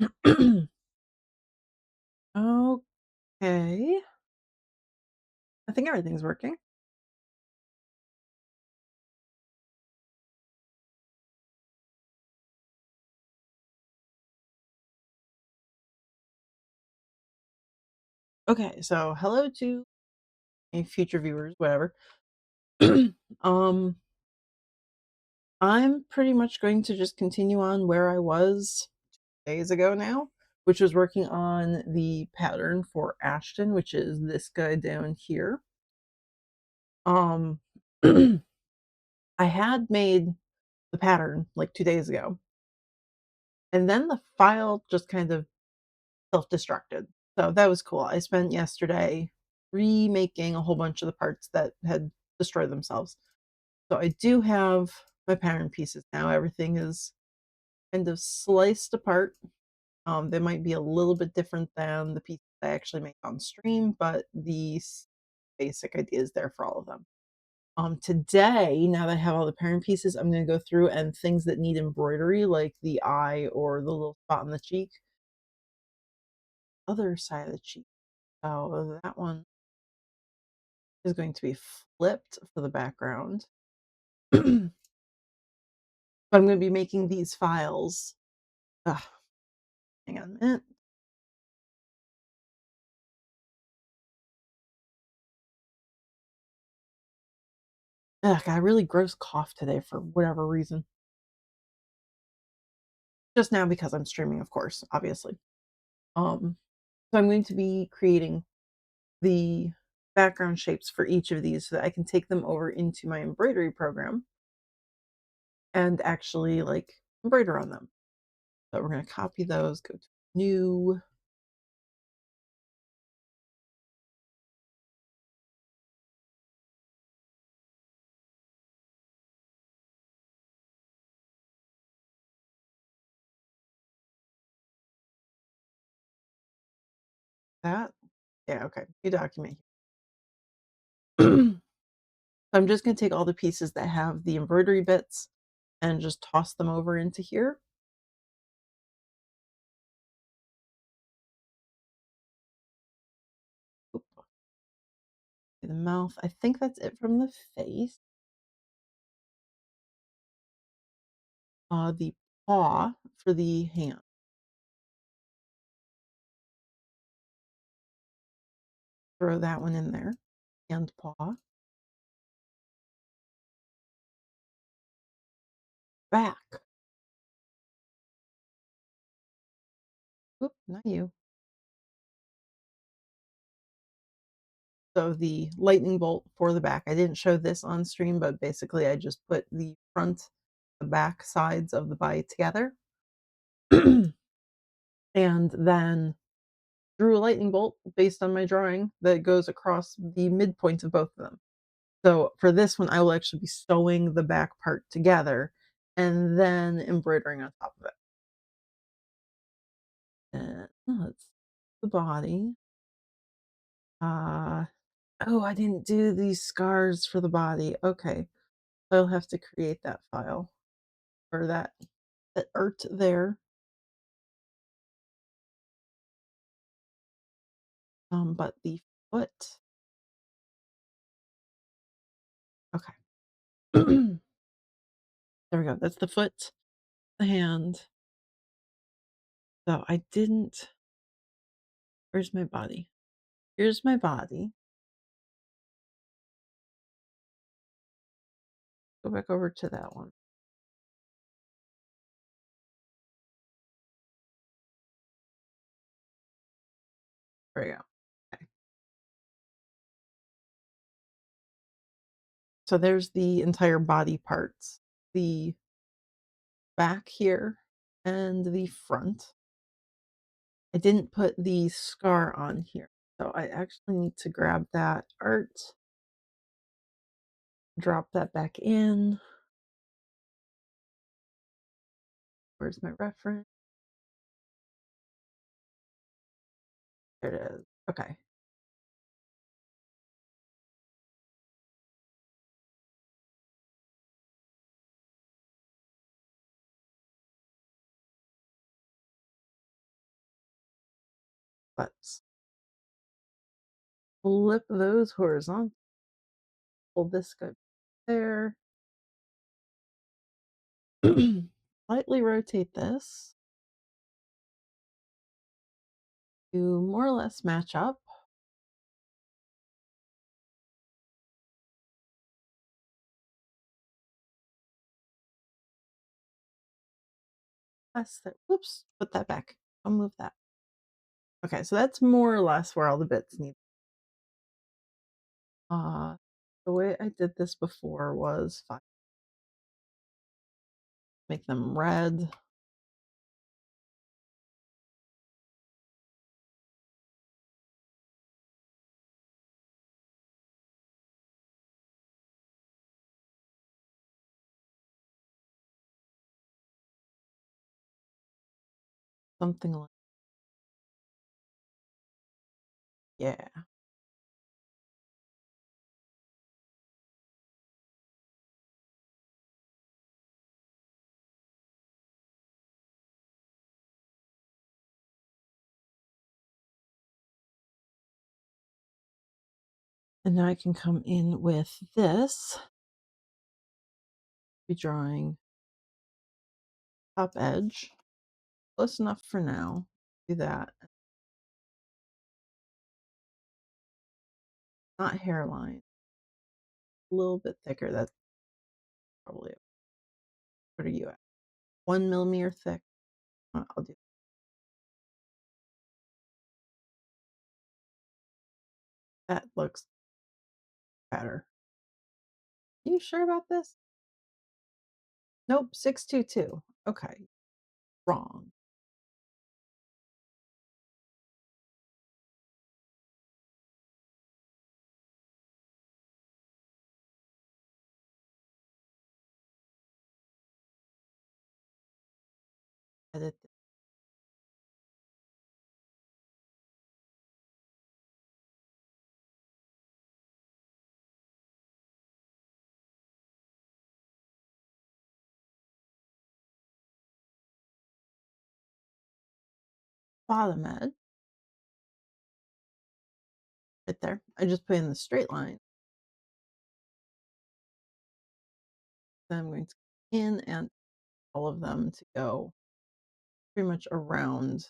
Okay. I think everything's working. Okay, so hello to any future viewers, whatever. um, I'm pretty much going to just continue on where I was days ago now, which was working on the pattern for Ashton, which is this guy down here. Um, I had made the pattern like 2 days ago, and then the file just kind of self-destructed. So that was cool. I spent yesterday remaking a whole bunch of the parts that had destroyed themselves. So I do have my pattern pieces now. Everything is kind of sliced apart. They might be a little bit different than the pieces I actually make on stream, but the basic idea is there for all of them. Today, now that I have all the pattern pieces, I'm going to go through and things that need embroidery, like the eye or the little spot on the cheek, other side of the cheek. So that one is going to be flipped for the background. But I'm going to be making these files. Ugh, hang on a minute. Ugh, got a really gross cough today for whatever reason. Just now because I'm streaming, of course, obviously. So I'm going to be creating the background shapes for each of these so that I can take them over into my embroidery program and actually like embroider on them. So we're going to copy those, go to new. That. Yeah, okay. New document. So I'm just going to take all the pieces that have the embroidery bits and just toss them over into here. Oop, the mouth. I think that's it from the face. The paw for the hand. Throw that one in there. Hand paw. Back. Oop, not you. So the lightning bolt for the back. I didn't show this on stream, but basically I just put the front, the back sides of the body together. And then drew a lightning bolt based on my drawing that goes across the midpoint of both of them. So for this one, I will actually be sewing the back part together and then embroidering on top of it. And let's the body. Uh oh, I didn't do these scars for the body. Okay. I'll have to create that file or that art there. But the foot. Okay. There we go. That's the foot, the hand. So I didn't. Where's my body? Here's my body. Go back over to that one. There we go. Okay. So there's the entire body parts. The back here and the front. I didn't put the scar on here. So I actually need to grab that art, drop that back in. Where's my reference? There it is. Okay. Let's flip those horizontal. Pull this guy there. Slightly rotate this to more or less match up. That's the, whoops, put that back. I'll move that. Okay, so that's more or less where all the bits need. Uh, the way I did this before was make them red. Something like, yeah. And now I can come in with this, be drawing top edge. Close enough for now. Do that. Not hairline. A little bit thicker. That's probably it. What are you at? 1 millimeter thick. I'll do that. Looks better. Are you sure about this? Nope, 622. Okay, wrong. Edit the bottom edge right there. I just put in the straight line. Then I'm going to in and all of them to go pretty much around.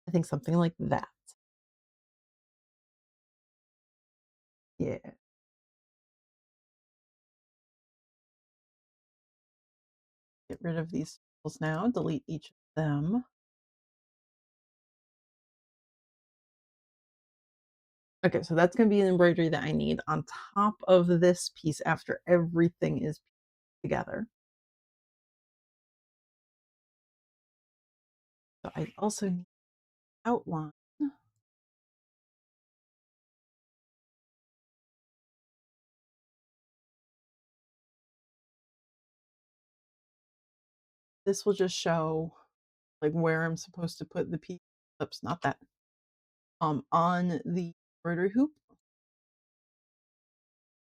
I think something like that. Yeah. Get rid of these circles now. Delete each of them. Okay, so that's going to be an embroidery that I need on top of this piece after everything is together. So I also need outline. This will just show like where I'm supposed to put the piece. Oops, not that. On the embroidery hoop.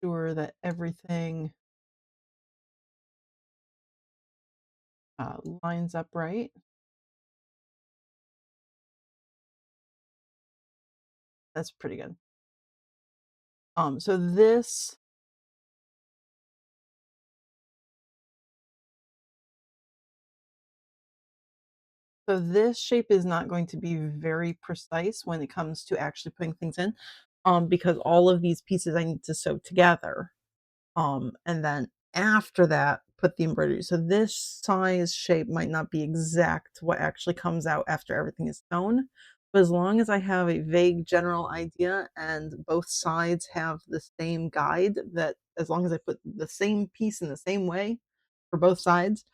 Sure that everything lines up right. That's pretty good. So this shape is not going to be very precise when it comes to actually putting things in, because all of these pieces I need to sew together. And then after that, put the embroidery. So this size shape might not be exact what actually comes out after everything is sewn. But as long as I have a vague general idea and both sides have the same guide, that as long as I put the same piece in the same way for both sides,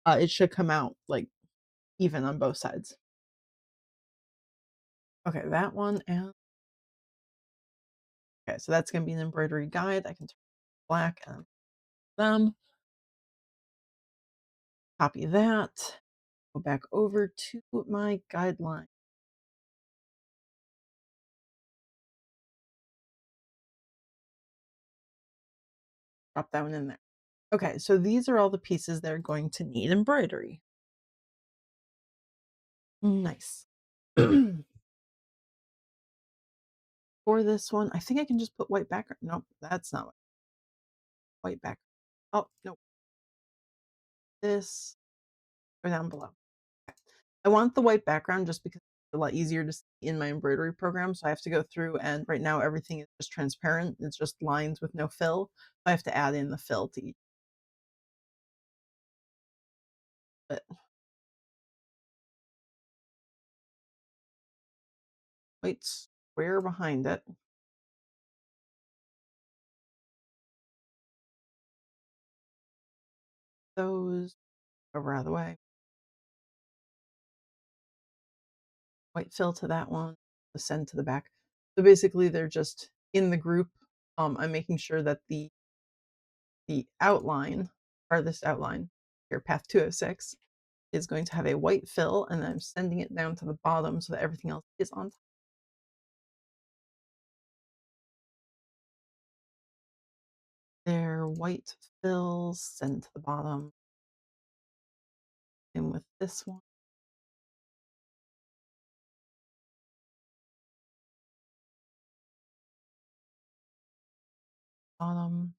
it should come out like even on both sides. Okay, that one and okay, so that's gonna be an embroidery guide. I can turn black and them. Copy that. Go back over to my guideline. Drop that one in there. Okay, so these are all the pieces that are going to need embroidery. Nice. For this one, I think I can just put white background. Nope, that's not white background. Oh, no, this go down below. Okay. I want the white background just because it's a lot easier to see in my embroidery program. So I have to go through, and right now everything is just transparent. It's just lines with no fill. I have to add in the fill to each. But white square behind it. Those over out of the way. White fill to that one. Send to the back. So basically, they're just in the group. I'm making sure that the outline, farthest outline, your path 206, is going to have a white fill, and I'm sending it down to the bottom so that everything else is on top. Their white fills send to the bottom. And with this one, bottom,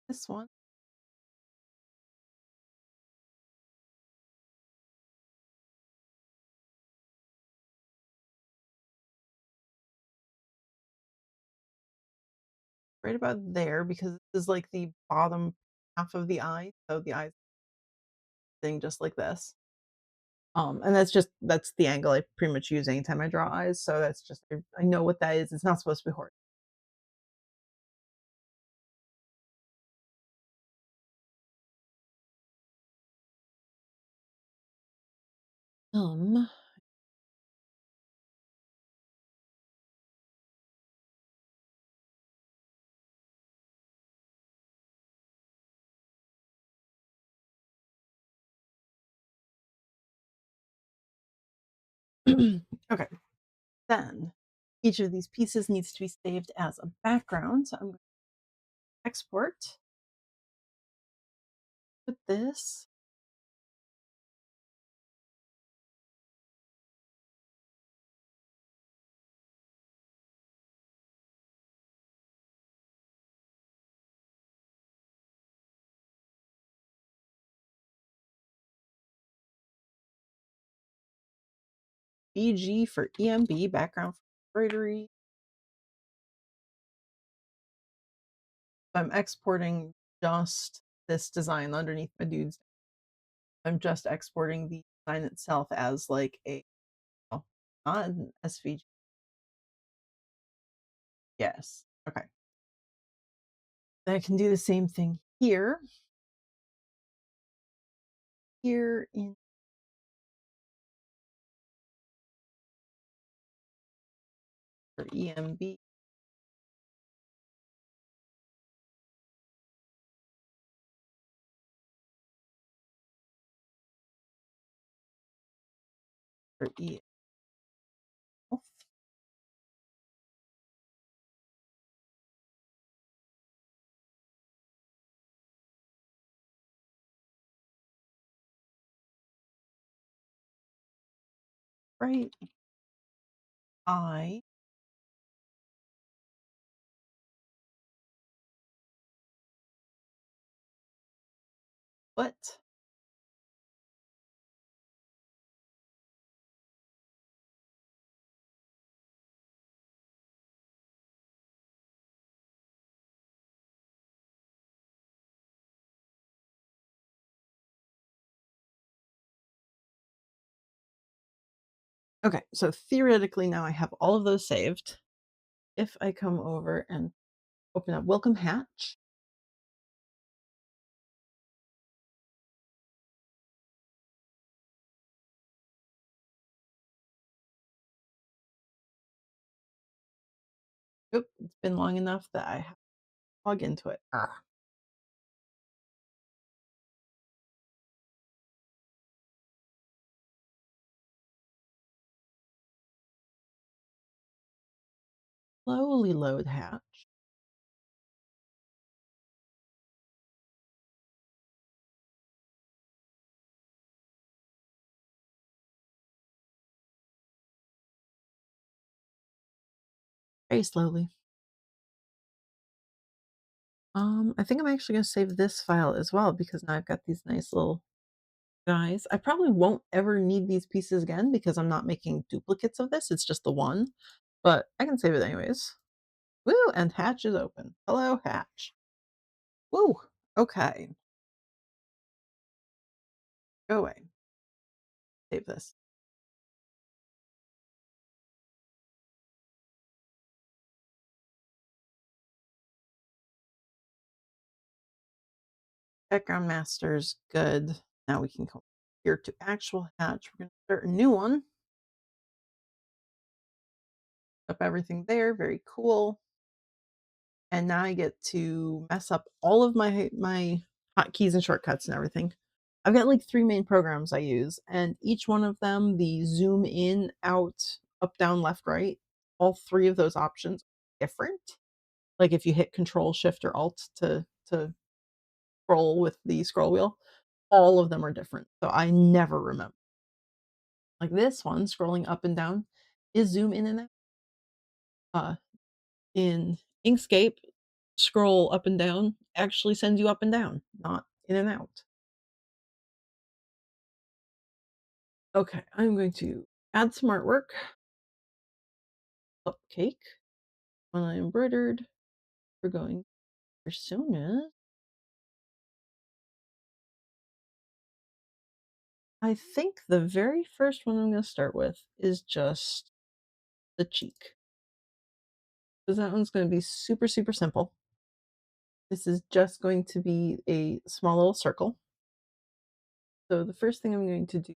this one. Right about there, because this is like the bottom half of the eye. So the eye thing just like this. And that's the angle I pretty much use anytime I draw eyes. So that's just I know what that is. It's not supposed to be horrid. Um okay. Then each of these pieces needs to be saved as a background. So I'm going to export, put this, BG for EMB, background for embroidery. I'm exporting just this design underneath my dudes. I'm just exporting the design itself as like a, oh, not an SVG. Yes. Okay. Then I can do the same thing here. Here in for EMB. For EF. Right. I. What? Okay, so theoretically now I have all of those saved. If I come over and open up Welcome Hatch, oop, it's been long enough that I have to log into it. Slowly load hatch. Very slowly. I think I'm actually gonna save this file as well because now I've got these nice little guys. I probably won't ever need these pieces again because I'm not making duplicates of this. It's just the one, but I can save it anyways. Woo! And hatch is open. Hello, hatch. Woo! Okay, go away. Save this. Background masters, good. Now we can go here to actual hatch. We're gonna start a new one. Up everything there. Very cool. And now I get to mess up all of my hotkeys and shortcuts and everything. I've got like 3 main programs I use, and each one of them, the zoom in, out, up, down, left, right, all 3 of those options are different. Like if you hit Control, Shift, or Alt to scroll with the scroll wheel, all of them are different. So I never remember. Like this one, scrolling up and down, is zoom in and out. In Inkscape, scroll up and down actually sends you up and down, not in and out. Okay, I'm going to add some artwork. Cupcake. When I embroidered, we're going persona. I think the very first one I'm going to start with is just the cheek. Because that one's going to be super, super simple. This is just going to be a small little circle. So the first thing I'm going to do,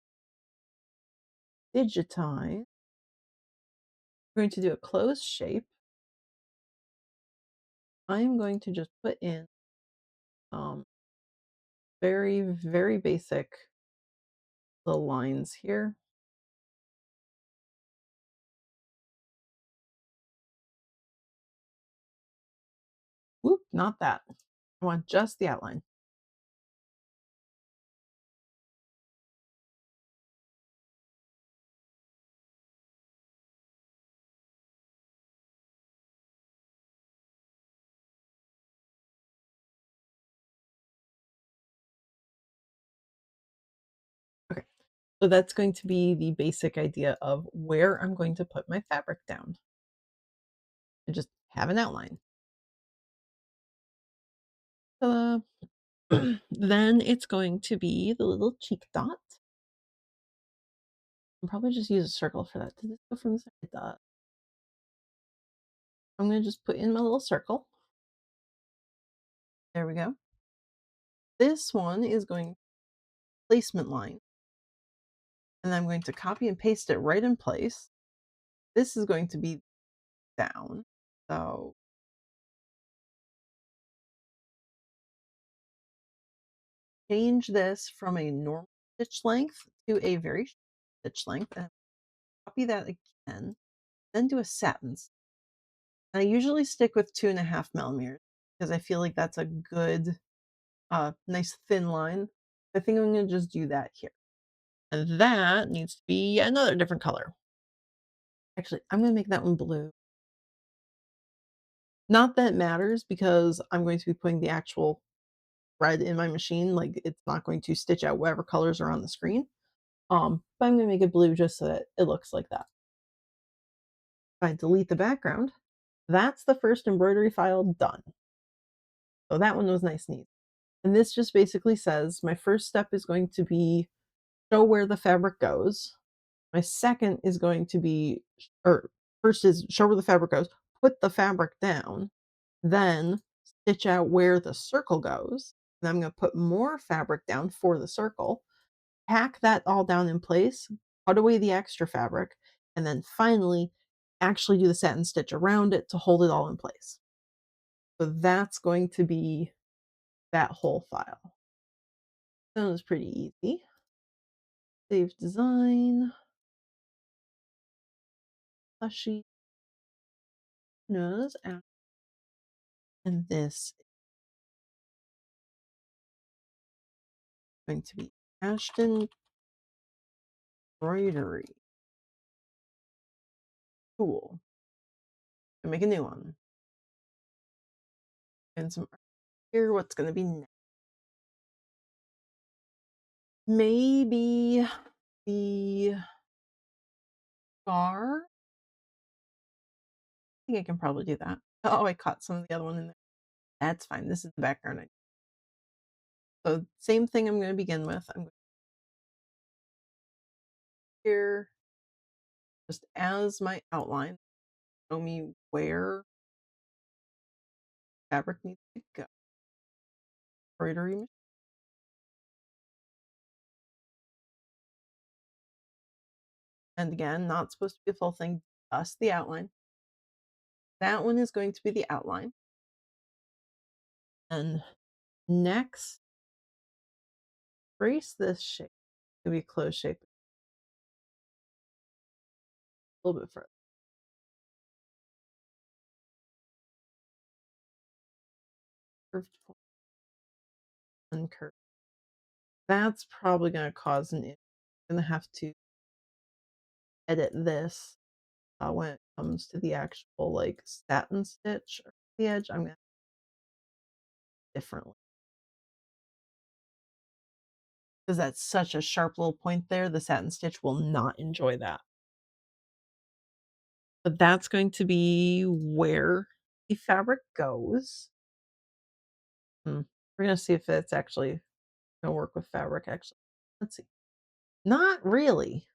digitize. I'm going to do a closed shape. I'm going to just put in very, very basic little lines here. Whoop, not that. I want just the outline. Okay, so that's going to be the basic idea of where I'm going to put my fabric down. I just have an outline. Ta-da. Then it's going to be the little cheek dot. I'll probably just use a circle for that. Did this go from the side dot? I'm going to just put in my little circle. There we go. This one is going placement line. And I'm going to copy and paste it right in place. This is going to be down. So change this from a normal stitch length to a very short stitch length and copy that again, then do a satin. And I usually stick with 2.5 millimeters because I feel like that's a good, nice thin line. I think I'm going to just do that here. And that needs to be another different color. Actually, I'm going to make that one blue. Not that it matters because I'm going to be putting the actual thread in my machine. Like it's not going to stitch out whatever colors are on the screen. But I'm going to make it blue just so that it looks like that. If I delete the background, that's the first embroidery file done. So that one was nice and easy. And this just basically says my first step is going to be show where the fabric goes. My second is going to be, or first is show where the fabric goes, put the fabric down, then stitch out where the circle goes. Then I'm going to put more fabric down for the circle, pack that all down in place, cut away the extra fabric, and then finally actually do the satin stitch around it to hold it all in place. So that's going to be that whole file. That was pretty easy. Save design. Plushy. nose out. And this is going to be Ashton embroidery. Cool. Gonna make a new one. And some art here. What's gonna be next? Maybe the scar. I think I can probably do that. Oh, I caught some of the other one in there. That's fine. This is the background. So same thing I'm going to begin with. I'm going here just as my outline. Show me where fabric needs to go. Embroidery machine. And again, not supposed to be a full thing, just the outline. That one is going to be the outline. And next, trace this shape to be closed shape a little bit further. Curved point, uncurved. That's probably going to cause an issue. I'm going to have to edit this when it comes to the actual like satin stitch or the edge. I'm going to differently because that's such a sharp little point there. The satin stitch will not enjoy that. But that's going to be where the fabric goes. We're going to see if it's actually going to work with fabric actually. Let's see. Not really.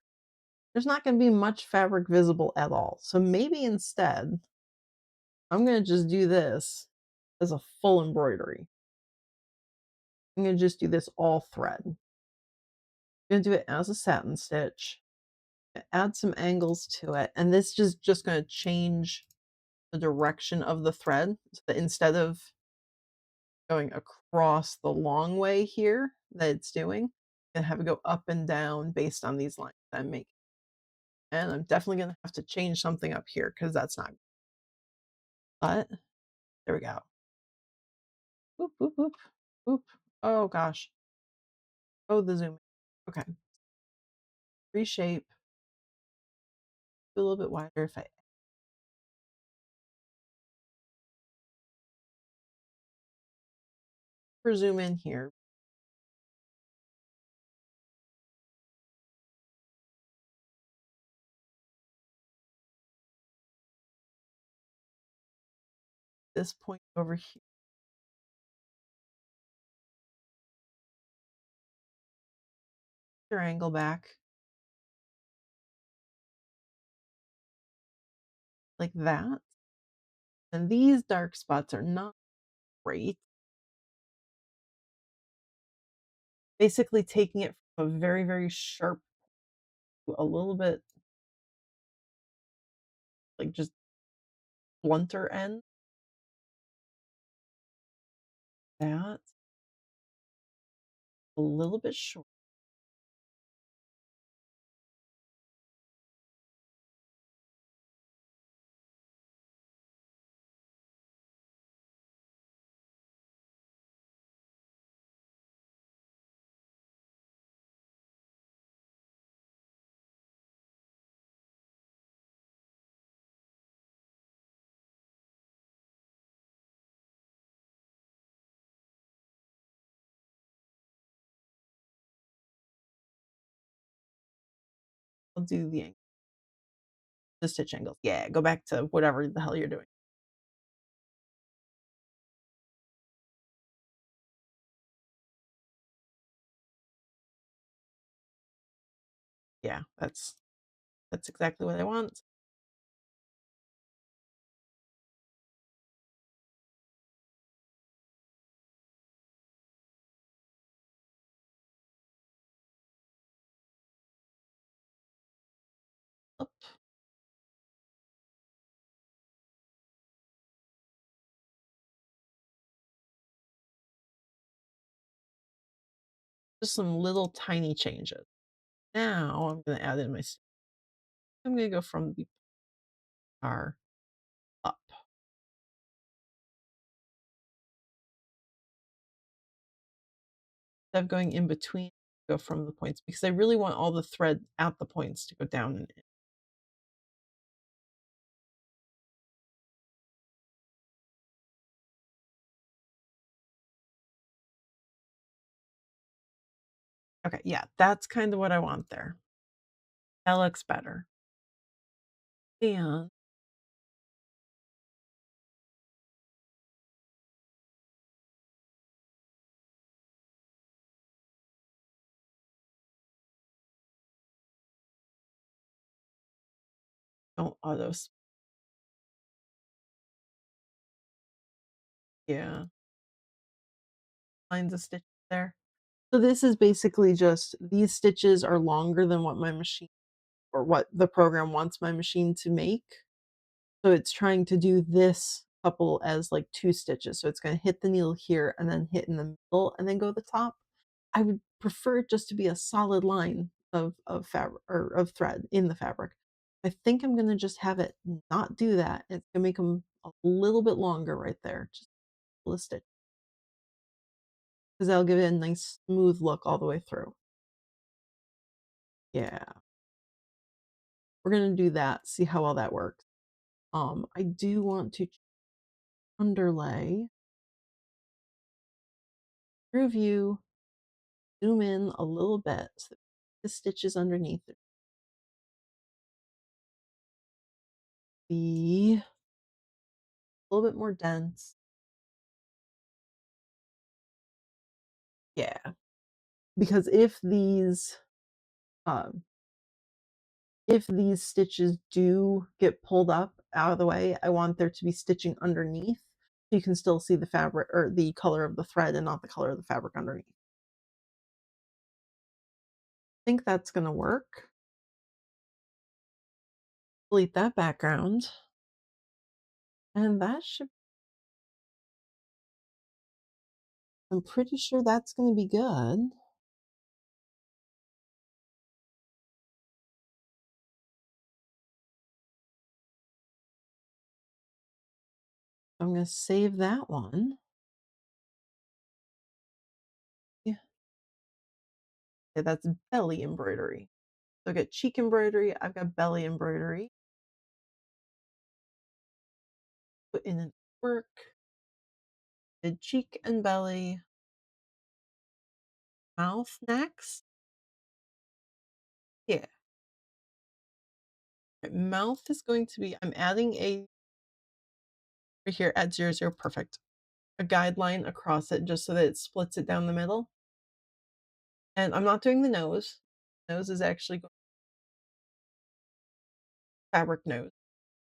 There's not going to be much fabric visible at all. So maybe instead, I'm going to just do this as a full embroidery. I'm going to just do this all thread. I'm going to do it as a satin stitch. Add some angles to it. And this is just going to change the direction of the thread. So that instead of going across the long way here that it's doing, and have it go up and down based on these lines that I'm making. And I'm definitely going to have to change something up here because that's not. But there we go. Boop, boop, boop, boop. Oh gosh. Oh, the zoom. Okay. Reshape. Do a little bit wider if I zoom in here. This point over here. Your angle back. Like that. And these dark spots are not great. Basically taking it from a very, very sharp to a little bit like just blunter end. That. A little bit short. I'll do the stitch angles. Yeah, go back to whatever the hell you're doing. Yeah, that's exactly what I want. Up. Just some little tiny changes. Now I'm going to add in my. I'm going to go from the R up. instead of going in between, go from the points because I really want all the thread at the points to go down and in. Okay, yeah, that's kind of what I want there. That looks better. And don't auto yeah, lines of stitches there. So this is basically just these stitches are longer than what my machine or what the program wants my machine to make. So it's trying to do this couple as like 2 stitches. So it's gonna hit the needle here and then hit in the middle and then go to the top. I would prefer it just to be a solid line of fabric or of thread in the fabric. I think I'm gonna just have it not do that. It's gonna make them a little bit longer right there, just a stitch, because that'll give it a nice smooth look all the way through. Yeah, we're gonna do that, see how well that works. I do want to underlay, review, zoom in a little bit so the stitches underneath it be a little bit more dense. Yeah, because um, if these stitches do get pulled up out of the way, I want there to be stitching underneath so you can still see the fabric or the color of the thread and not the color of the fabric underneath. I think that's going to work. Delete that background. And that should, I'm pretty sure that's going to be good. I'm going to save that one. Yeah, that's belly embroidery. So I got cheek embroidery, I've got belly embroidery. Put in an work, did cheek and belly, mouth next. Yeah. Mouth is going to be, I'm adding a, right here at 00, perfect. A guideline across it just so that it splits it down the middle. And I'm not doing the nose. Nose is actually fabric nose,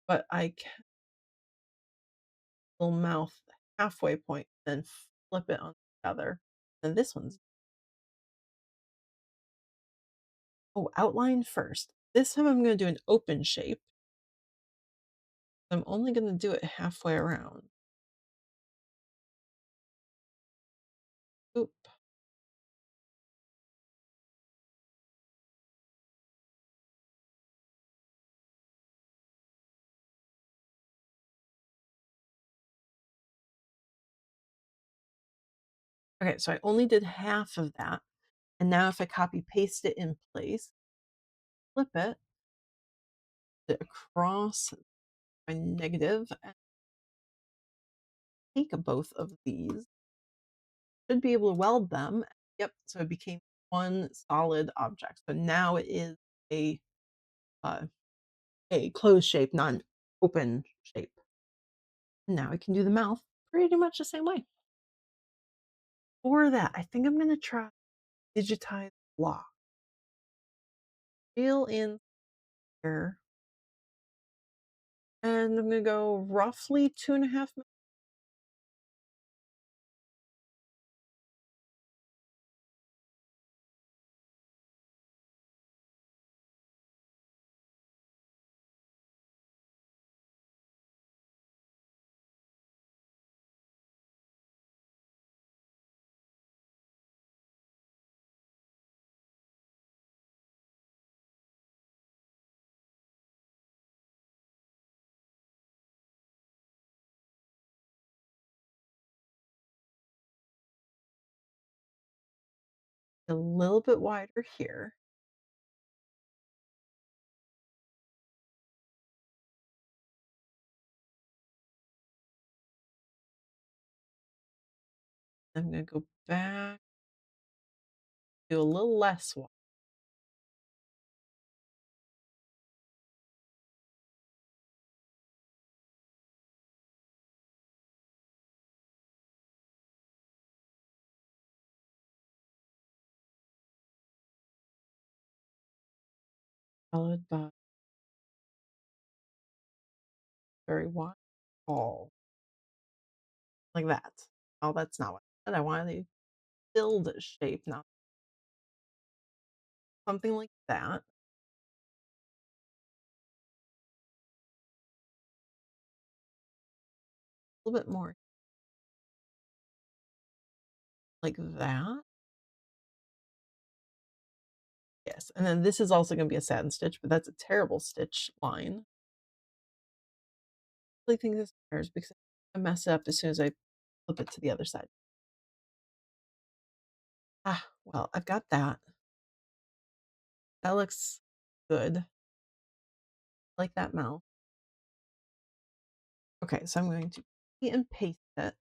but I can little mouth halfway point, then flip it on the other. And this one's, oh, outline first. This time I'm going to do an open shape. I'm only going to do it halfway around. Oop. Okay, so I only did half of that. And now if I copy paste it in place, flip it across my negative, and take both of these, should be able to weld them. Yep, so it became one solid object. So now it is a uh, a closed shape, not an open shape. Now I can do the mouth pretty much the same way. For that, I think I'm gonna try digitize block. Fill in here, and I'm gonna go roughly 2.5 minutes. A little bit wider here. I'm gonna go back, do a little less wide, followed by very wide, tall, like that. Oh, that's not what I wanted a filled shape, not something like that. A little bit more like that. Yes, and then this is also gonna be a satin stitch, but that's a terrible stitch line. I really think this matters because I mess it up as soon as I flip it to the other side. Ah, well, I've got that. That looks good. I like that mouth. Okay, so I'm going to copy and paste it.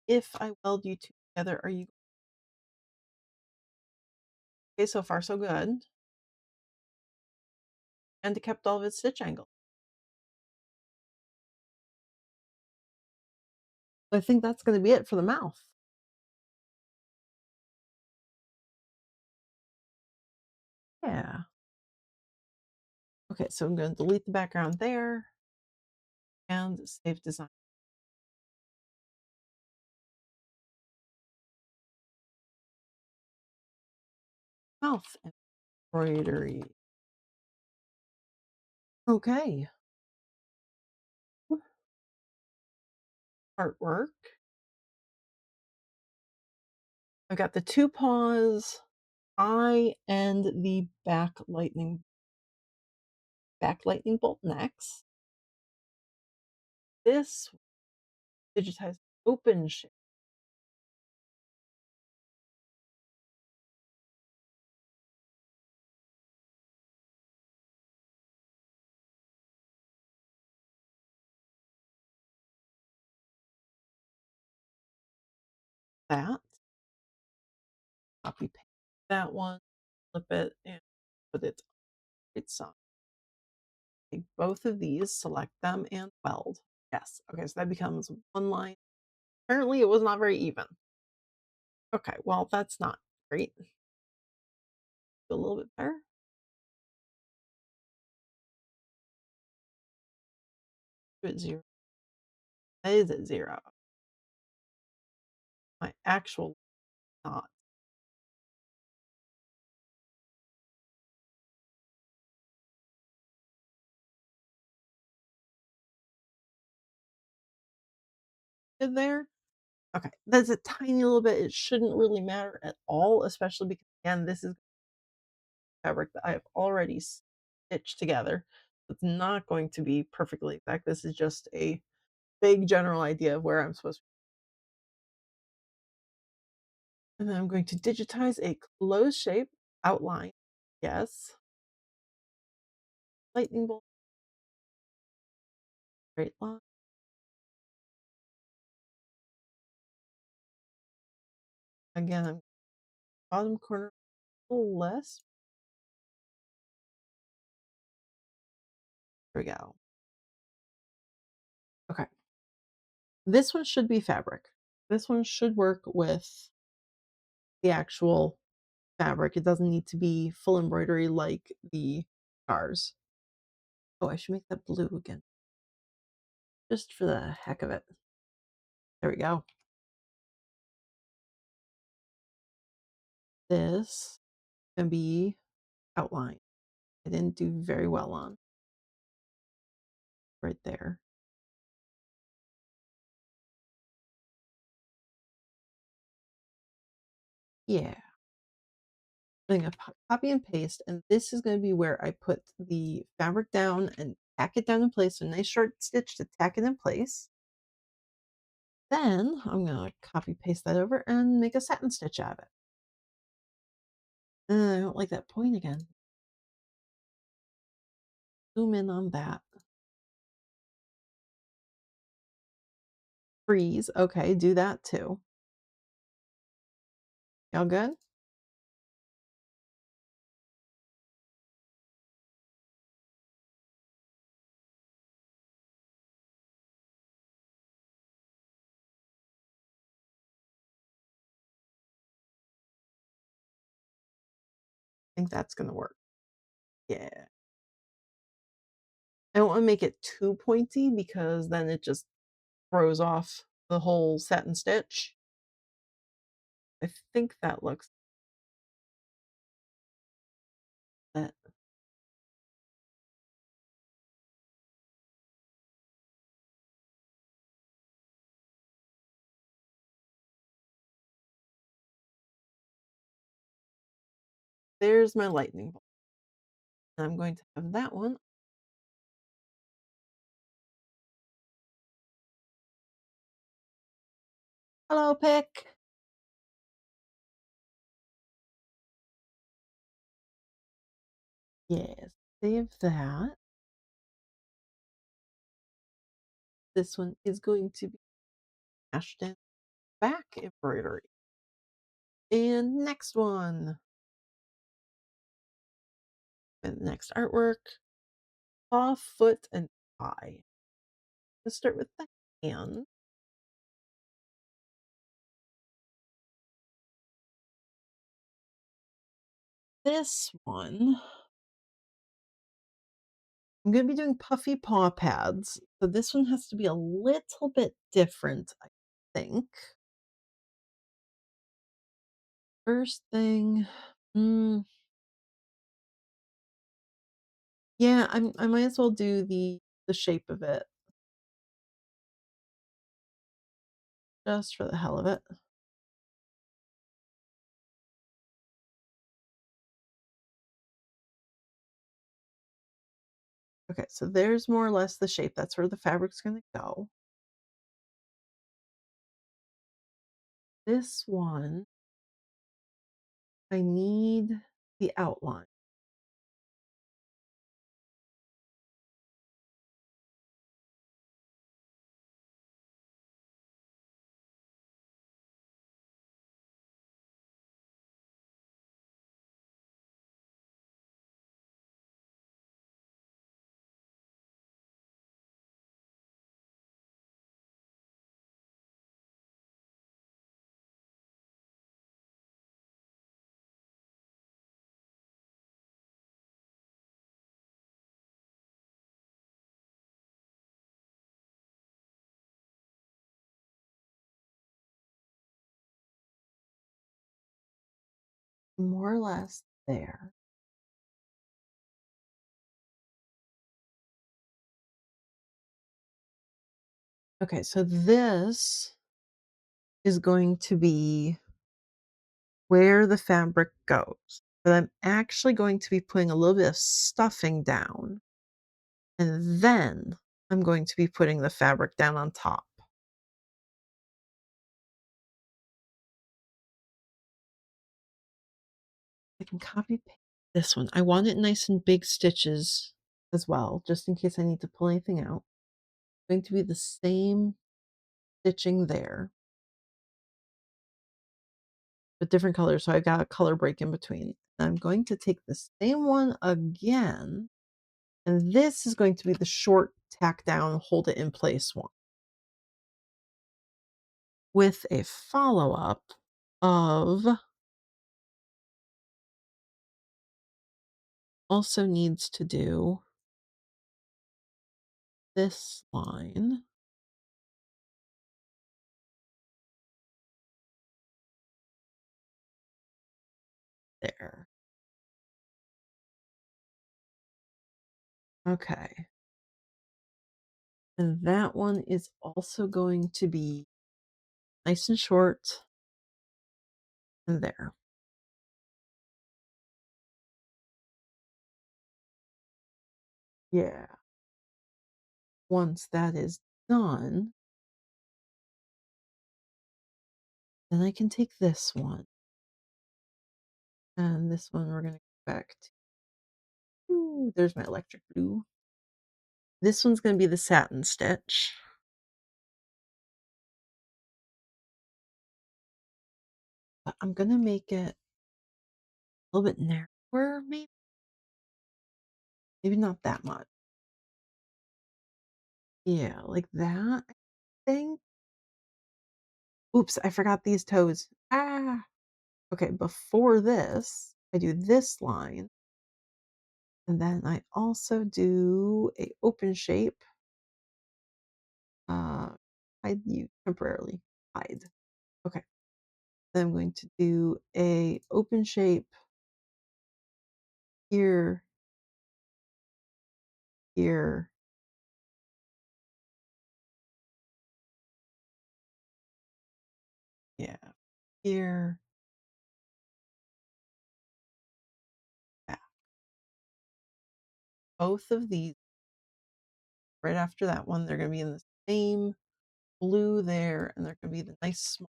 If I weld you two together, are you okay? So far, so good. And it kept all of its stitch angle. I think that's going to be it for the mouth. Yeah. Okay, so I'm going to delete the background there and save design. Mouth embroidery. Okay. Artwork. I've got the two paws, eye, and the back lightning bolt next. This digitized open shape. That. Copy paste that one, flip it, and put it on its side. Take both of these, select them, and weld. Yes. Okay, so that becomes one line. Apparently, it was not very even. Okay, well, that's not great. Do a little bit better. Do it 0. That is at 0. My actual not good there. Okay, that's a tiny little bit. It shouldn't really matter at all, especially because, again, this is fabric that I have already stitched together. It's not going to be perfectly exact. This is just a big general idea of where I'm supposed to. And then I'm going to digitize a closed shape outline. Yes. Lightning bolt, straight line. Again, I'm bottom corner a little less. There we go. Okay. This one should be fabric. This one should work with the actual fabric. It doesn't need to be full embroidery like the stars. Oh, I should make that blue again. Just for the heck of it. There we go. This can be outlined. I didn't do very well on right there. Yeah. I'm gonna copy and paste, and this is gonna be where I put the fabric down and tack it down in place, a nice short stitch to tack it in place. Then I'm gonna copy paste that over and make a satin stitch out of it. I don't like that point again. Zoom in on that. Freeze. Okay, do that too. Y'all good? I think that's gonna work. Yeah. I don't want to make it too pointy because then it just throws off the whole satin stitch. I think that looks that. There's my lightning bolt. I'm going to have that one. Hello, pick. Yes, save that. This one is going to be Ashton back embroidery. And next one. And next artwork, paw, foot, and eye. Let's start with the hand. This one, I'm going to be doing puffy paw pads. So this one has to be a little bit different, I think. First thing, mm, yeah, I might as well do the shape of it just for the hell of it. Okay, so there's more or less the shape. That's where the fabric's going to go. This one, I need the outline. More or less there. Okay, so this is going to be where the fabric goes. But I'm actually going to be putting a little bit of stuffing down. And then I'm going to be putting the fabric down on top. I can copy paste this one. I want it nice and big stitches as well, just in case I need to pull anything out. Going to be the same stitching there, but different colors. So I've got a color break in between. I'm going to take the same one again, and this is going to be the short tack down, hold it in place one with a follow up of also needs to do this line there. Okay. And that one is also going to be nice and short and there. Yeah. once that is done, then I can take this one, and this one we're gonna go back to. Ooh, there's my electric blue. This one's gonna be the satin stitch. But I'm gonna make it a little bit narrower, maybe? Maybe not that much. Yeah, like that, I think. Oops, I forgot these toes. Ah! Okay, before this, I do this line, and then I also do a open shape. Uh, hide you temporarily. Hide. Okay. Then I'm going to do a open shape here, here, yeah, here, yeah. Both of these right after that one, they're gonna be in the same blue there, and they're gonna be the nice small.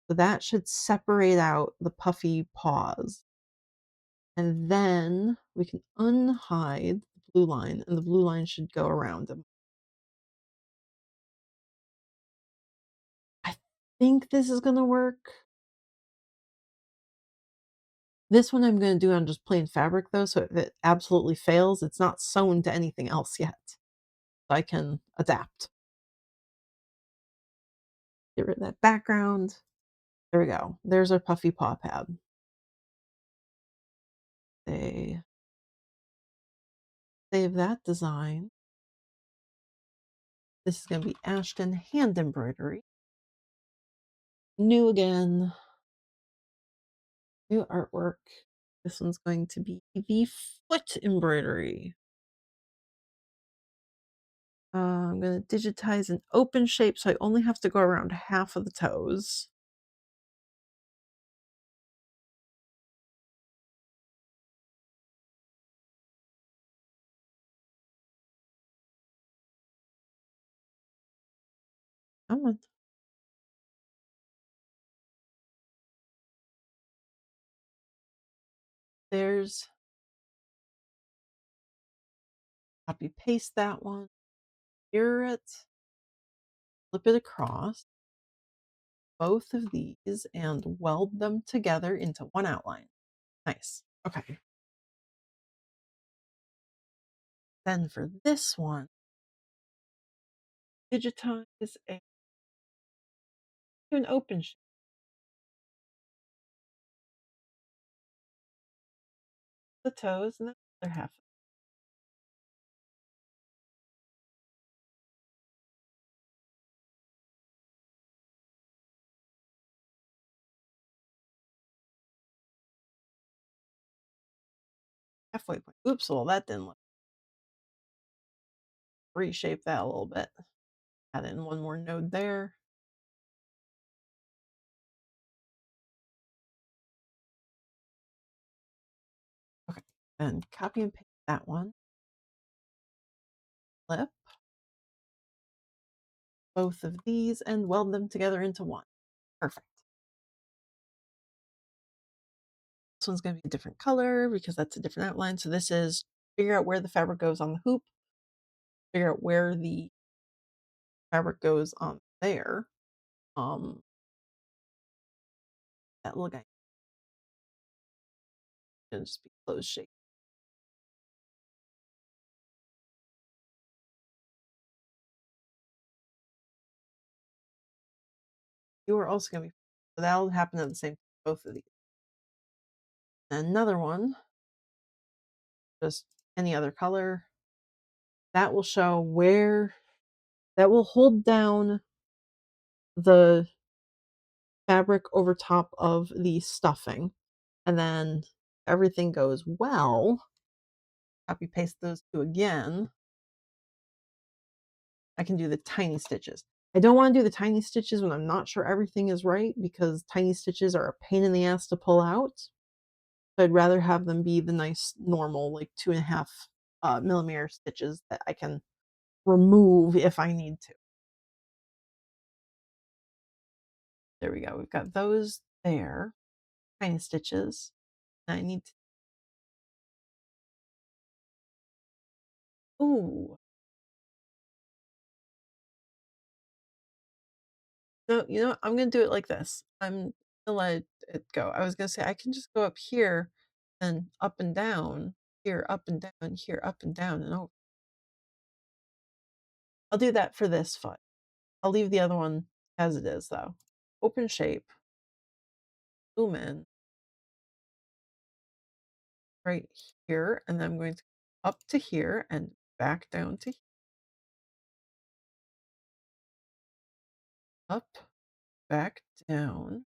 So that should separate out the puffy paws. And then we can unhide the blue line, and the blue line should go around them. I think this is gonna work. This one I'm gonna do on just plain fabric though, so if it absolutely fails, it's not sewn to anything else yet. So I can adapt. Get rid of that background. There we go. There's our puffy paw pad. They save that design. This is gonna be Ashton hand embroidery. New again. New artwork. This one's going to be the foot embroidery. I'm going to digitize an open shape so I only have to go around half of the toes. Come on. There's copy paste that one, mirror it, flip it across both of these and weld them together into one outline. Nice. Okay. Then for this one, digitize a do an open shape. The toes and the other half. Halfway point. Oops, well that didn't look. Reshape that a little bit. Add in one more node there. Okay, and copy and paste that one. Flip both of these and weld them together into one. Perfect. This one's going to be a different color because that's a different outline. So this is figure out where the fabric goes on the hoop, figure out where the fabric goes on there. That little guy can just be closed shape. You are also going to be, so that'll happen at the same time, both of these. Another one, just any other color, that will show where, that will hold down the fabric over top of the stuffing. And then everything goes well. Copy paste those two again. I can do the tiny stitches. I don't want to do the tiny stitches when I'm not sure everything is right because tiny stitches are a pain in the ass to pull out. So I'd rather have them be the nice normal, like 2.5 millimeter stitches that I can remove if I need to. There we go. We've got those there, tiny stitches. I need to, ooh, no, you know what? I'm gonna do it like this. I'm gonna let it go. I was gonna say I can just go up here and up and down, here, up and down, here, up and down, and over. I'll do that for this foot. I'll leave the other one as it is though. Open shape, zoom in right here, and then I'm going to up to here and back down to up, back down,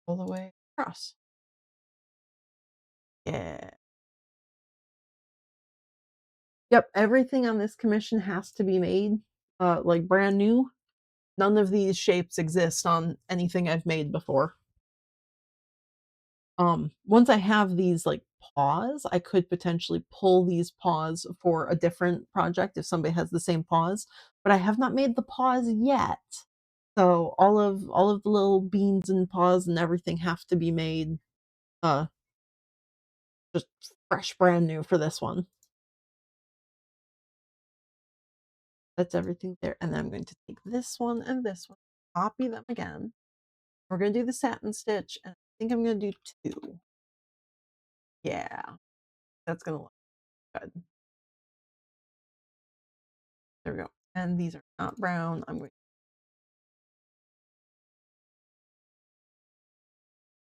all the way across. Yeah. Yep, everything on this commission has to be made, like, brand new. None of these shapes exist on anything I've made before. Once I have these, like, paws, I could potentially pull these paws for a different project if somebody has the same paws, but I have not made the paws yet. So all of the little beans and paws and everything have to be made, uh, just fresh brand new for this one. That's everything there, and then I'm going to take this one, copy them again. We're gonna do the satin stitch, and I think I'm gonna do 2. Yeah, that's gonna look good. There we go. And these are not brown. I'm going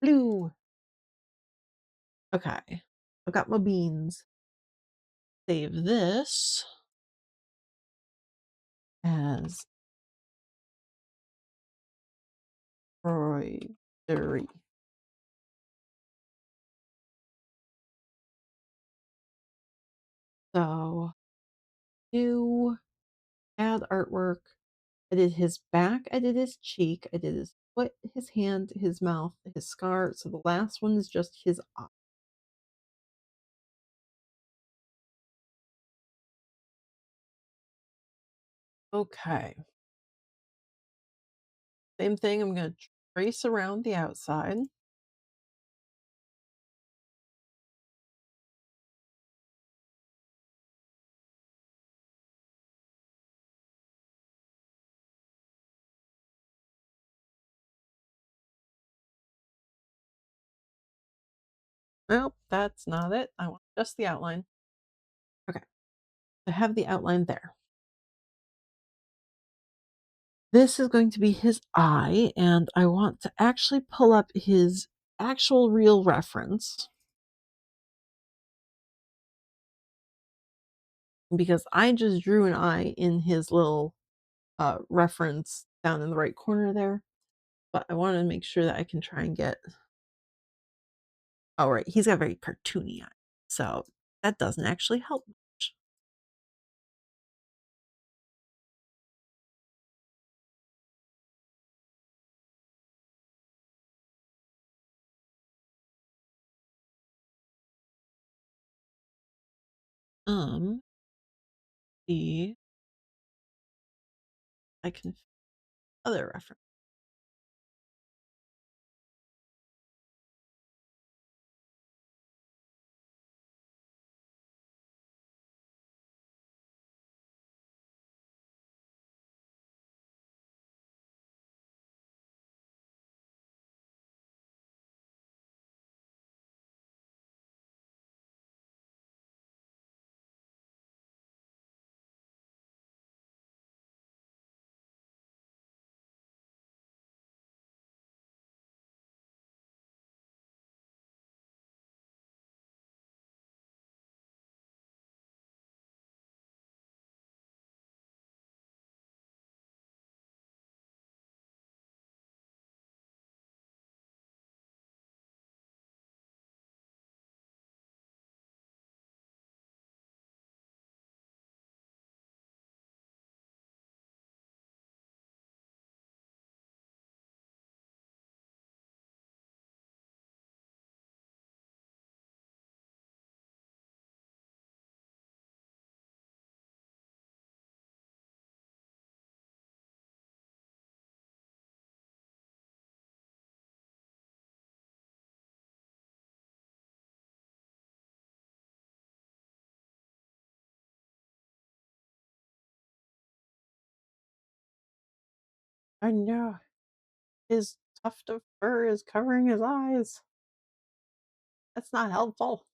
blue. Okay. I've got my beans. Save this as embroidery. So new, add artwork. I did his back, I did his cheek, I did his foot, his hand, his mouth, his scar. So the last one is just his eye. Okay. Same thing. I'm going to trace around the outside. Nope, that's not it. I want just the outline. Okay. I have the outline there. This is going to be his eye, and I want to actually pull up his actual real reference because I just drew an eye in his little reference down in the right corner there. But I want to make sure that I can try and get. Oh, right. He's got a very cartoony eye. So that doesn't actually help much. See, I can other reference. I know. His tuft of fur is covering his eyes. That's not helpful.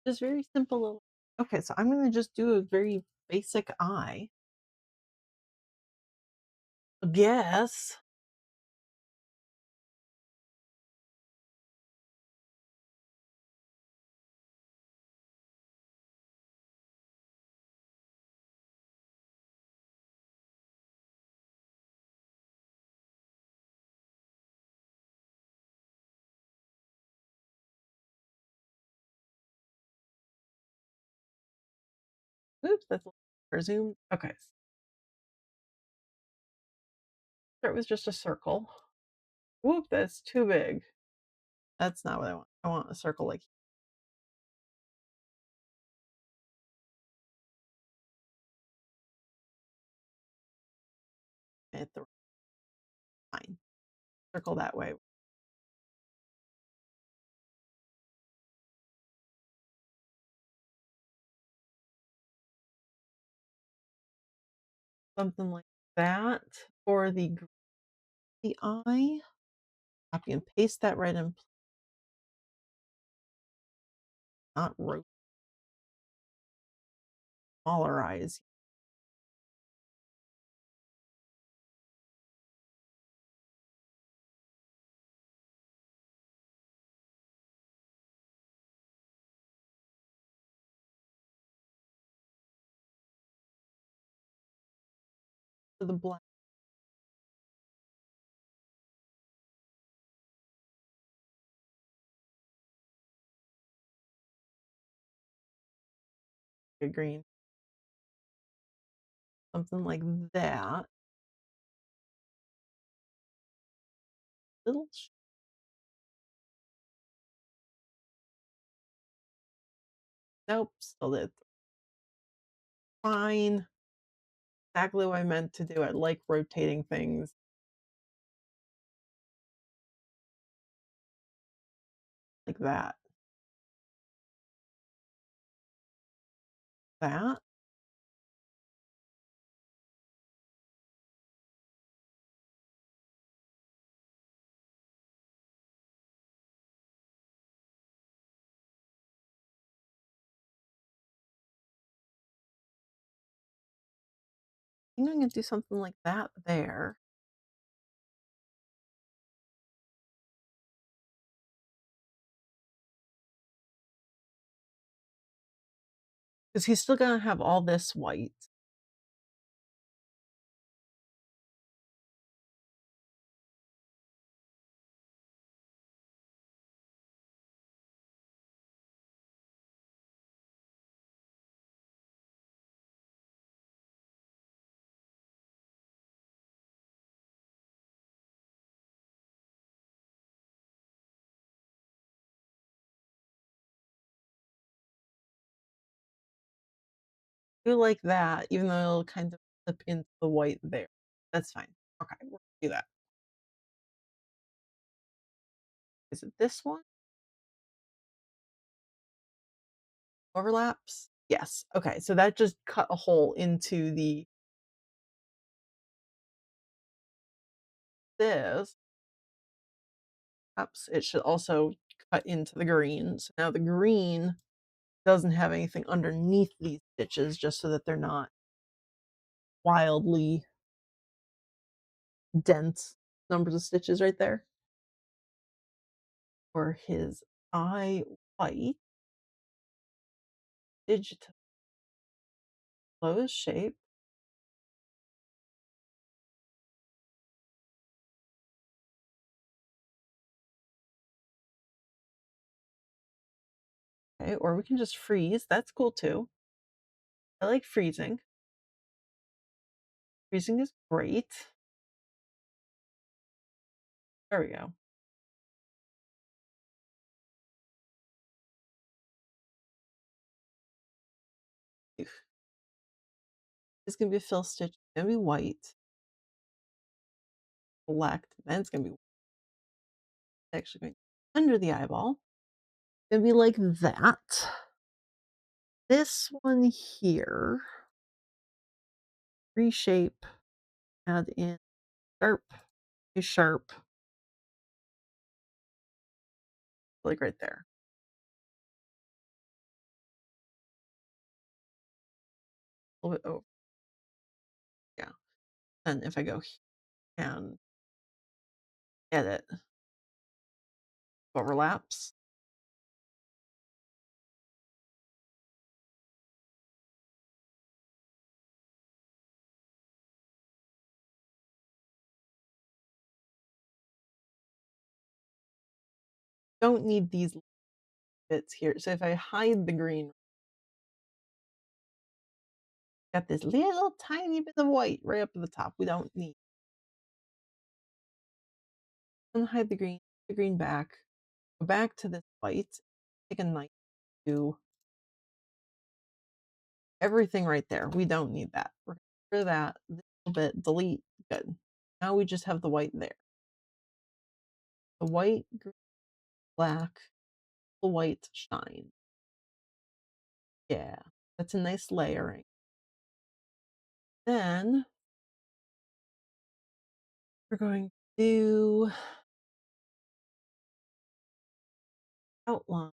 Just very simple little. Okay, so I'm gonna just do a very basic eye. Guess. Oops, that's a little presumed. Okay, start with just a circle. Whoop, that's too big. That's not what I want. I want a circle like at the line. Circle that way. Something like that for the eye. Copy and paste that right in, not rotate smaller eyes. To the black green. Something like that. Little nope, still did fine. Exactly what I meant to do. I like rotating things like that. That. I think I'm gonna do something like that there. Because he's still gonna have all this white. I do like that, even though it'll kind of slip into the white there. That's fine. Okay, we'll do that. Is it this one? Overlaps? Yes. Okay, so that just cut a hole into the this. Perhaps it should also cut into the green. So now the green doesn't have anything underneath these stitches just so that they're not wildly dense numbers of stitches right there. For his eye white, digital close shape. Okay, or we can just freeze. That's cool too. I like freezing. Freezing is great. There we go. It's gonna be a fill stitch, it's gonna be white, select, then it's gonna be actually going under the eyeball. It's gonna be like that. This one here, reshape, add in sharp, sharp, like right there. A little bit over, yeah. And if I go and edit, overlaps. Don't need these bits here. So if I hide the green, got this little tiny bit of white right up at the top. We don't need. And hide the green back. Go back to this white. Take a knife to everything right there. We don't need that. We're rid of that. This little bit, delete. Good. Now we just have the white there. The white, green, black, the white shine. Yeah, that's a nice layering. Then we're going to do outline.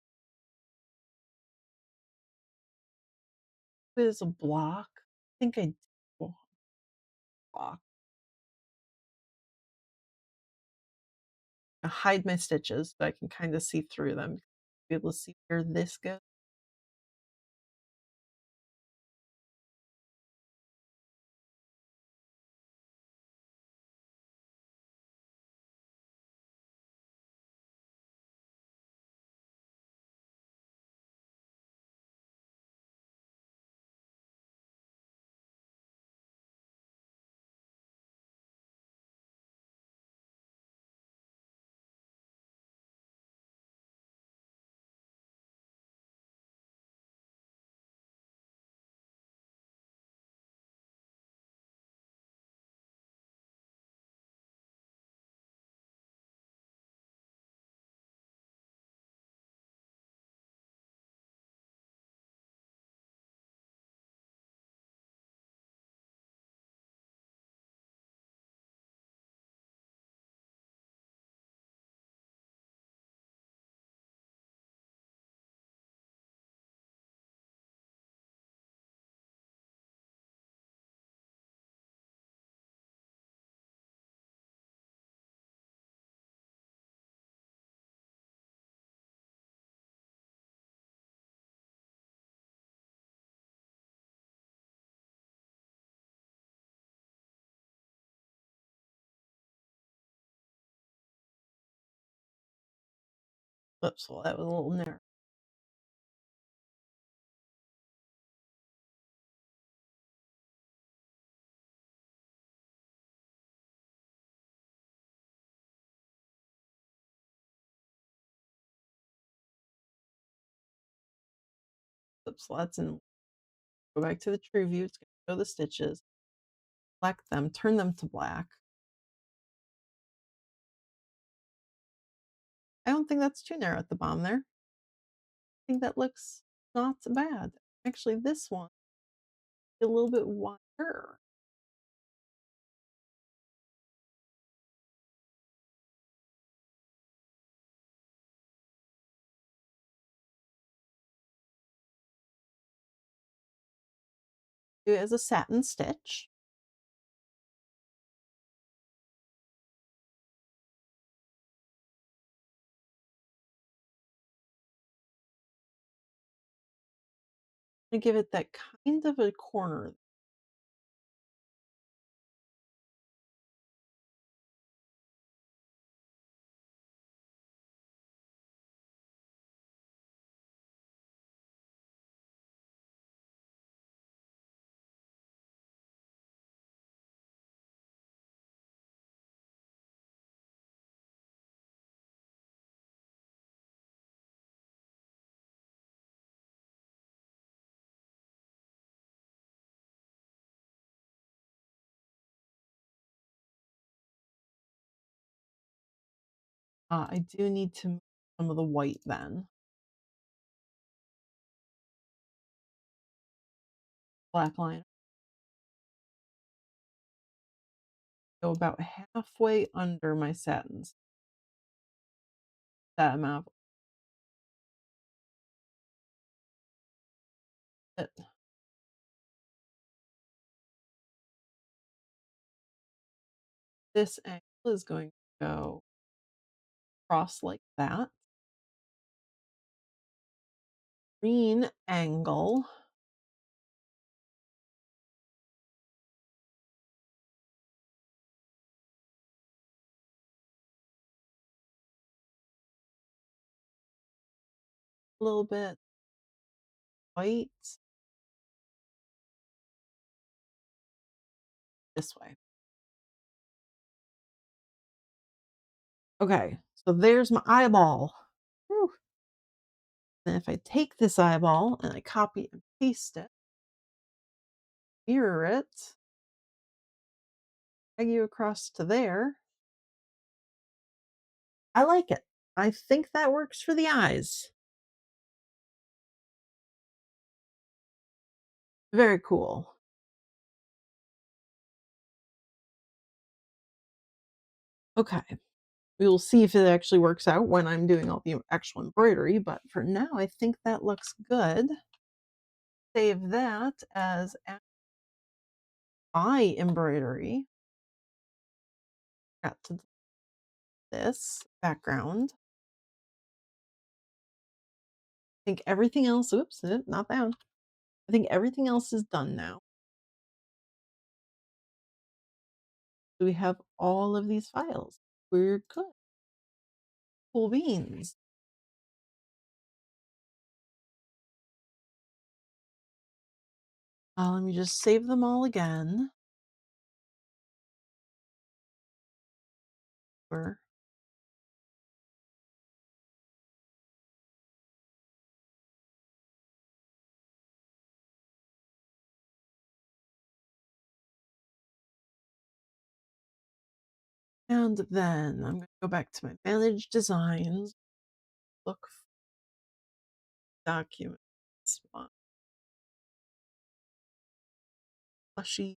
There's a block. I think I did a block. I hide my stitches so I can kind of see through them. Be able to see where this goes. Oops, well, that was a little narrow. Oops, well, that's in. Go back to the true view. It's going to show the stitches. Select them, turn them to black. I don't think that's too narrow at the bottom there. I think that looks not bad. Actually, this one is a little bit wider. Do it as a satin stitch. And give it that kind of a corner. I do need to move some of the white then. Black line. Go about halfway under my satins. That amount. It. This angle is going to go across like that. Green angle. A little bit white. This way. Okay, so there's my eyeball. Whew. And if I take this eyeball and I copy and paste it, mirror it, drag you across to there, I like it. I think that works for the eyes. Very cool. Okay. We will see if it actually works out when I'm doing all the actual embroidery, but for now, I think that looks good. Save that as eye embroidery. Got to this background. I think everything else, oops, not that one. I think everything else is done now. So we have all of these files. We're good. Cool beans. Let me just save them all again. We're And then I'm going to go back to my manage designs, look for documents, plushy.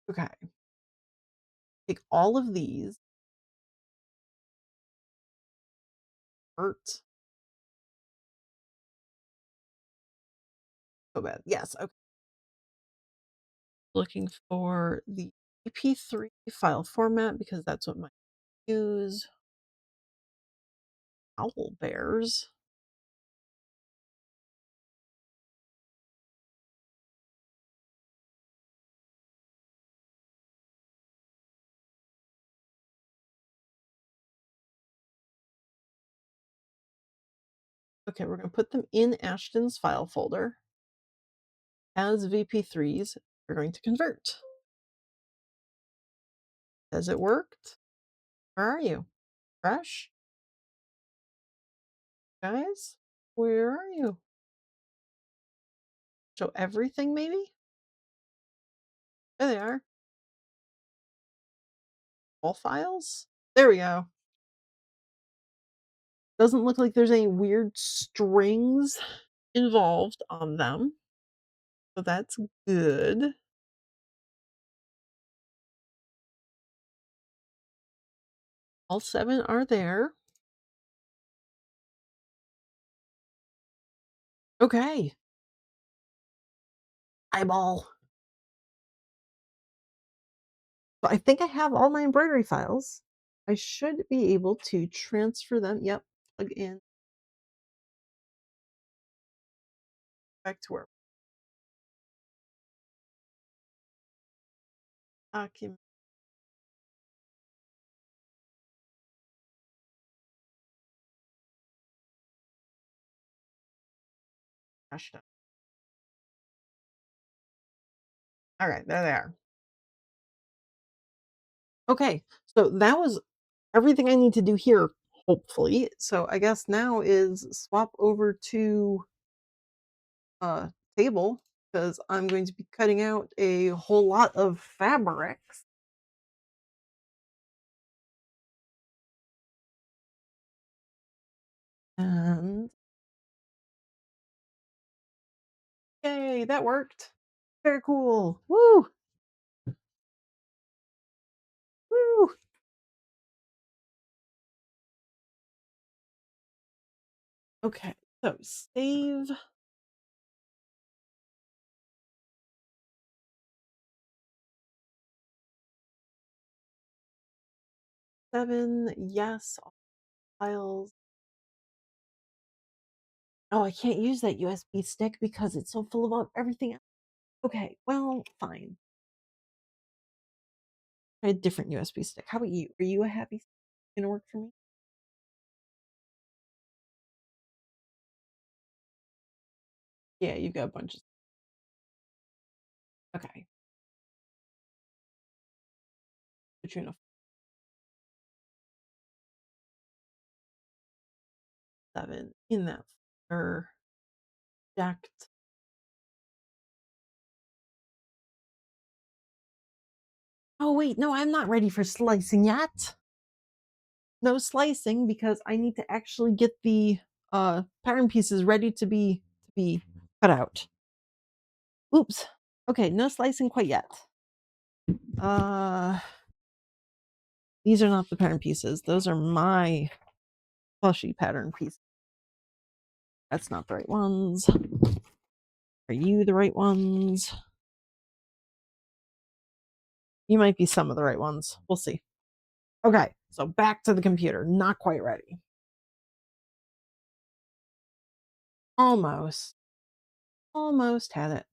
Okay. Take all of these, art. Go bad. Yes. Okay. Looking for the EP3 file format because that's what my use. Owl bears. Okay, we're going to put them in Ashton's file folder as VP3s. We're going to convert. Has it worked? Where are you? Fresh? Guys? Where are you? Show everything, maybe? There they are. All files? There we go. Doesn't look like there's any weird strings involved on them. So that's good. All 7 are there. Okay. Eyeball. So I think I have all my embroidery files. I should be able to transfer them. Yep. Plug in. Back to where document. Hashed up. All right, there they are. Okay, so that was everything I need to do here, hopefully. So I guess now is swap over to uh, table because I'm going to be cutting out a whole lot of fabrics. And yay, that worked. Very cool. Woo! Woo! Okay, so save 7, yes, all files. Oh, I can't use that USB stick because it's so full of everything else. Okay, well, fine. Try a different USB stick. How about you? Are you a happy stick? Gonna work for me? Yeah, you've got a bunch of. Okay, put you in a 7 in that folder. Jacked. Oh wait, no, I'm not ready for slicing yet. No slicing because I need to actually get the pattern pieces ready to be cut out. Oops. Okay, no slicing quite yet. Uh these are not the pattern pieces. Those are my plushy pattern pieces. That's not the right ones. Are you the right ones? You might be some of the right ones. We'll see. Okay, so back to the computer. Not quite ready. Almost. Almost had it.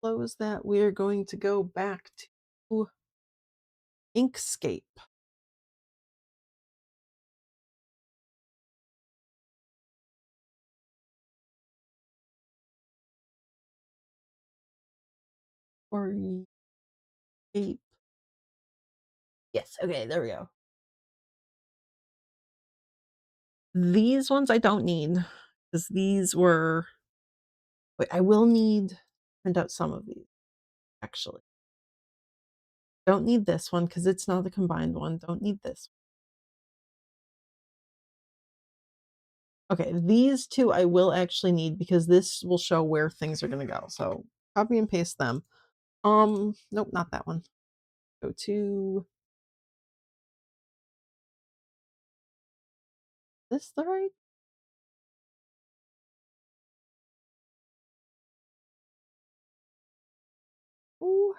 Close that. We're going to go back to Inkscape. Or Inkscape. Yes, okay, there we go. These ones I don't need because these were. Wait, I will need print out some of these actually. Don't need this one because it's not the combined one. Don't need this. Okay, these two I will actually need because this will show where things are gonna go. So copy and paste them. Nope, not that one. Go to this the right? Ooh.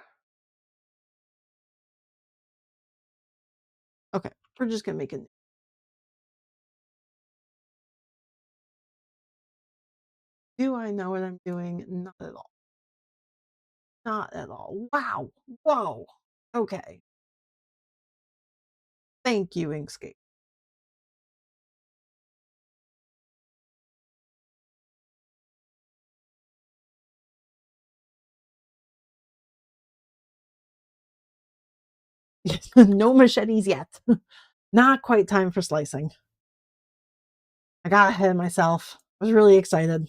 Okay, we're just gonna make it. Do I know what I'm doing? Not at all. Not at all. Wow. Whoa. Okay. Thank you, Inkscape. No machetes yet. Not quite time for slicing. I got ahead of myself. I was really excited.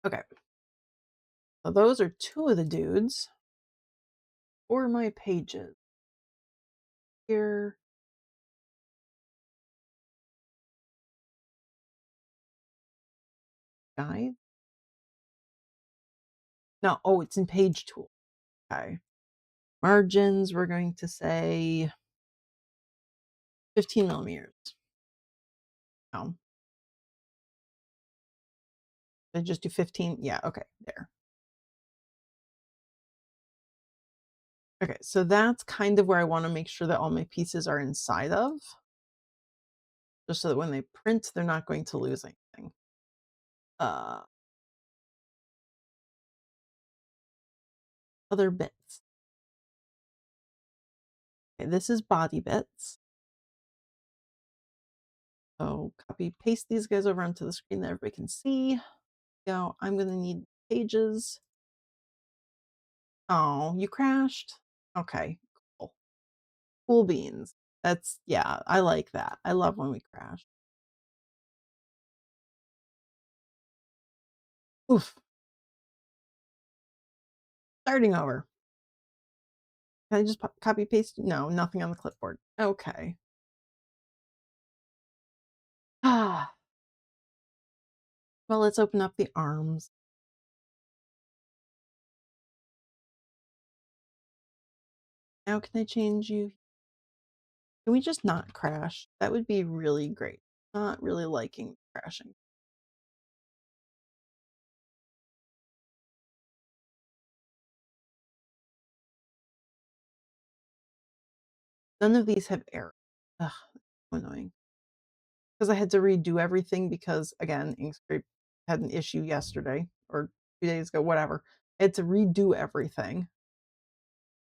Okay. So those are two of the dudes. Or my pages. Here. Guide. No, oh, it's in page tool. Okay. Margins, we're going to say 15 millimeters. No. Did I just do 15? Yeah, okay, there. Okay, so that's kind of where I want to make sure that all my pieces are inside of, just so that when they print, they're not going to lose anything. Uh, Other bits. Okay, this is body bits. So copy, paste these guys over onto the screen that everybody can see. Now I'm going to need pages. Oh, you crashed? Okay. Cool beans. That's yeah, I like that. I love when we crash. Oof, starting over. Can I just copy paste? No, nothing on the clipboard. Okay. Ah, well, let's open up the arms. Now can I change you? Can we just not crash? That would be really great. Not really liking crashing. None of these have error. Ugh, so annoying. Because I had to redo everything because, again, Inkscape had an issue yesterday or 2 days ago, whatever. I had to redo everything.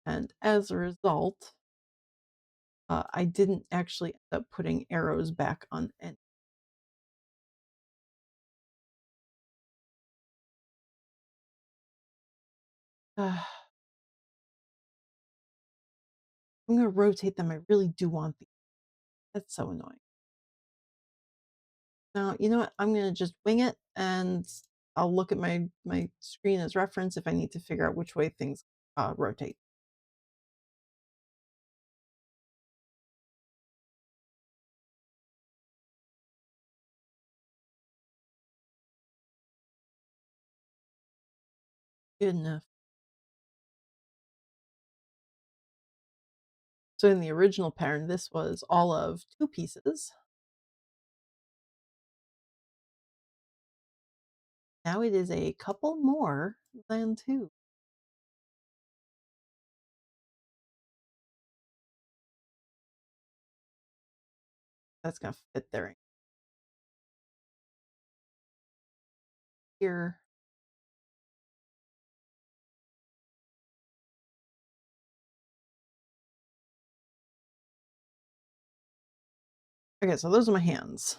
And as a result, I didn't actually end up putting arrows back on any. I'm going to rotate them. I really do want these. That's so annoying. Now, you know what? I'm going to just wing it and I'll look at my screen as reference if I need to figure out which way things rotate. Good enough. So in the original pattern, this was all of 2 pieces. Now it is a couple more than 2. That's gonna fit there here. Okay, so those are my hands.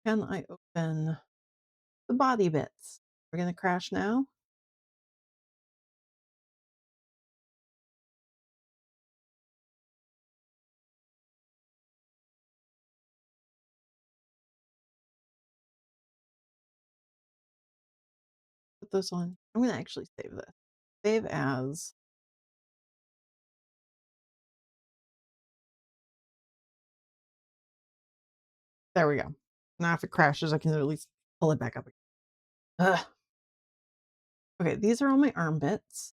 Can I open the body bits? We're gonna crash now. Put those on. I'm gonna actually save this. Save as. There we go. Now if it crashes, I can at least pull it back up again. Ugh. Okay, these are all my arm bits.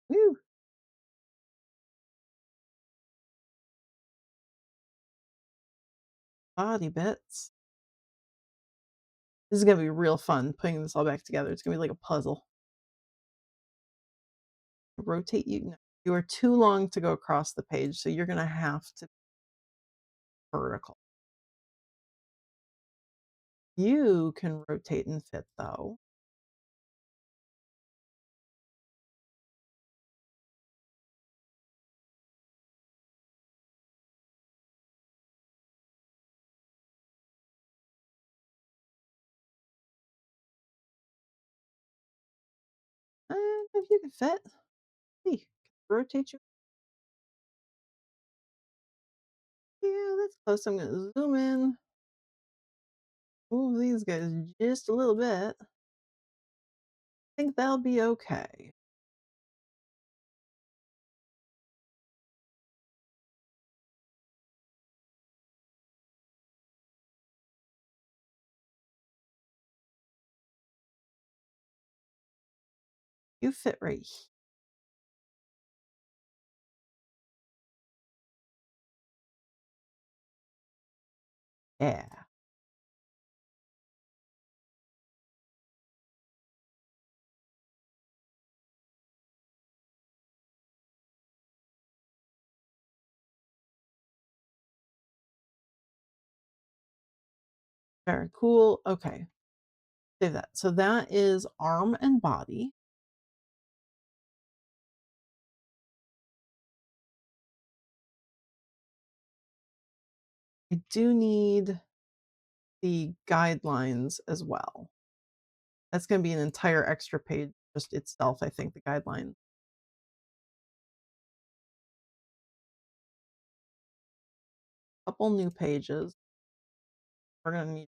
Woo! Body bits. This is gonna be real fun putting this all back together. It's gonna be like a puzzle. Rotate you. No, you are too long to go across the page, so you're gonna have to vertical. You can rotate and fit though. If you can fit. See, rotate you. Yeah, that's close. I'm gonna zoom in. Move these guys just a little bit. I think that'll be okay. You fit right here. Yeah. Very cool. Okay. Save that. So that is arm and body. I do need the guidelines as well. That's going to be an entire extra page just itself, I think, the guideline. couple new pages. We're gonna need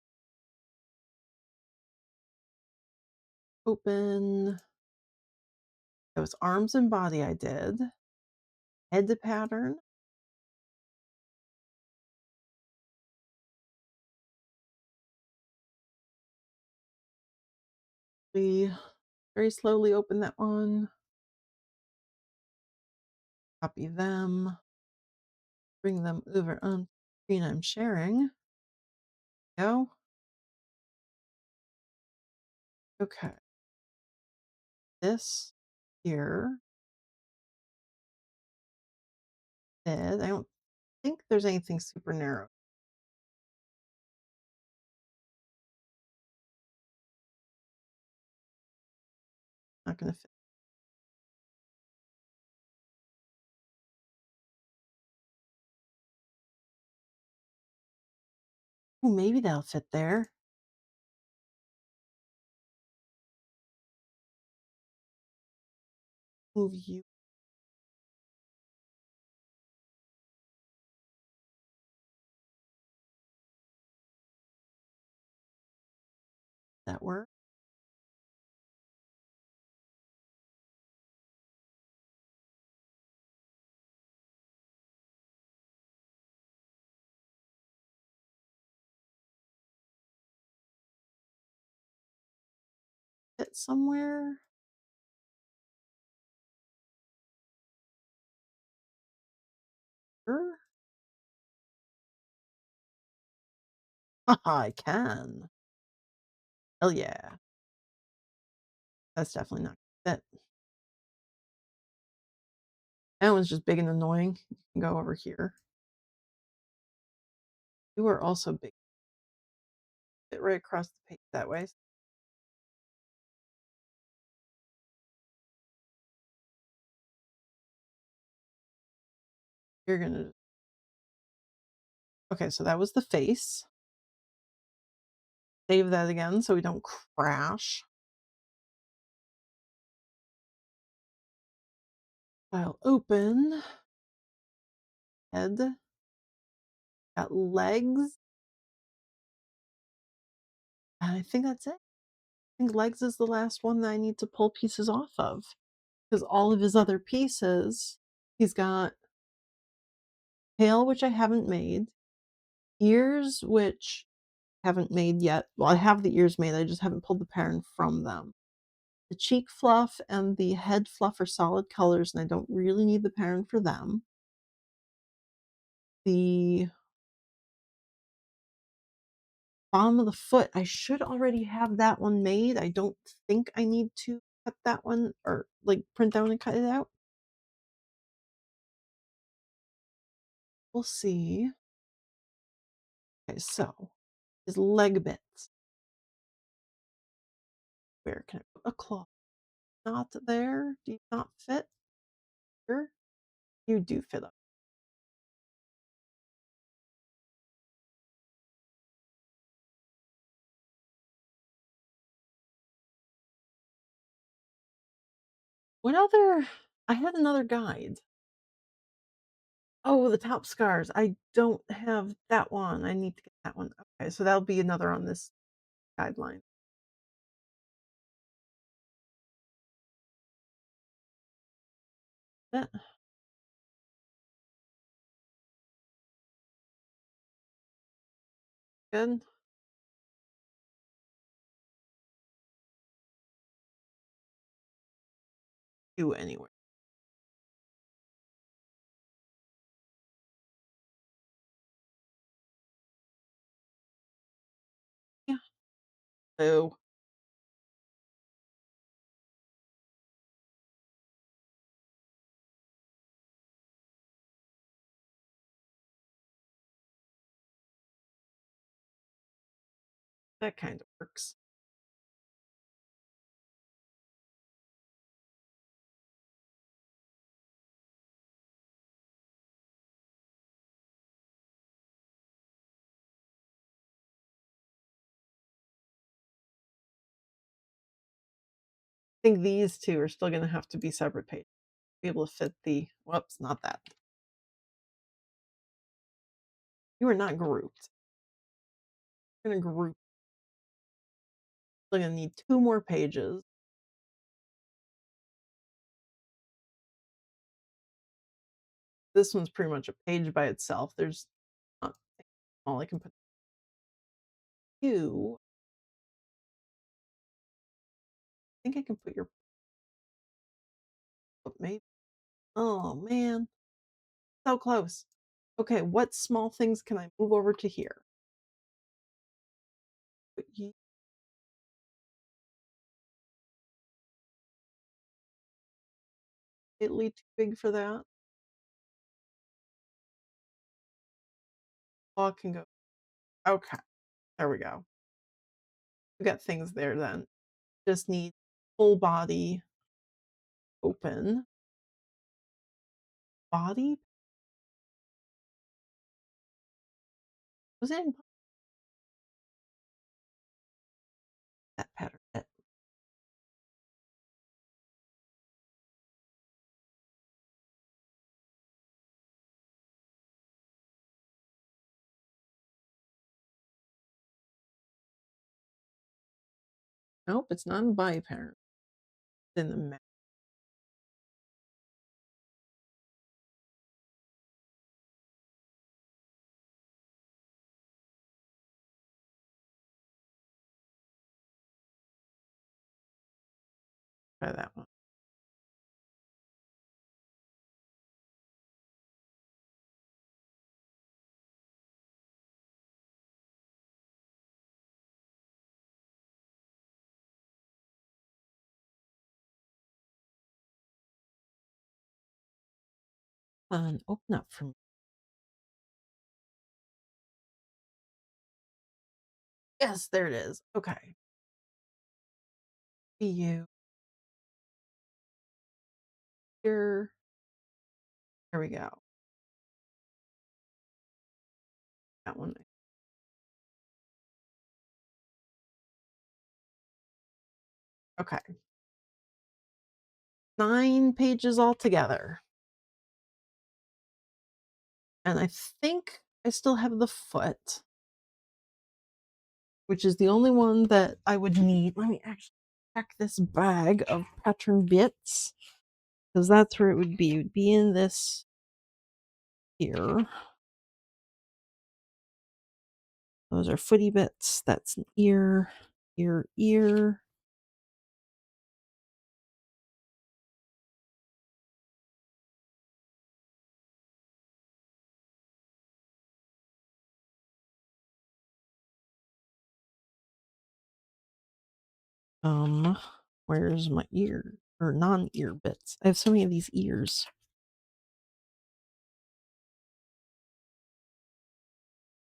to open those arms and body I did. Head to pattern. We very slowly open that one. Copy them. Bring them over on screen I'm sharing. Go. Okay. This here did. I don't think there's anything super narrow. Not gonna fit. Oh, maybe that'll fit there. Move you. That work? Fit somewhere? Sure. I can. Hell yeah. That's definitely not gonna fit. That one's just big and annoying. You can go over here. You are also big. Fit right across the page that way. You're gonna. Okay, so that was the face. Save that again so we don't crash. File open. Head. Got legs. And I think that's it. I think legs is the last one that I need to pull pieces off of. Because all of his other pieces, he's got tail, which I haven't made, ears, which I haven't made yet. Well, I have the ears made, I just haven't pulled the pattern from them. The cheek fluff and the head fluff are solid colors, and I don't really need the pattern for them. The bottom of the foot, I should already have that one made. I don't think I need to cut that one or like print that one and cut it out. We'll see. Okay, so his leg bits. Where can I put a claw? Not there. Do you not fit? Here? You do fit up. What other? I had another guide. Oh, the top scars. I don't have that one. I need to get that one. Okay, so that'll be another on this guideline. Yeah, good. You anyway. Yeah. So that kind of works. I think these two are still going to have to be separate pages. Be able to fit the. Whoops, not that. You are not grouped. I'm gonna group. I'm gonna need 2 more pages. This one's pretty much a page by itself. There's not all I can put you. I think I can put your maybe. Oh man, so close. Okay, what small things can I move over to here? Put you slightly too big for that. Claw can go. Okay, there we go. We got things there then. Just need full body open. Body? Was it in that pattern? Nope, it's not in body pattern. It's in the try that one. Open up for me. Yes, there it is. Okay. You here. There we go. That one. Okay. 9 pages altogether. And I think I still have the foot, which is the only one that I would need. Let me actually check this bag of pattern bits because that's where it would be. It would be in this here. Those are footy bits. That's an ear, ear, ear. Where's my ear or non-ear bits? I have so many of these ears.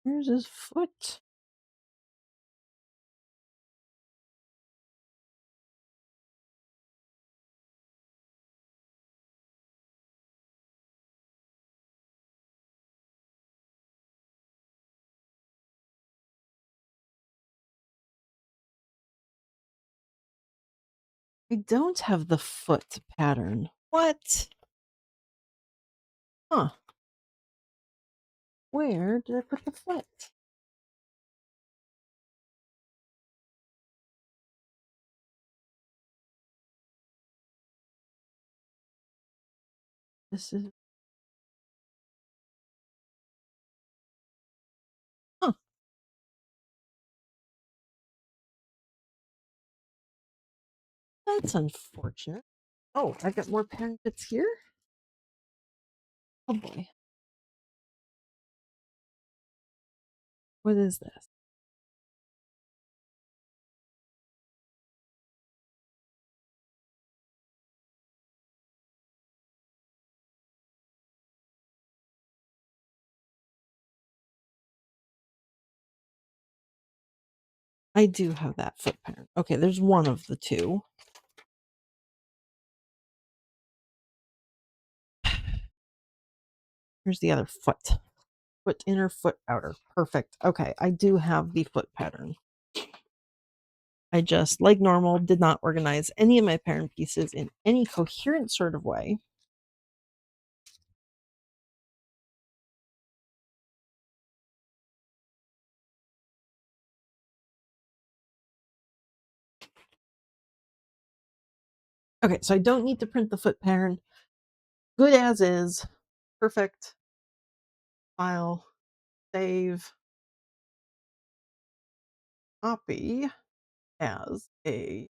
Where's his foot? I don't have the foot pattern. What? Huh. Where did I put the foot? This is. Huh. That's unfortunate. Oh, I got more pattern bits here? Oh boy. What is this? I do have that foot pattern. Okay, there's one of the two. Here's the other foot. Foot inner, foot outer. Perfect. Okay, I do have the foot pattern. I just, like normal, did not organize any of my pattern pieces in any coherent sort of way. Okay, so I don't need to print the foot pattern. Good as is. Perfect. File. Save. Copy as a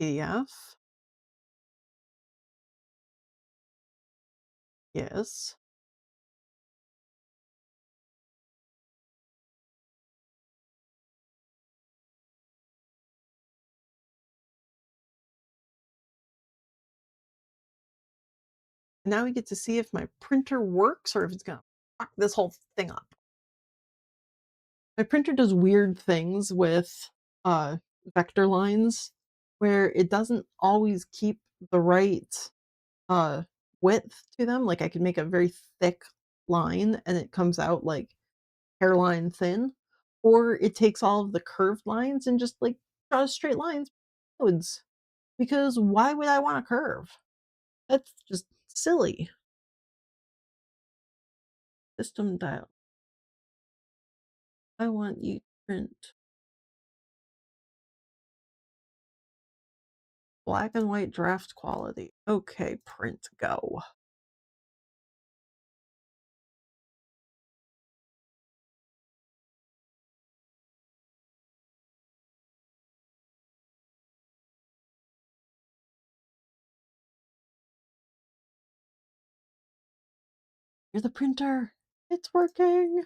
PDF. Yes. Now we get to see if my printer works or if it's gonna fuck this whole thing up. My printer does weird things with uh, vector lines where it doesn't always keep the right uh, width to them. Like I could make a very thick line and it comes out like hairline thin, or it takes all of the curved lines and just like draws straight lines. Codes. Because why would I want a curve? That's just silly. System dial. I want you to print black and white draft quality. Okay, print go. You're the printer. It's working.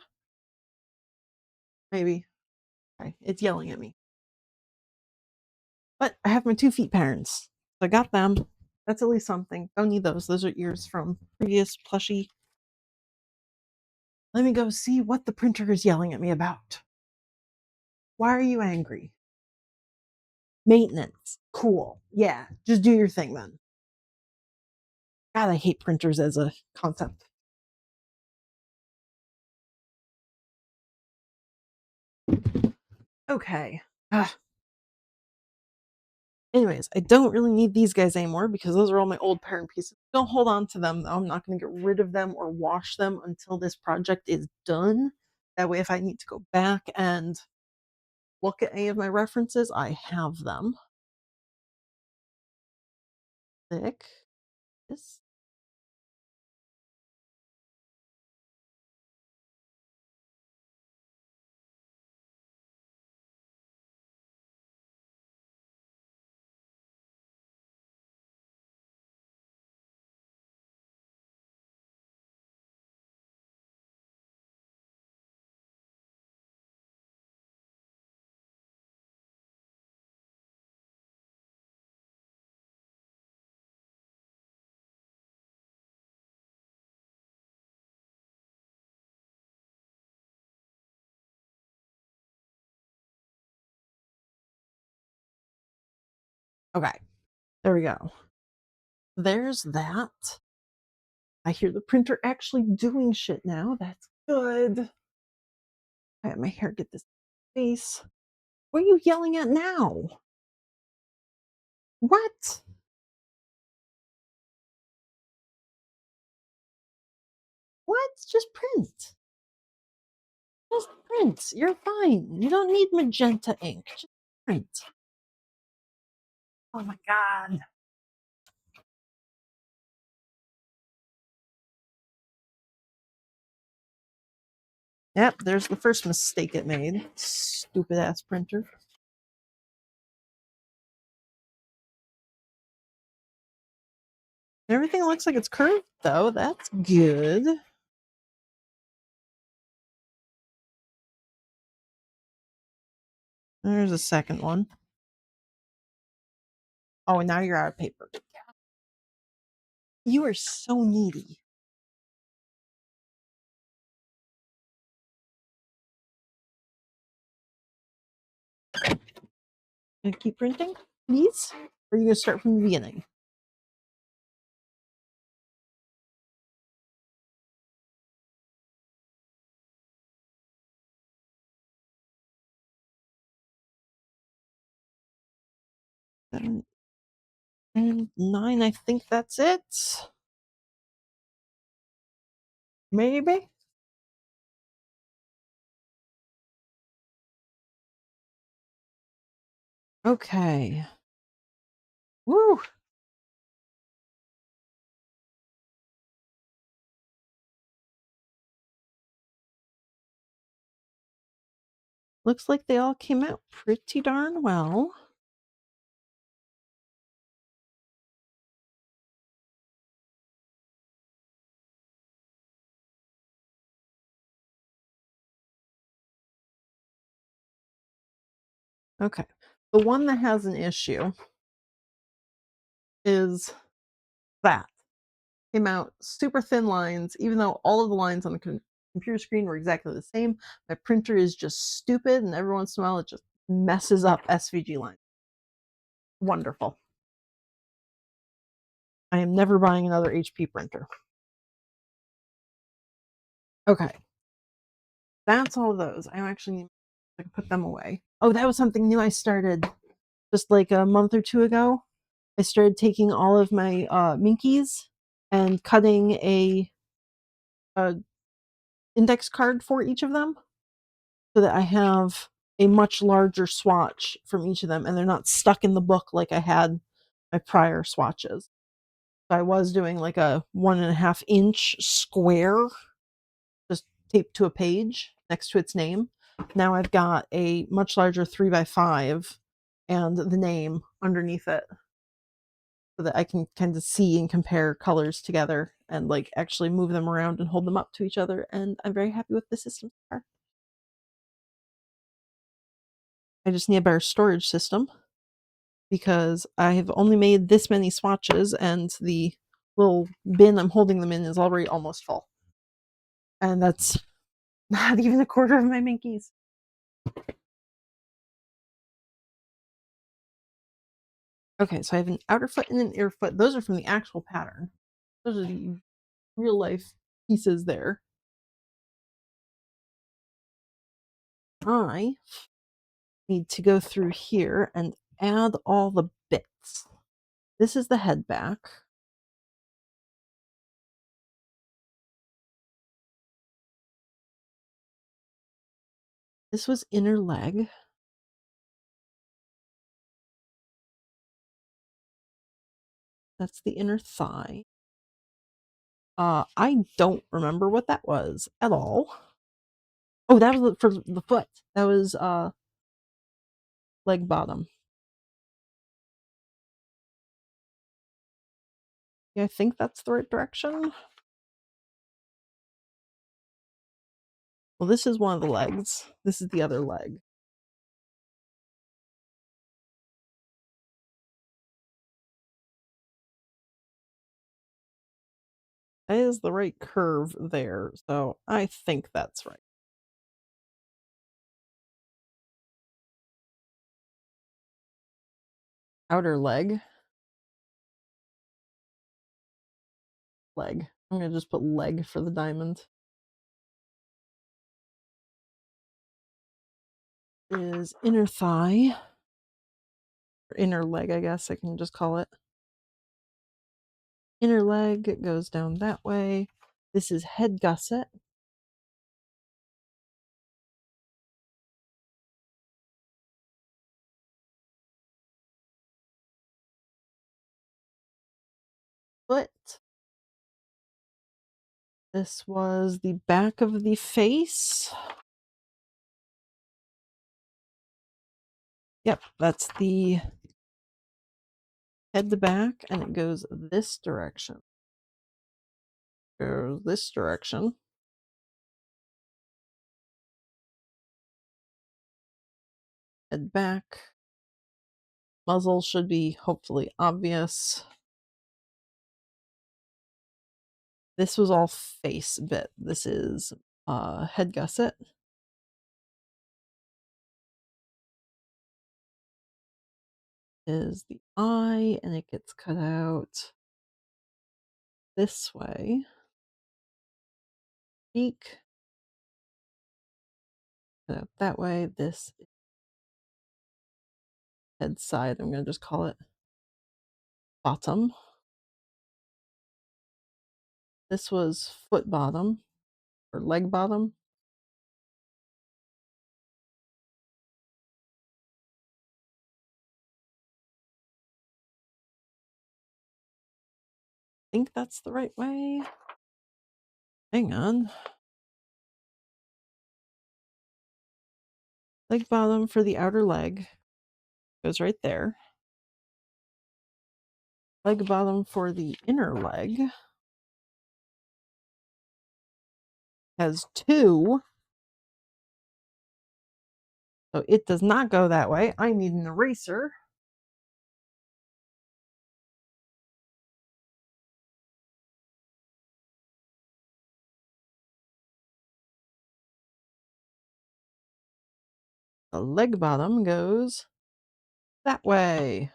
Maybe. Okay, it's yelling at me. But I have my 2 feet patterns. So I got them. That's at least something. Don't need those. Those are ears from previous plushie. Let me go see what the printer is yelling at me about. Why are you angry? Maintenance. Cool. Yeah, just do your thing then. God, I hate printers as a concept. Okay. Ah. Anyways, I don't really need these guys anymore because those are all my old pattern pieces. Don't hold on to them though. I'm not going to get rid of them or wash them until this project is done. That way, if I need to go back and look at any of my references, I have them. Thick. This. Okay. There we go. There's that. I hear the printer actually doing shit now. That's good. I have my hair get this face. What are you yelling at now? What? What? Just print. Just print. You're fine. You don't need magenta ink. Just print. Oh my god. Yep, there's the first mistake it made. Stupid ass printer. Everything looks like it's curved though. That's good. There's a second one. Oh, and now you're out of paper. You are so needy. Gonna keep printing, please? Or are you gonna start from the beginning? Seven and 9, I think that's it. Maybe? Okay. Woo! Looks like they all came out pretty darn well. Okay. The one that has an issue is that came out super thin lines, even though all of the lines on the computer screen were exactly the same. My printer is just stupid, and every once in a while it just messes up SVG lines. Wonderful. I am never buying another HP printer. Okay. That's all of those. I actually need to put them away. Oh, that was something new I started just like a month or two ago. I started taking all of my Minkies and cutting a index card for each of them so that I have a much larger swatch from each of them and they're not stuck in the book like I had my prior swatches. So I was doing like a 1.5 inch square just taped to a page next to its name. Now I've got a much larger 3x5 and the name underneath it so that I can kind of see and compare colors together and like actually move them around and hold them up to each other. And I'm very happy with the system so far. I just need a better storage system because I have only made this many swatches and the little bin I'm holding them in is already almost full. And that's not even a quarter of my Minkies. Okay, so I have an outer foot and an inner foot. Those are from the actual pattern. Those are the real life pieces there. I need to go through here and add all the bits. This is the head back. This was inner leg. That's the inner thigh. I don't remember what that was at all. Oh, that was for the foot. That was leg bottom. Yeah, I think that's the right direction. Well, this is one of the legs. This is the other leg. That is the right curve there, so I think that's right. Outer leg. Leg. I'm gonna just put leg for the diamond. Is inner thigh. Or inner leg, I guess I can just call it. Inner leg goes down that way. This is head gusset. Foot. This was the back of the face. Yep, that's the head to back, and it goes this direction. Goes this direction. Head back. Muzzle should be hopefully obvious. This was all face bit. This is head gusset. Is the eye, and it gets cut out this way. Cheek. Cut out that way. This head side, I'm going to just call it bottom. This was foot bottom or leg bottom. I think that's the right way. Hang on. Leg bottom for the outer leg goes right there. Leg bottom for the inner leg has two. So it does not go that way. I need an eraser. The leg bottom goes that way.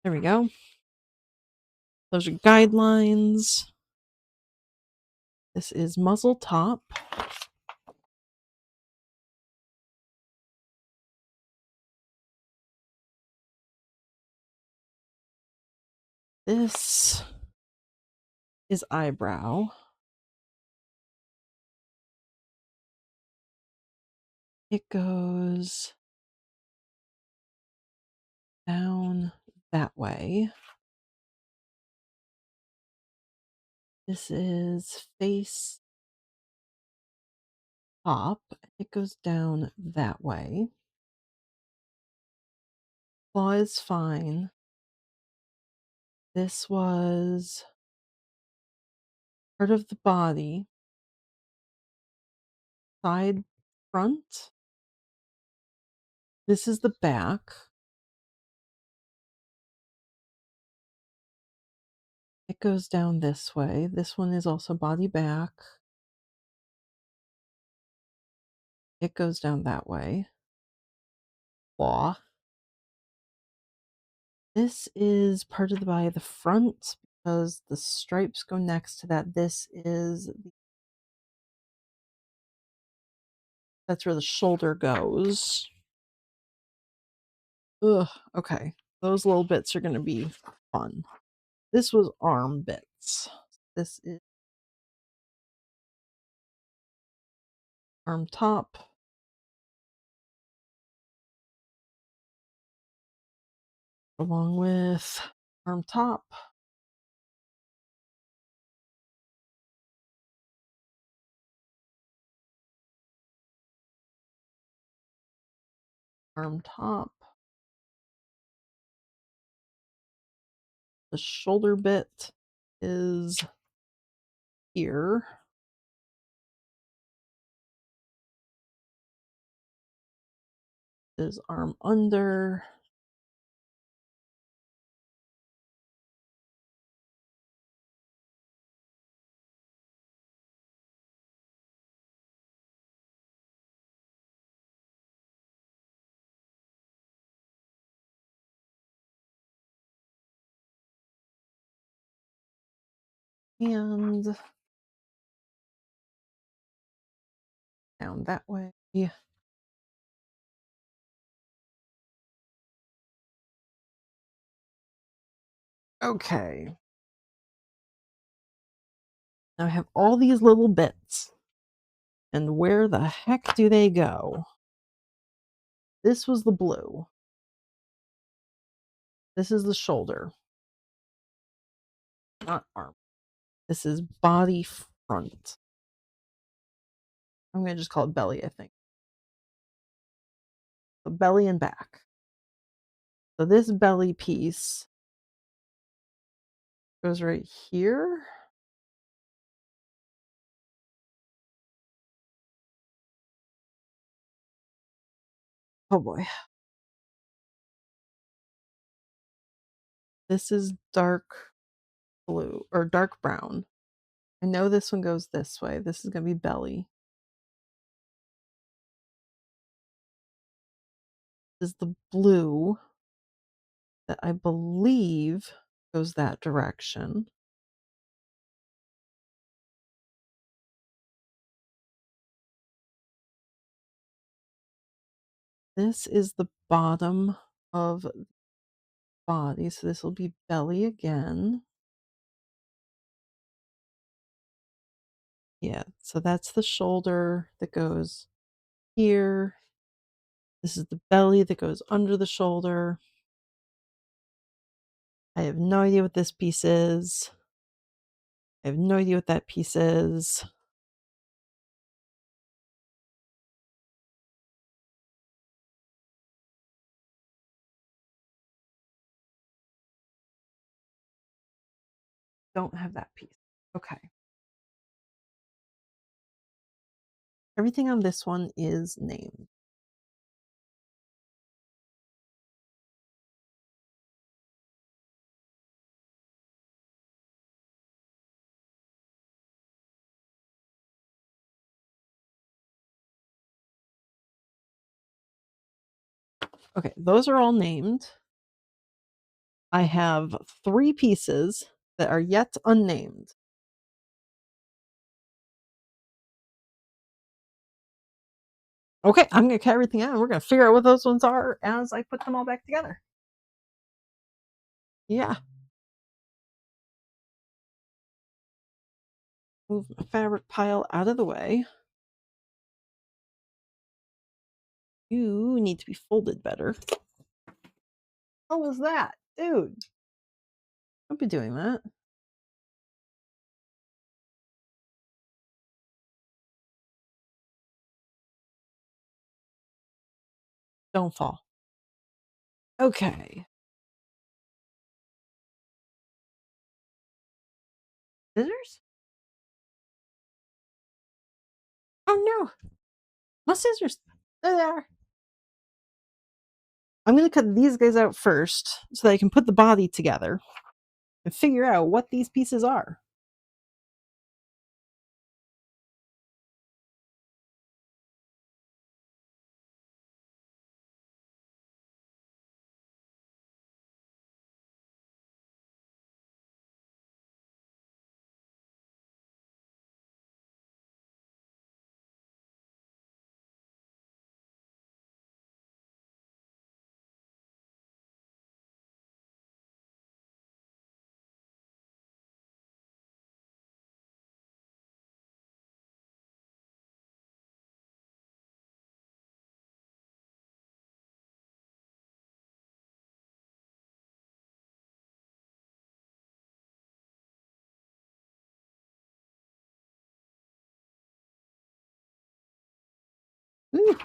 There we go. Those are guidelines. This is muzzle top. This is eyebrow. It goes down that way. This is face top. It goes down that way. Claw is fine. This was part of the body. Side front. This is the back. It goes down this way. This one is also body back. It goes down that way. Claw. This is part of the body, the front, because the stripes go next to that. That's where the shoulder goes. Ugh, okay. Those little bits are going to be fun. This was arm bits. This is arm top. Along with arm top. Arm top. The shoulder bit is here. Is arm under. And down that way. Okay. Now I have all these little bits. And where the heck do they go? This was the blue. This is the shoulder. Not arm. This is body front. I'm going to just call it belly, I think. So belly and back. So this belly piece goes right here. Oh boy. This is dark blue or dark brown. I know this one goes this way. This is going to be belly. This is the blue that I believe goes that direction. This is the bottom of body, so this will be belly again. Yeah, so that's the shoulder that goes here. This is the belly that goes under the shoulder. I have no idea what this piece is. I have no idea what that piece is. Don't have that piece. Okay. Everything on this one is named. Okay, those are all named. I have 3 pieces that are yet unnamed. Okay, I'm gonna cut everything out, and we're gonna figure out what those ones are as I put them all back together. Yeah. Move my fabric pile out of the way. You need to be folded better. What was that? Dude, don't be doing that. Don't fall. Okay. Scissors? Oh, no. My scissors. They're there. I'm gonna cut these guys out first so that I can put the body together and figure out what these pieces are. Ooh.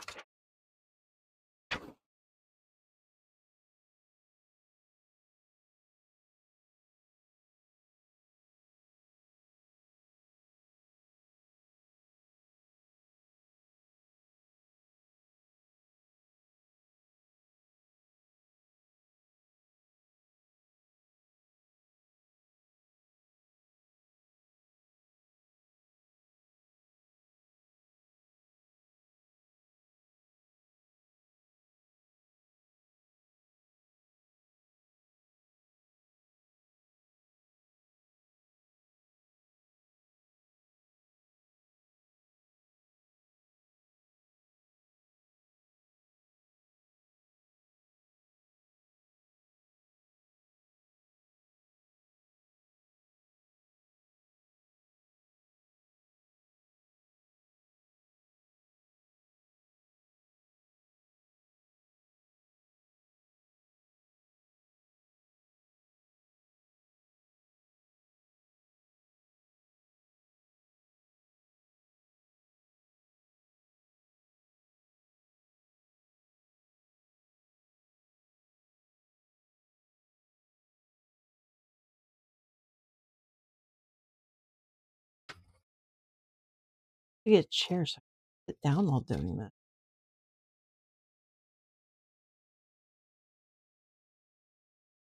I get a chair so I can sit down while doing that.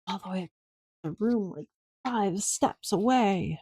All the way to the room, like 5 steps away.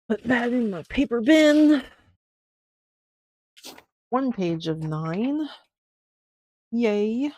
Put that in my paper bin. 1 page of 9. Yay.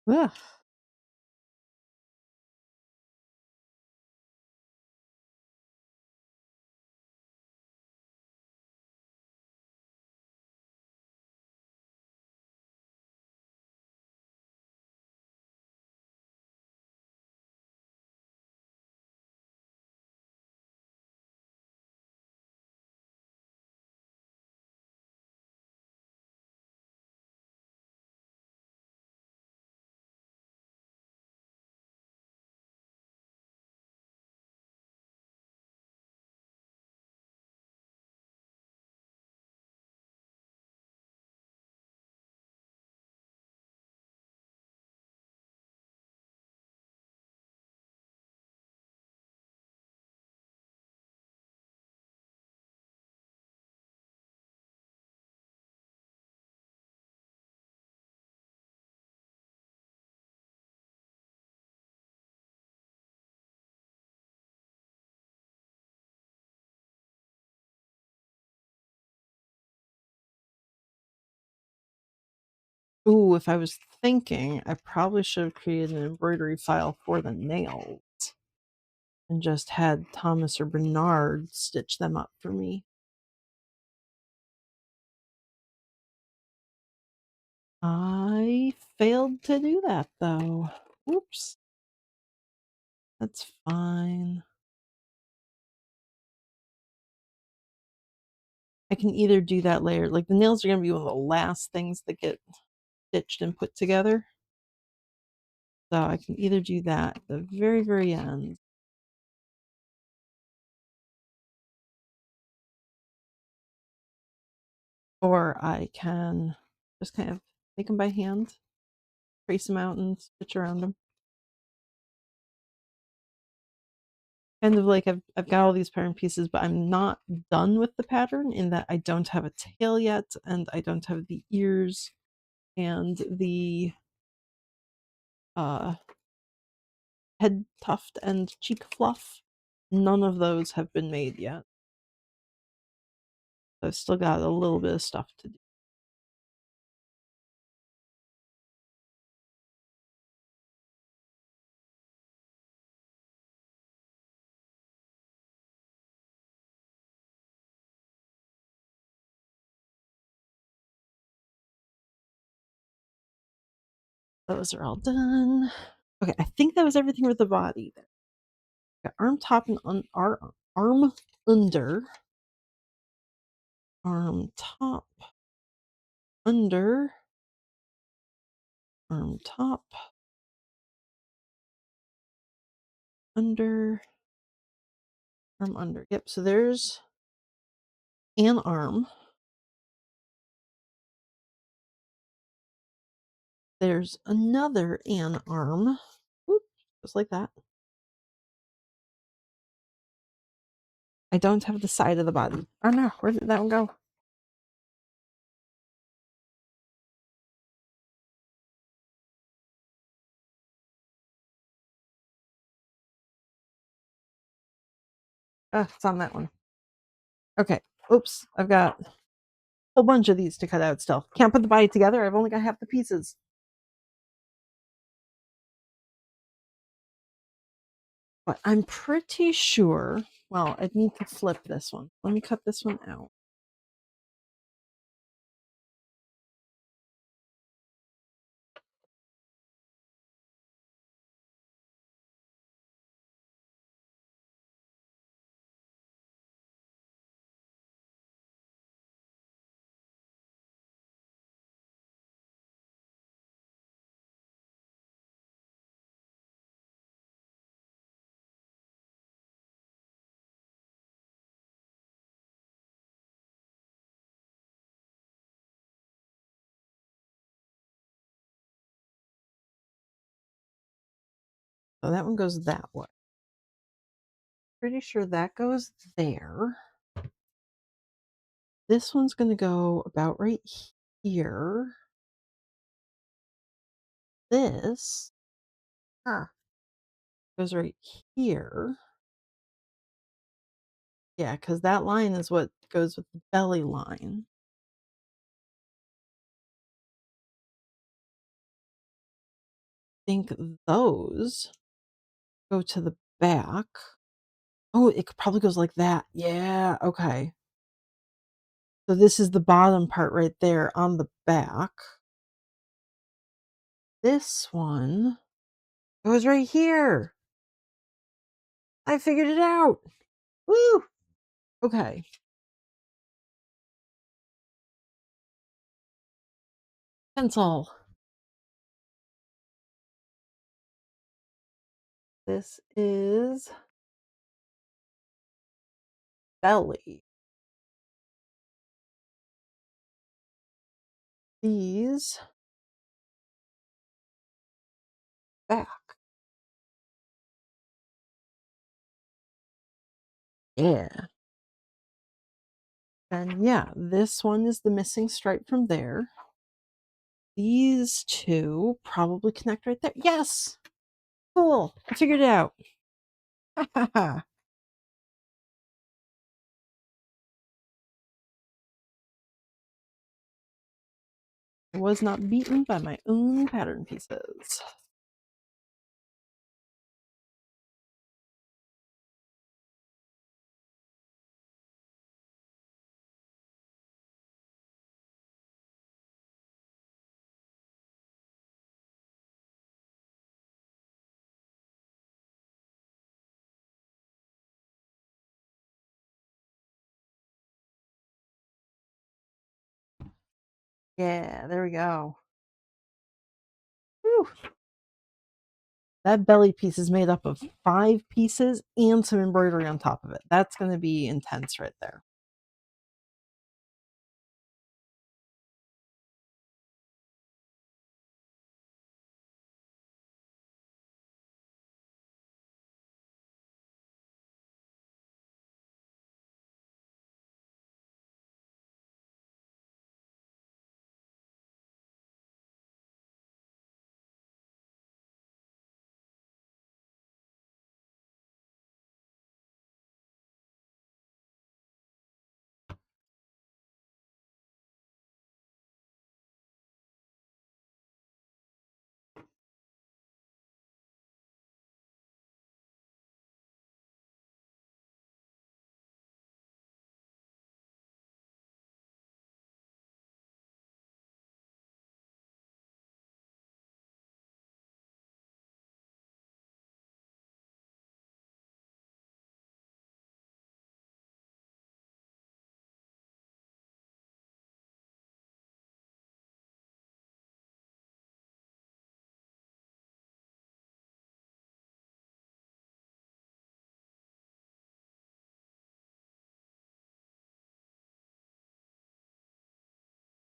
Ugh. Ooh, if I was thinking, I probably should have created an embroidery file for the nails and just had Thomas or Bernard stitch them up for me. I failed to do that though. Whoops. That's fine. I can either do that later. Like the nails are going to be one of the last things that get stitched and put together. So I can either do that at the very, very end. Or I can just kind of make them by hand, trace them out and stitch around them. Kind of like I've got all these pattern pieces, but I'm not done with the pattern in that I don't have a tail yet, and I don't have the ears and the head tuft and cheek fluff. None of those have been made yet. I've still got a little bit of stuff to do. Those are all done. Okay, I think that was everything with the body. Got arm top and arm under, arm top, under, arm top, under, arm under. Yep, so there's an arm. There's another an arm. Whoop, just like that. I don't have the side of the body. Oh no, where did that one go? It's on that one. Okay. Oops, I've got a whole bunch of these to cut out still. Can't put the body together. I've only got half the pieces. But I'm pretty sure, well, I'd need to flip this one. Let me cut this one out. So that one goes that way. Pretty sure that goes there. This one's going to go about right here. This goes right here. Yeah, because that line is what goes with the belly line. I think those go to the back. Oh, it probably goes like that. Yeah, okay. So this is the bottom part right there on the back. This one goes right here. I figured it out. Woo! Okay. Pencil. This is belly. These back. Yeah. And yeah, this one is the missing stripe from there. These two probably connect right there. Yes! Cool. I figured it out. Ha ha ha. I was not beaten by my own pattern pieces. Yeah, there we go. Whew. That belly piece is made up of 5 pieces and some embroidery on top of it. That's going to be intense right there.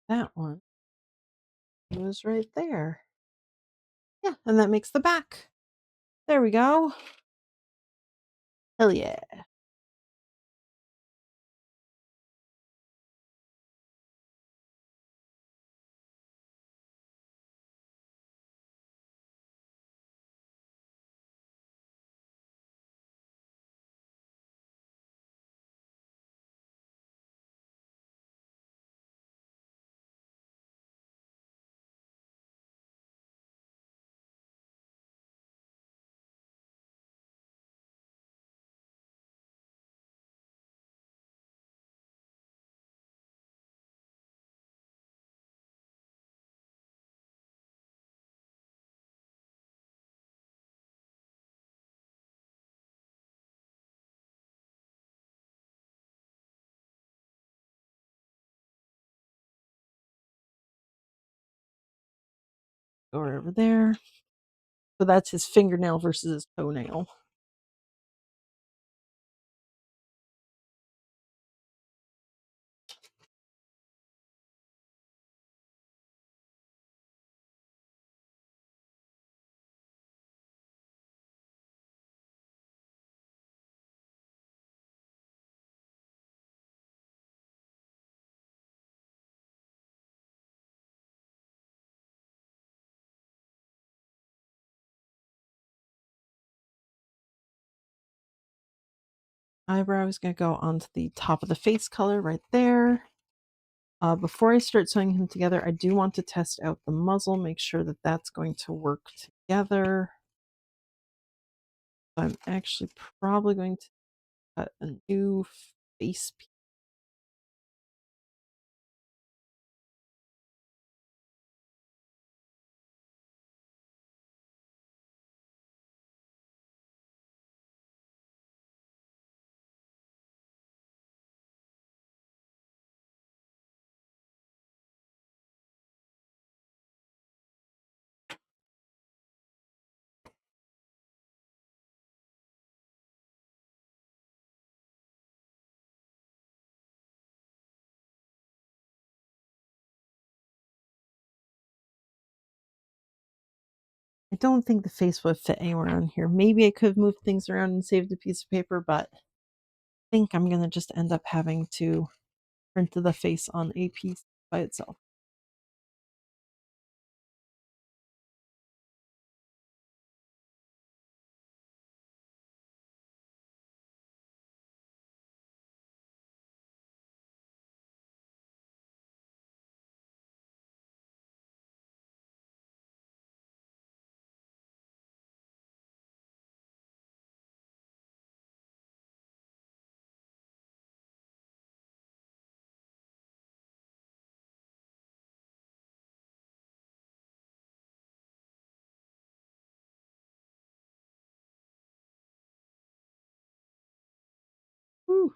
That one goes right there. Yeah, and that makes the back. There we go. Hell yeah. Go right over there. So that's his fingernail versus his toenail. Eyebrow is going to go onto the top of the face color right there. Before I start sewing him together, I do want to test out the muzzle, make sure that that's going to work together. I'm actually probably going to cut a new face piece. I don't think the face would fit anywhere on here. Maybe I could have moved things around and saved a piece of paper, but I think I'm going to just end up having to print the face on a piece by itself. Whew.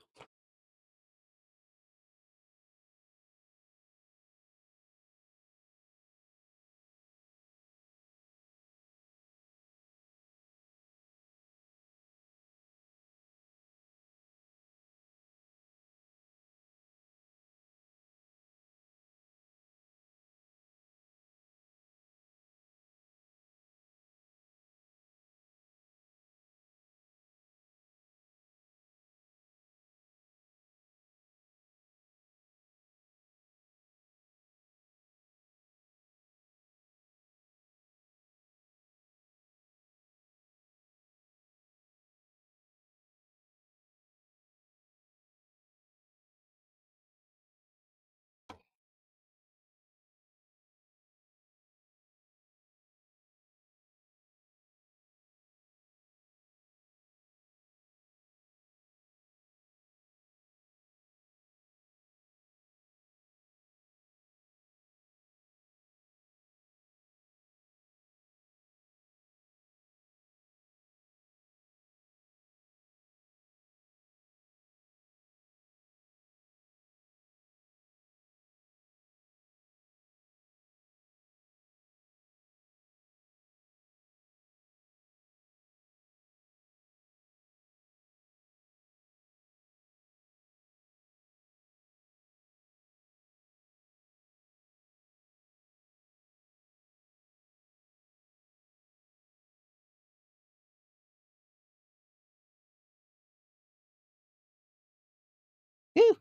Ew.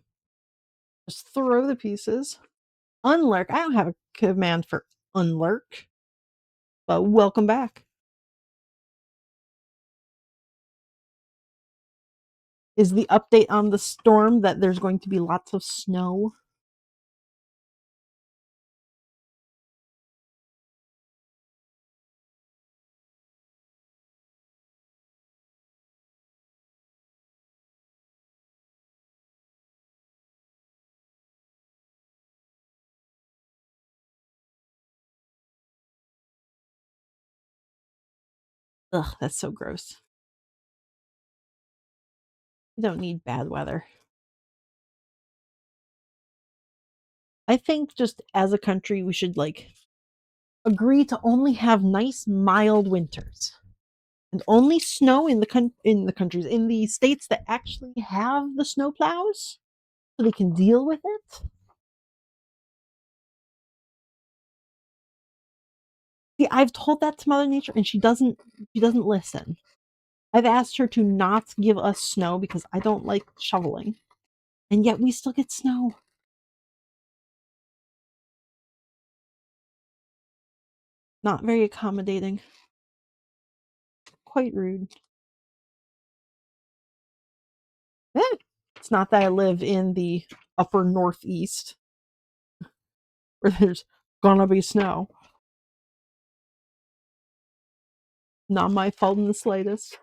Just throw the pieces. Unlurk. I don't have a command for unlurk, but welcome back. Is the update on the storm that there's going to be lots of snow? Ugh, that's so gross. You don't need bad weather. I think just as a country, we should like agree to only have nice, mild winters and only snow in the countries in the states that actually have the snow plows so they can deal with it. See, I've told that to Mother Nature and she doesn't listen. I've asked her to not give us snow because I don't like shoveling. And yet we still get snow. Not very accommodating. Quite rude. Eh, it's not that I live in the upper northeast where there's gonna be snow. Not my fault in the slightest.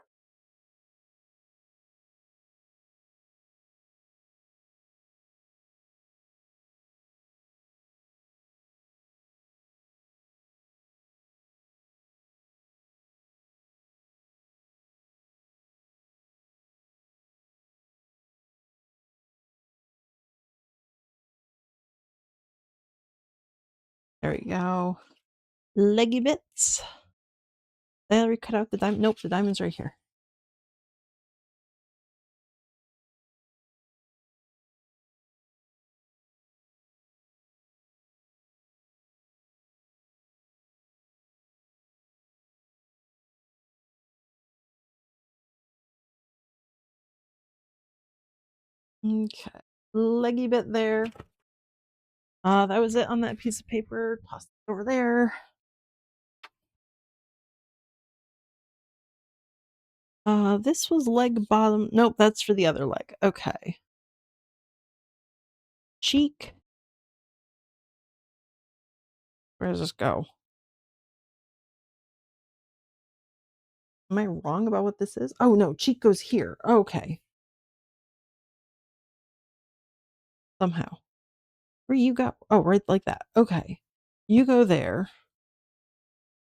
There we go. Leggy bits. Did I already cut out the diamond? Nope, the diamond's right here. Okay. Leggy bit there. That was it on that piece of paper. Toss it over there. This was leg bottom. Nope, that's for the other leg. Okay. Cheek. Where does this go? Am I wrong about what this is? Oh no, cheek goes here. Okay. Somehow. Where you go? Oh, right like that. Okay. You go there.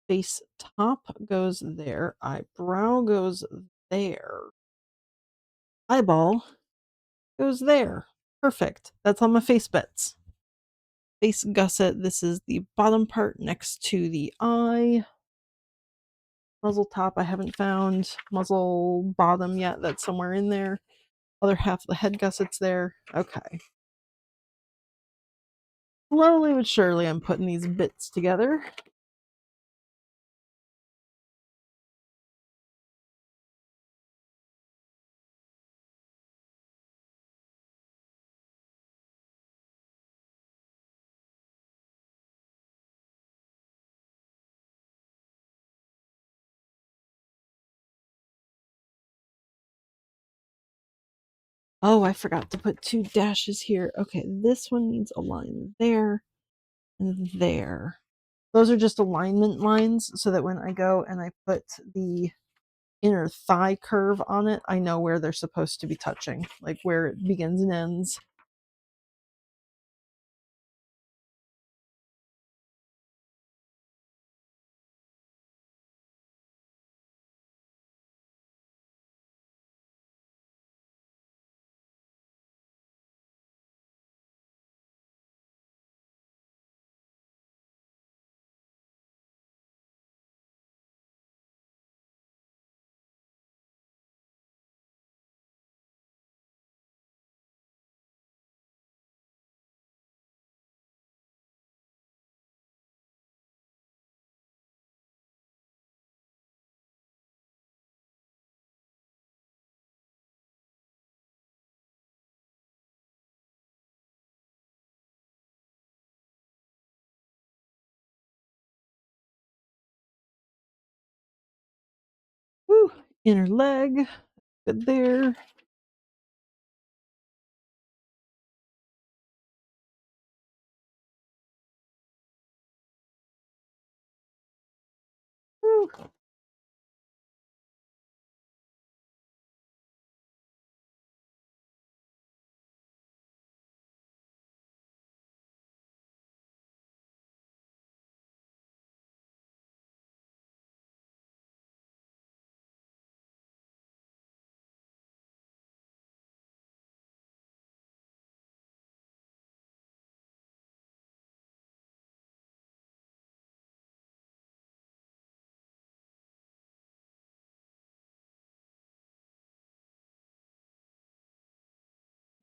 Face top goes there. Eyebrow goes there. Eyeball goes there. Perfect. That's on my face bits. Face gusset. This is the bottom part next to the eye. Muzzle top, I haven't found. Muzzle bottom yet. That's somewhere in there. Other half of the head gusset's there. Okay. Slowly but surely, I'm putting these bits together. Oh, I forgot to put two dashes here. Okay, this one needs a line there and there. Those are just alignment lines so that when I go and I put the inner thigh curve on it, I know where they're supposed to be touching, like where it begins and ends. Woo, inner leg, good there. Woo.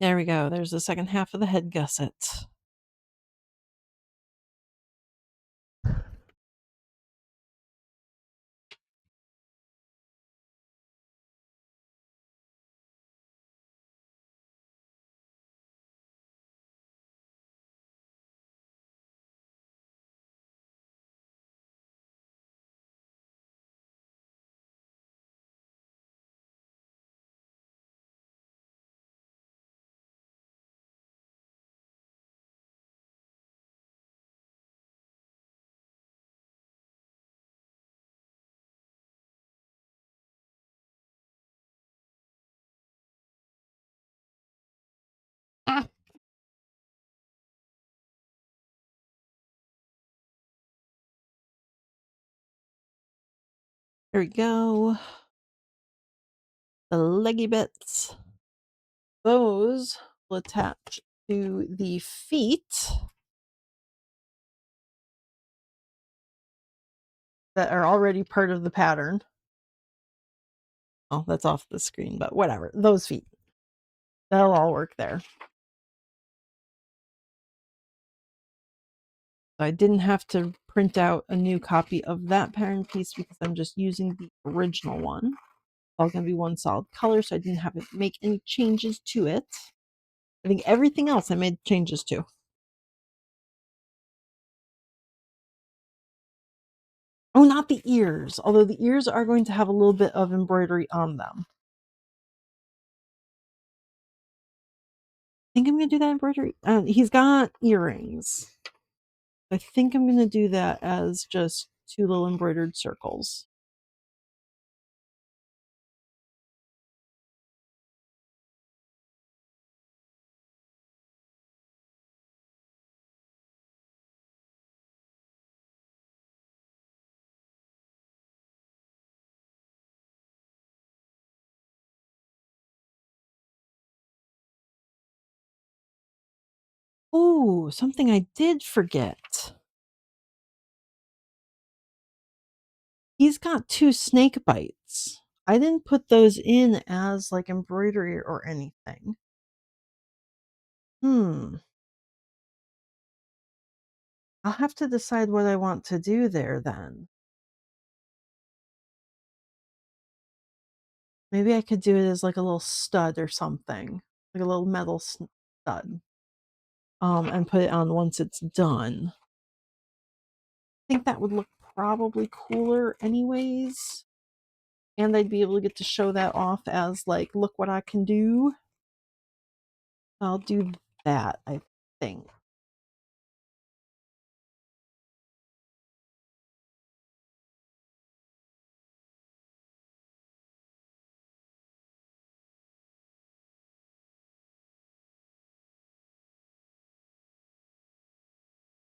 There we go. There's the second half of the head gusset. Ah, there we go. The leggy bits. Those will attach to the feet that are already part of the pattern. Oh, that's off the screen, but whatever. Those feet. That'll all work there. I didn't have to print out a new copy of that pattern piece because I'm just using the original one. It's all going to be one solid color, so I didn't have to make any changes to it. I think everything else I made changes to. Oh, not the ears, although the ears are going to have a little bit of embroidery on them. I think I'm going to do that embroidery. He's got earrings. I think I'm going to do that as just 2 little embroidered circles. Oh, something I did forget. He's got 2 snake bites. I didn't put those in as, like, embroidery or anything. Hmm. I'll have to decide what I want to do there then. Maybe I could do it as, like, a little stud or something, like a little metal stud, and put it on once it's done. I think that would look probably cooler anyways, and I'd be able to get to show that off as, like, "Look what I can do." I'll do that, I think.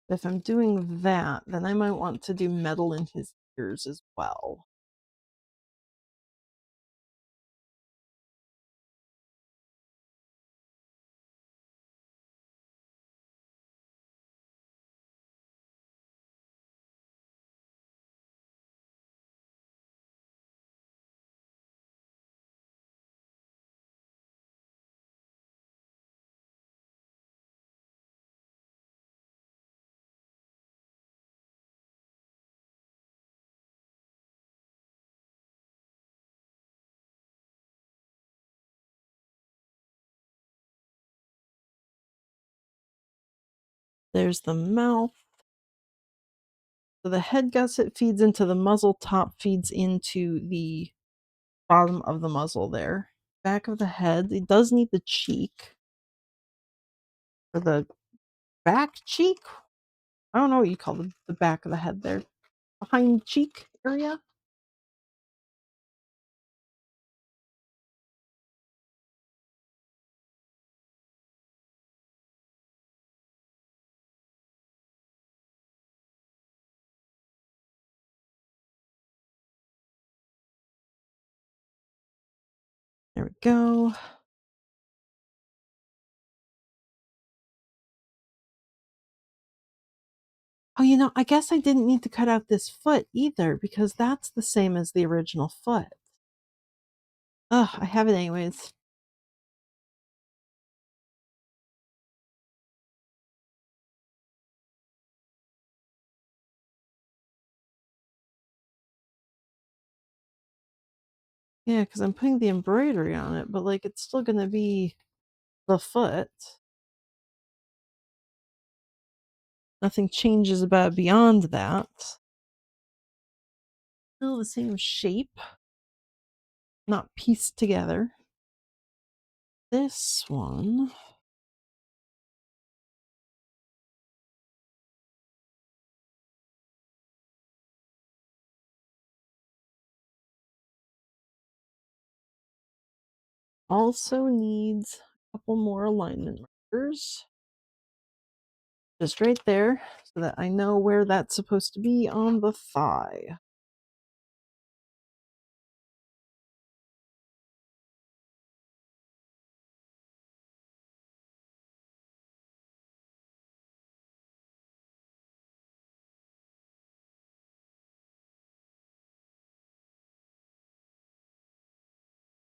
If I'm doing that, then I might want to do metal in his ears as well. There's the mouth. So the head gusset feeds into the muzzle, top feeds into the bottom of the muzzle there. Back of the head, it does need the cheek. Or the back cheek? I don't know what you call the back of the head there. Behind cheek area? There we go. Oh, I guess I didn't need to cut out this foot either because that's the same as the original foot. Ugh, I have it anyways. Yeah, because I'm putting the embroidery on it, but, like, it's still gonna be the foot. Nothing changes about beyond that. Still the same shape, not pieced together. This one also needs a couple more alignment markers. Just right there, so that I know where that's supposed to be on the thigh.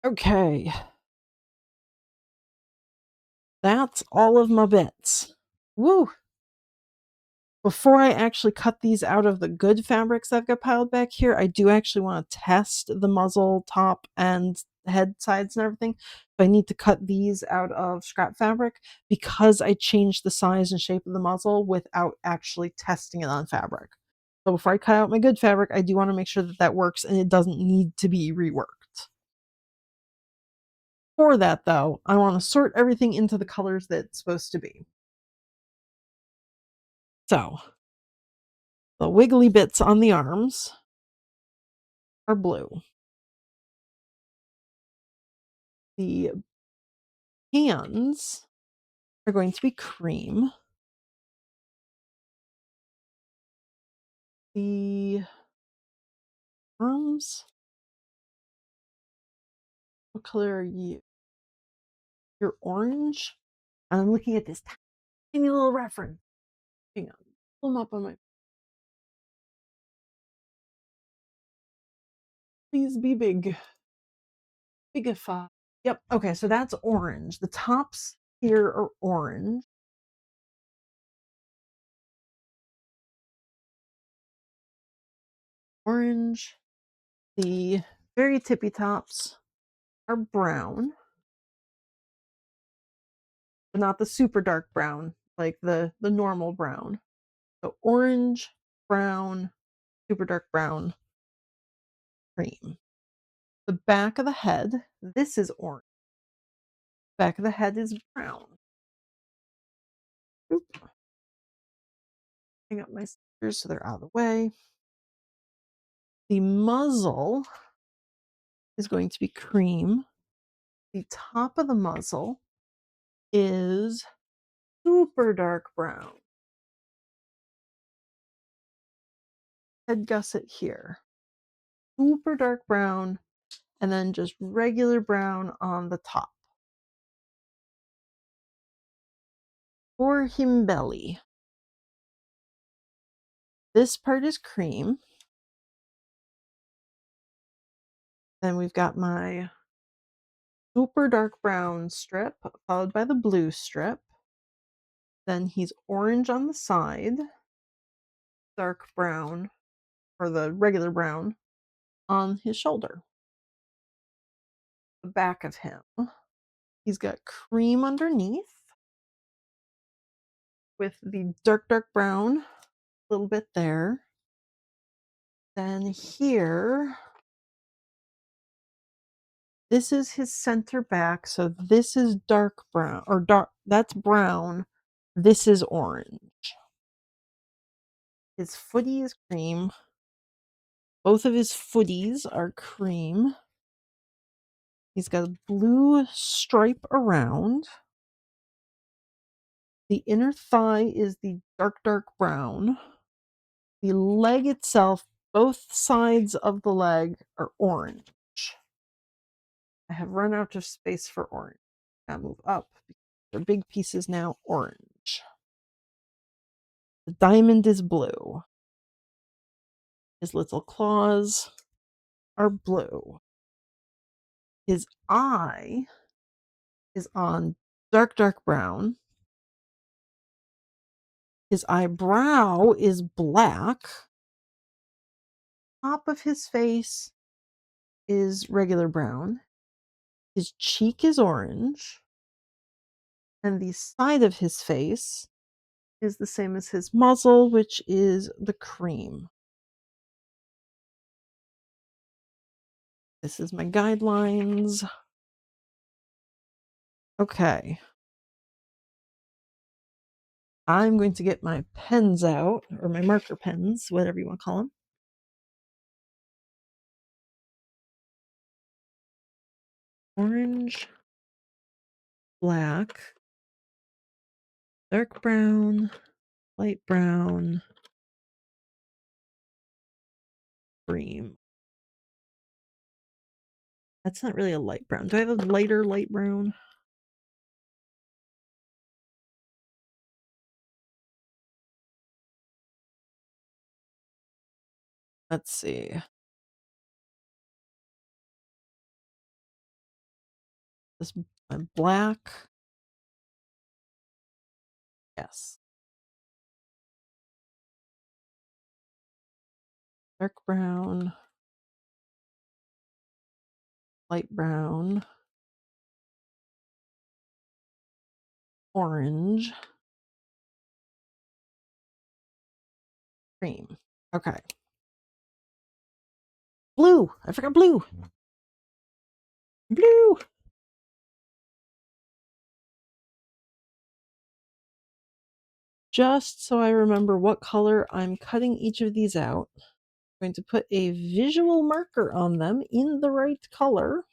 Okay, that's all of my bits. Woo! Before I actually cut these out of the good fabrics I've got piled back here, I do actually want to test the muzzle, top, and head sides and everything. But I need to cut these out of scrap fabric because I changed the size and shape of the muzzle without actually testing it on fabric. So before I cut out my good fabric, I do want to make sure that that works and it doesn't need to be reworked. For that, though, I want to sort everything into the colors that it's supposed to be. So the wiggly bits on the arms are blue. The hands are going to be cream. The arms, what color are you? You're orange. And I'm looking at this tiny little reference. Hang on, pull them up on my. Please be big, bigify. Yep. Okay, so that's orange. The tops here are orange. Orange. The very tippy tops are brown, but not the super dark brown, like the normal brown. So orange, brown, super dark brown, cream. The back of the head, this is orange. Back of the head is brown. Oop. Hang up my scissors so they're out of the way. The muzzle is going to be cream. The top of the muzzle is super dark brown. Head gusset here. Super dark brown, and then just regular brown on the top. For him belly, this part is cream. Then we've got my super dark brown strip, followed by the blue strip. Then he's orange on the side, dark brown, or the regular brown, on his shoulder. The back of him, he's got cream underneath with the dark, dark brown, a little bit there. Then here, this is his center back. So this is dark brown, or dark, that's brown. This is orange. His footy is cream. Both of his footies are cream. He's got a blue stripe around. The inner thigh is the dark, dark brown. The leg itself, both sides of the leg are orange. I have run out of space for orange. Now move up. They're big pieces now, orange. The diamond is blue. His little claws are blue. His eye is on dark, dark brown. His eyebrow is black. Top of his face is regular brown. His cheek is orange. And the side of his face is the same as his muzzle, which is the cream. This is my guidelines. Okay. I'm going to get my pens out, or my marker pens, whatever you want to call them. Orange, black, dark brown, light brown, cream. That's not really a light brown. Do I have a lighter light brown? Let's see. This black. Yes. Dark brown. Light brown. Orange. Cream. Okay. Blue. I forgot blue. Blue. Just so I remember what color I'm cutting each of these out, I'm going to put a visual marker on them in the right color.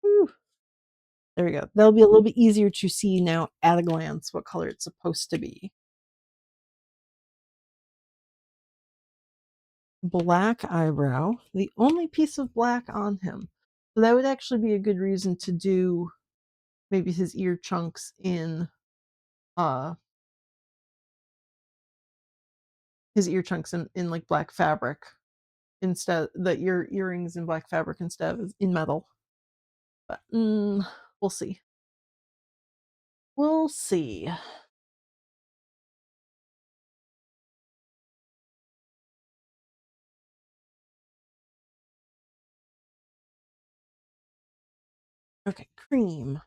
Whew. There we go. That'll be a little bit easier to see now at a glance what color it's supposed to be. Black eyebrow, the only piece of black on him. So that would actually be a good reason to do maybe his ear chunks in like black fabric instead, the earrings in black fabric instead of in metal. But we'll see. We'll see. Okay, cream.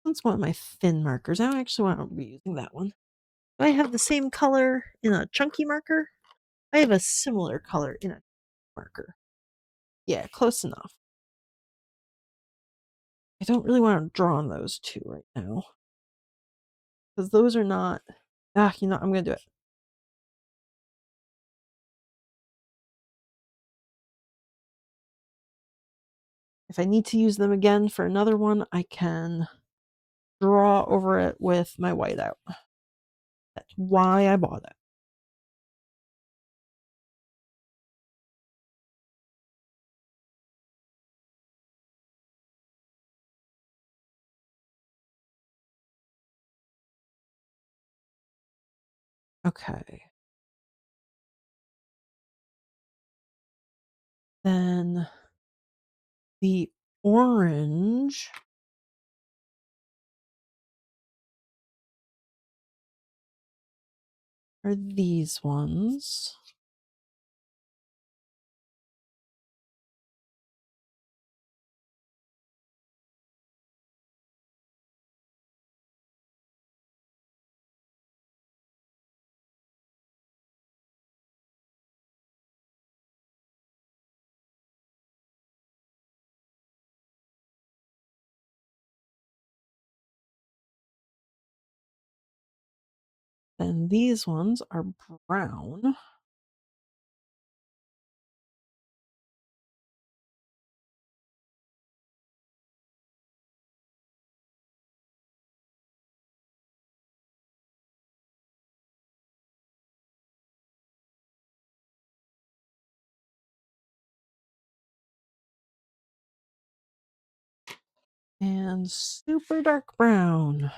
That's one of my thin markers. I don't actually want to be using that one. Do I have the same color in a chunky marker? I have a similar color in a marker. Yeah, close enough. I don't really want to draw on those two right now. Because those are not... I'm going to do it. If I need to use them again for another one, I can draw over it with my whiteout. That's why I bought it. Okay. Then the orange are these ones. Then these ones are brown. And super dark brown.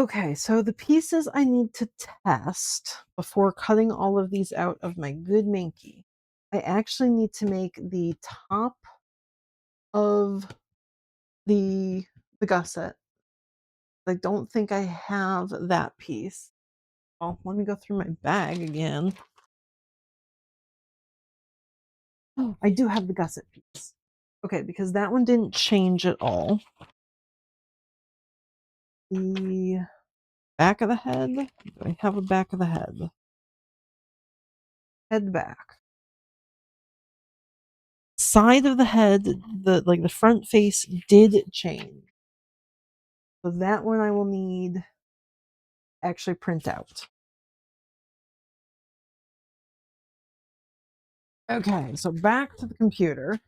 Okay, so the pieces I need to test before cutting all of these out of my good Minky, I actually need to make the top of the gusset. I don't think I have that piece. Well, let me go through my bag again. Oh, I do have the gusset piece. Okay, because that one didn't change at all. The back of the head. Do I have a back of the head? Head back. Side of the head, the front face did change. So that one I will need actually print out. Okay, so back to the computer.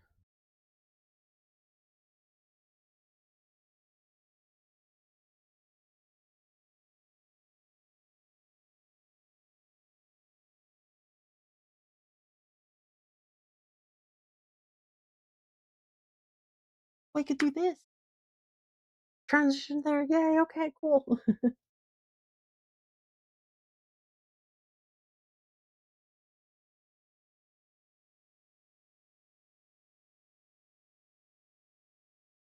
We could do this. Transition there. Yay, okay, cool.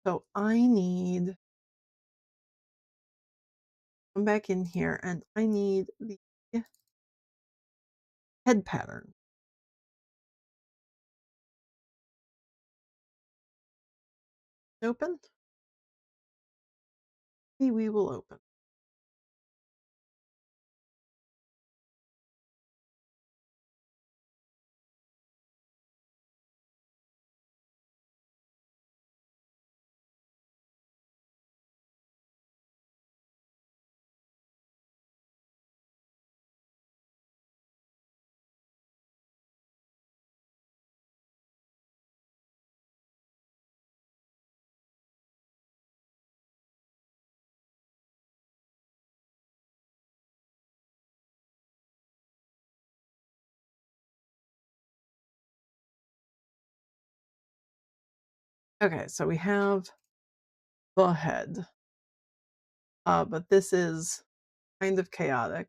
So I need come back in here and I need the head pattern. Open. We will open. Okay, so we have the head. But this is kind of chaotic.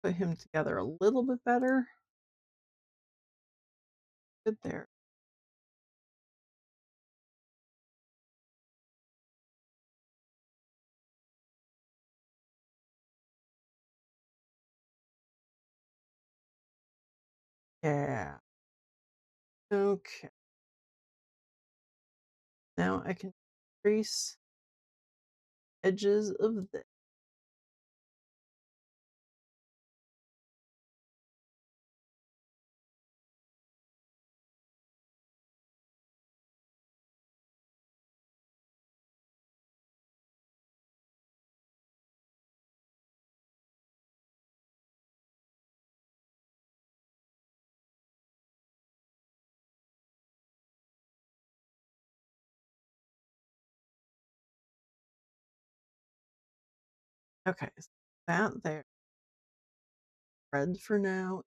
Put him together a little bit better. Good there. Yeah. Okay. Now I can trace edges of this. Okay, so that there. Red for now.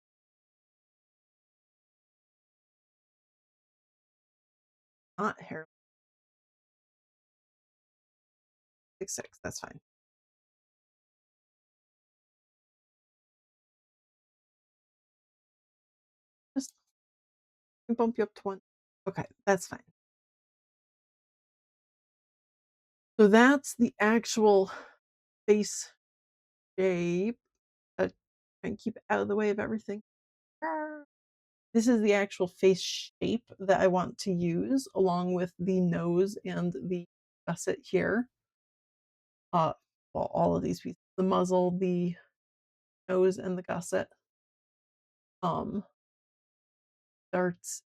Not hair. 6, that's fine. Just bump you up to 1. Okay, that's fine. So that's the actual face shape. And keep it out of the way of everything. This is the actual face shape that I want to use along with the nose and the gusset here. Well, all of these pieces, the muzzle, the nose, and the gusset. Um, Starts.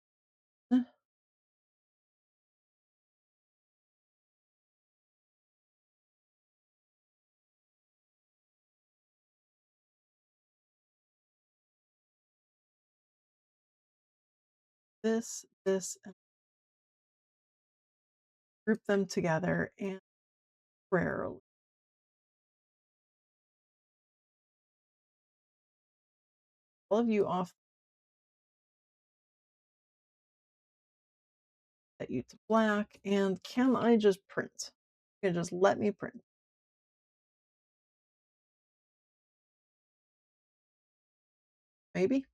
This, and group them together and rarely. All of you off that you to black, and can I just print? You just let me print. Maybe?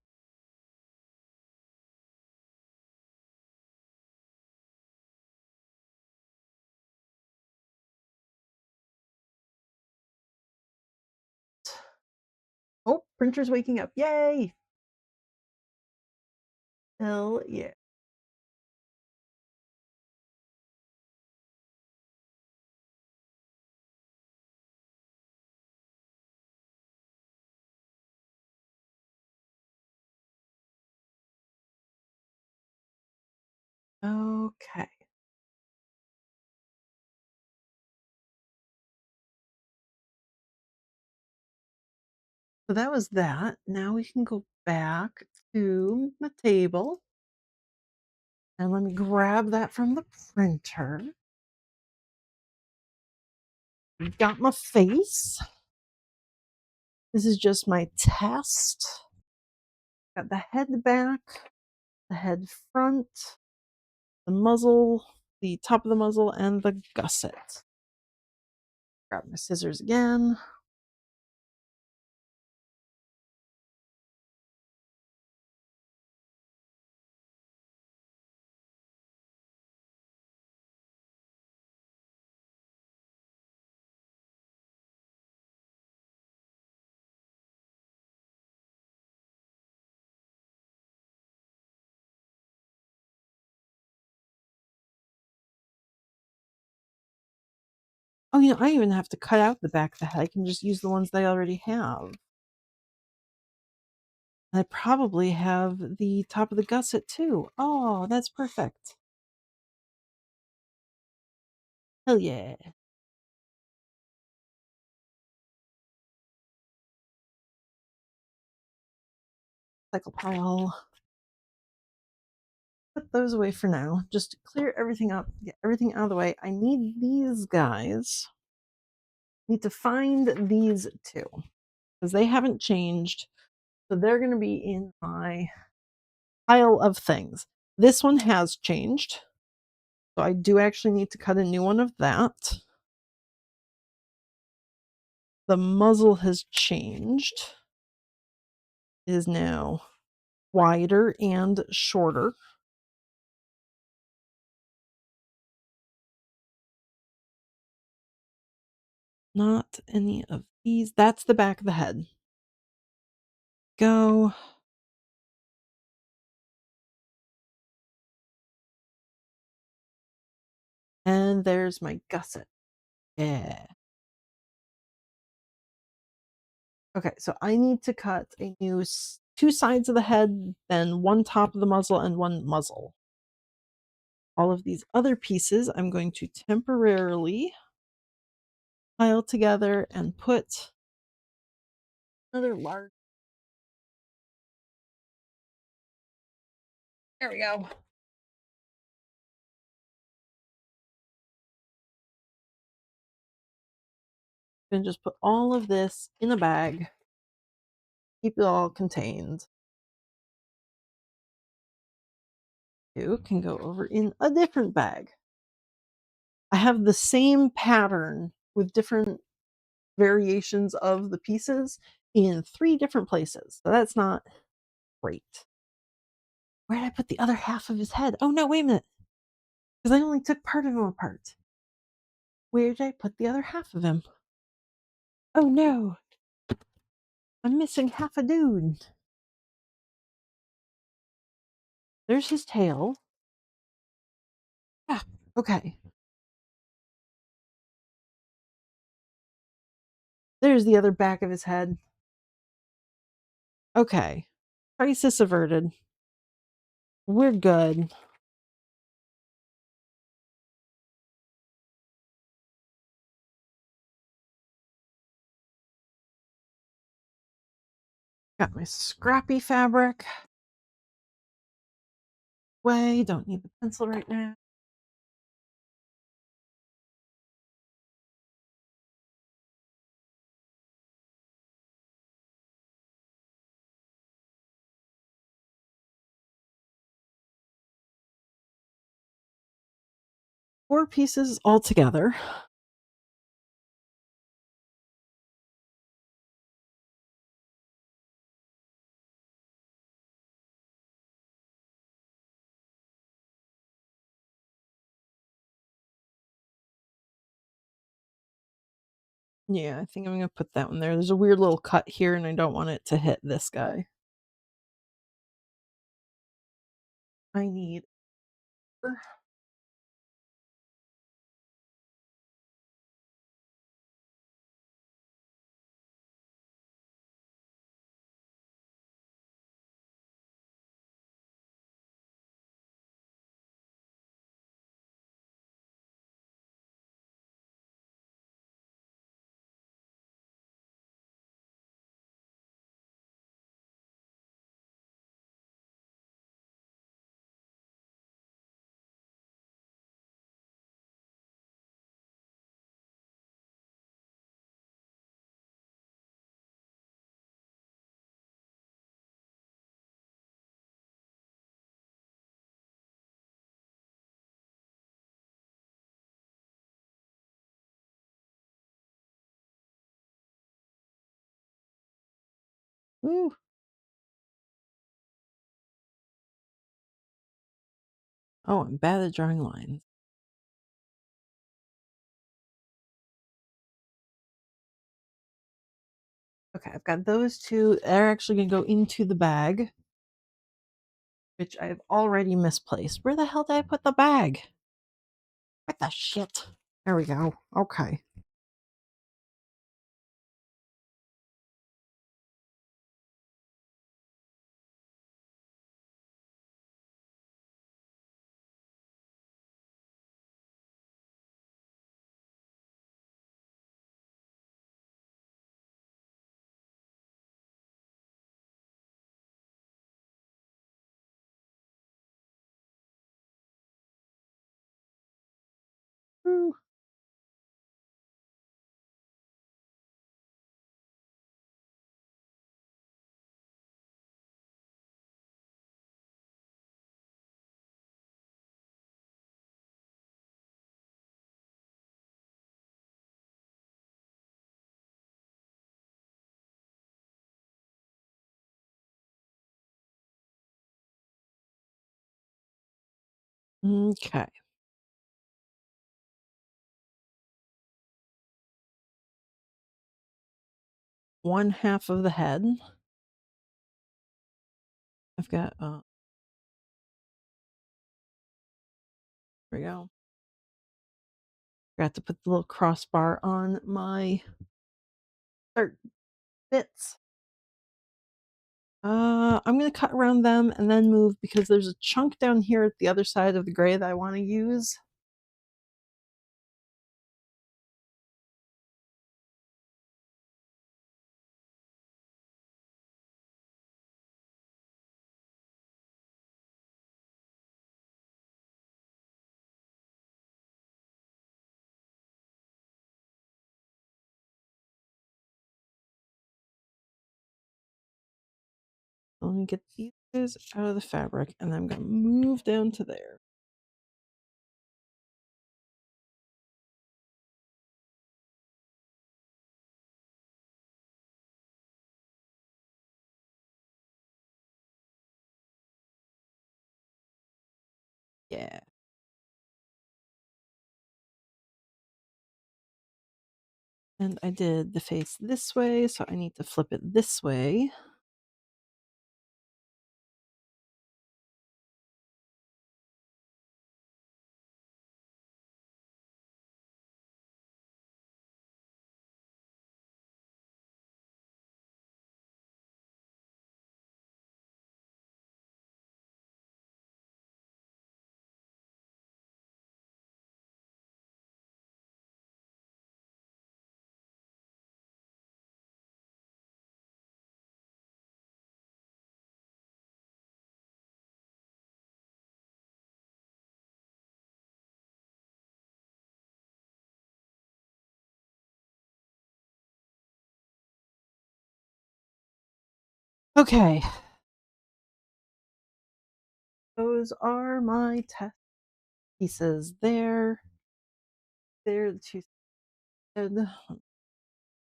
Oh, printer's waking up. Yay! Hell yeah. Okay. So that was that. Now we can go back to the table and let me grab that from the printer. Got my face. This is just my test. Got the head back, the head front, the muzzle, the top of the muzzle, and the gusset. Grab my scissors again. Oh, I even have to cut out the back of the head. I can just use the ones they already have. I probably have the top of the gusset too. Oh, that's perfect. Hell yeah. Cycle pile. Put those away for now. Just to clear everything up, get everything out of the way. I need these guys. Need to find these two because they haven't changed. So they're going to be in my pile of things. This one has changed. So I do actually need to cut a new one of that. The muzzle has changed. It is now wider and shorter. Not any of these. That's the back of the head. Go. And there's my gusset. Yeah. Okay, so I need to cut a new two sides of the head, then one top of the muzzle and one muzzle. All of these other pieces I'm going to temporarily pile together and put another large. There we go. And just put all of this in a bag. Keep it all contained. You can go over in a different bag. I have the same pattern with different variations of the pieces in 3 different places. So that's not great. Where did I put the other half of his head? Oh no, wait a minute. Because I only took part of him apart. Where did I put the other half of him? Oh no. I'm missing half a dude. There's his tail. Ah, okay. There's the other back of his head. Okay. Crisis averted. We're good. Got my scrappy fabric. Way, don't need the pencil right now. Four pieces all together. Yeah, I think I'm gonna put that one there. There's a weird little cut here, and I don't want it to hit this guy. I need ooh. Oh, I'm bad at drawing lines. Okay, I've got those 2. They're actually gonna go into the bag, which I've already misplaced. Where the hell did I put the bag? What the shit? There we go. Okay. Ooh. Okay. One half of the head. I've got, there we go. Forgot to put the little crossbar on my or bits. I'm gonna cut around them and then move because there's a chunk down here at the other side of the gray that I wanna use. Let me get these guys out of the fabric, and I'm gonna move down to there. Yeah. And I did the face this way, so I need to flip it this way. Okay. Those are my test pieces. They're the 2 said.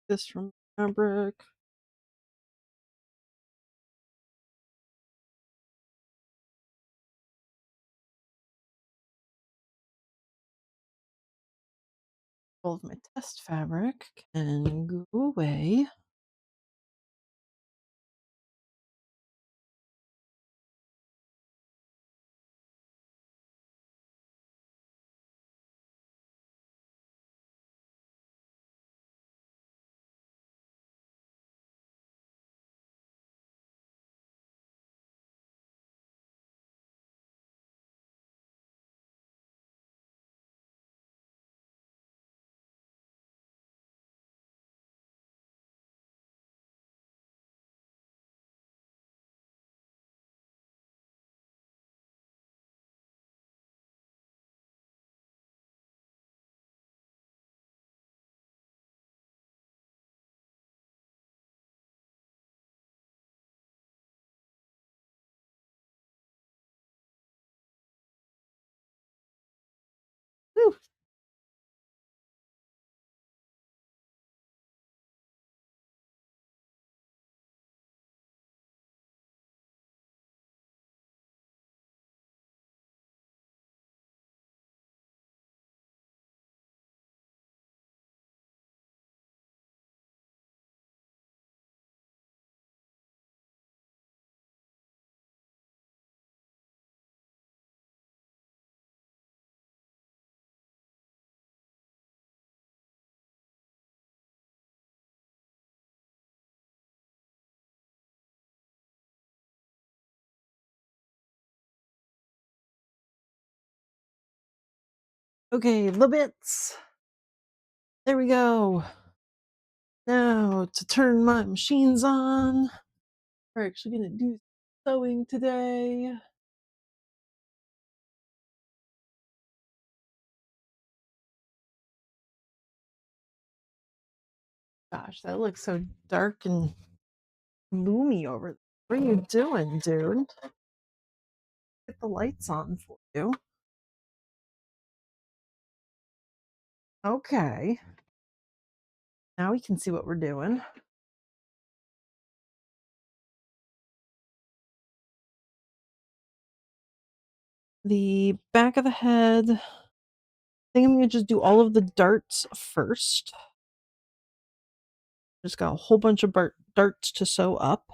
This from fabric. All of my test fabric can go away. Whew. Okay, the bits. There we go. Now to turn my machines on. We're actually gonna do sewing today. Gosh, that looks so dark and gloomy over there. What are you doing, dude? Get the lights on for you. Okay. Now we can see what we're doing. The back of the head. I think I'm gonna just do all of the darts first. Just got a whole bunch of darts to sew up.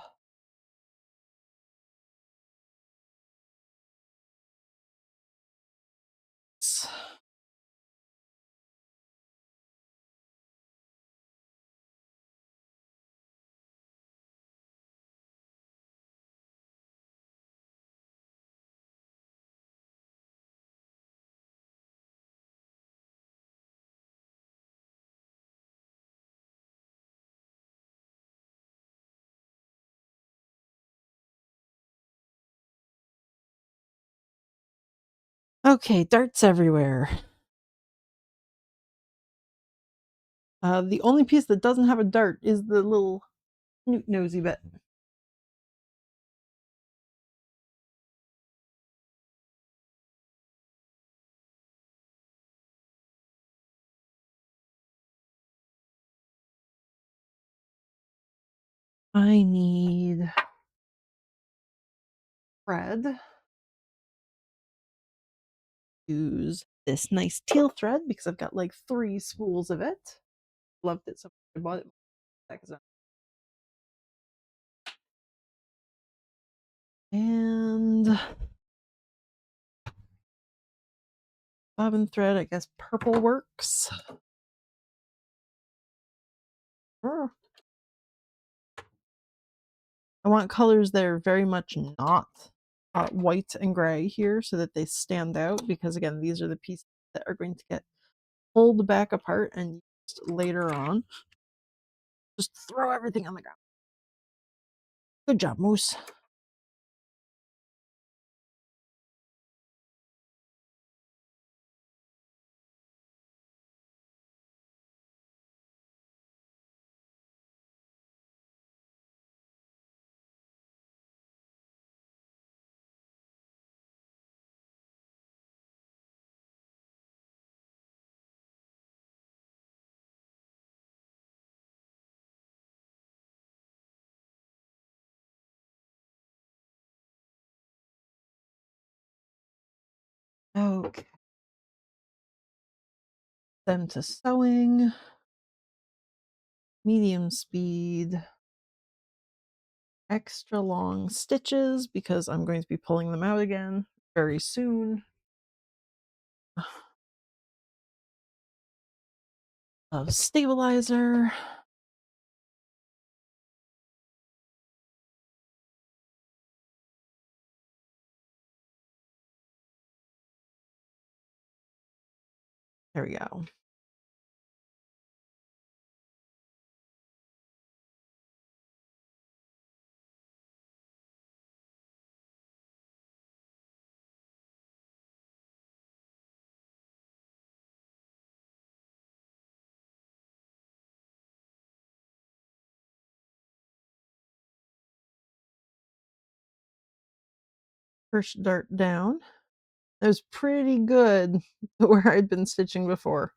Okay, darts everywhere. The only piece that doesn't have a dart is the little snoot nosy bit. I need thread. Use this nice teal thread because I've got like 3 spools of it. Loved it so much. I bought it. And bobbin thread, I guess purple works. I want colors that are very much not white and gray here so that they stand out because again, these are the pieces that are going to get pulled back apart and used later on. Just throw everything on the ground. Good job, Moose. Okay. them to sewing, medium speed, extra long stitches because I'm going to be pulling them out again very soon. A stabilizer. There we go. First dart down. That was pretty good where I'd been stitching before.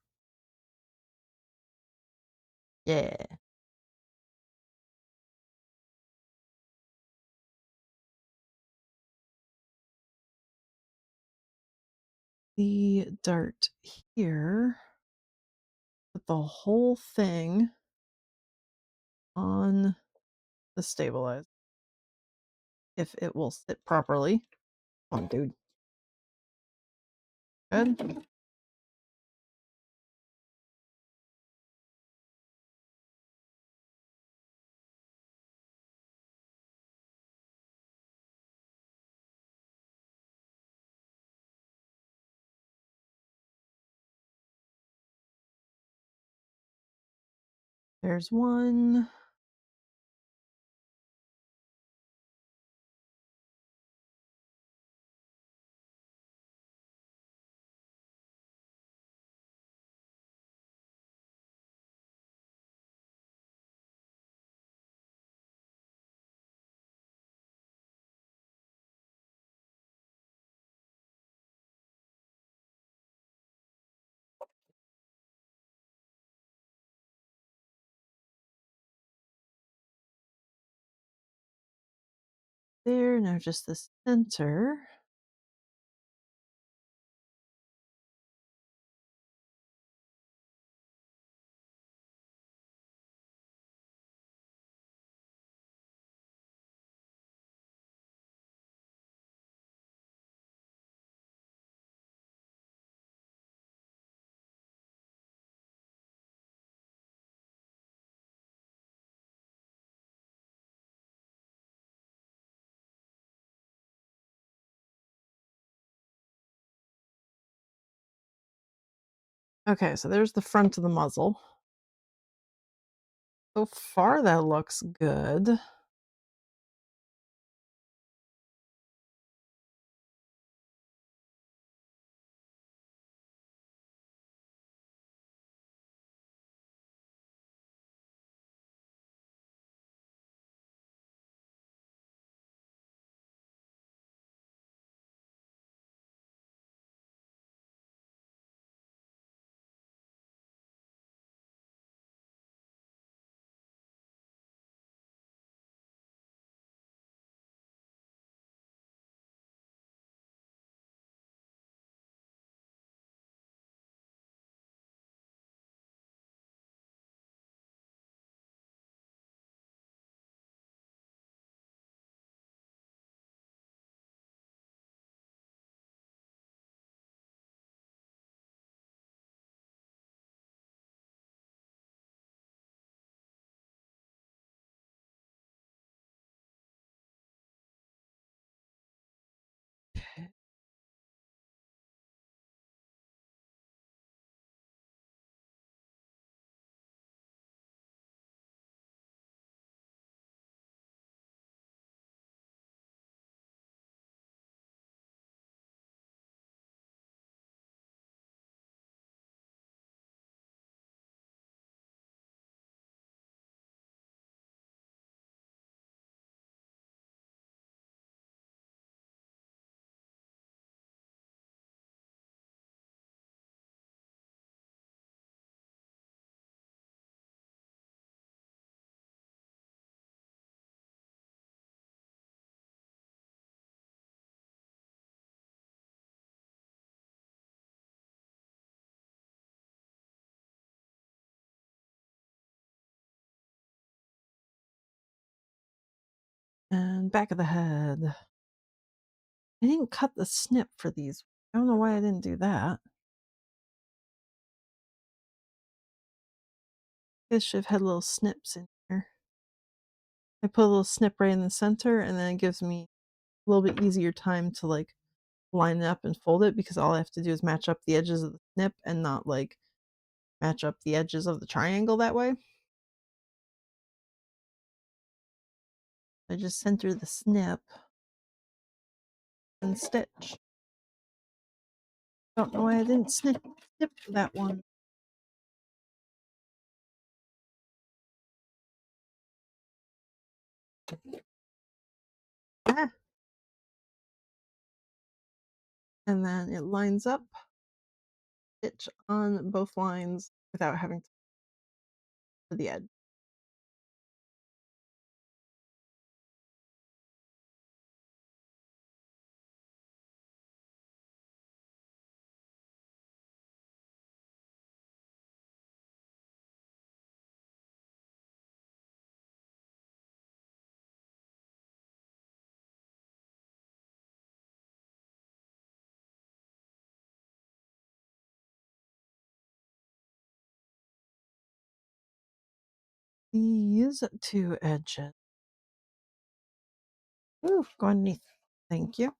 Yeah. The dart here, put the whole thing on the stabilizer. If it will sit properly. Come on, dude. Good. There's one. There, now just the center. Okay, so there's the front of the muzzle. So far, that looks good. And back of the head. I didn't cut the snip for these. I don't know why I didn't do that. This should have had little snips in here. I put a little snip right in the center, and then it gives me a little bit easier time to like line it up and fold it because all I have to do is match up the edges of the snip and not like match up the edges of the triangle that way. I just center the snip and stitch. Don't know why I didn't snip for that one. Ah. And then it lines up, stitch on both lines without having to the edge. These two edges. Ooh, go underneath. Thank you.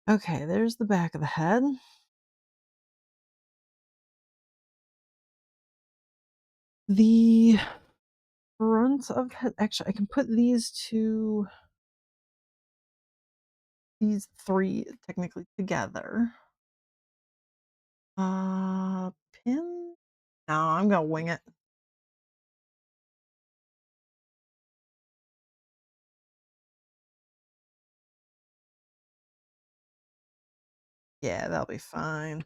Okay, there's the back of the head. The front of the head, actually, I can put these three technically together. Pin? No, I'm gonna wing it. Yeah, that'll be fine.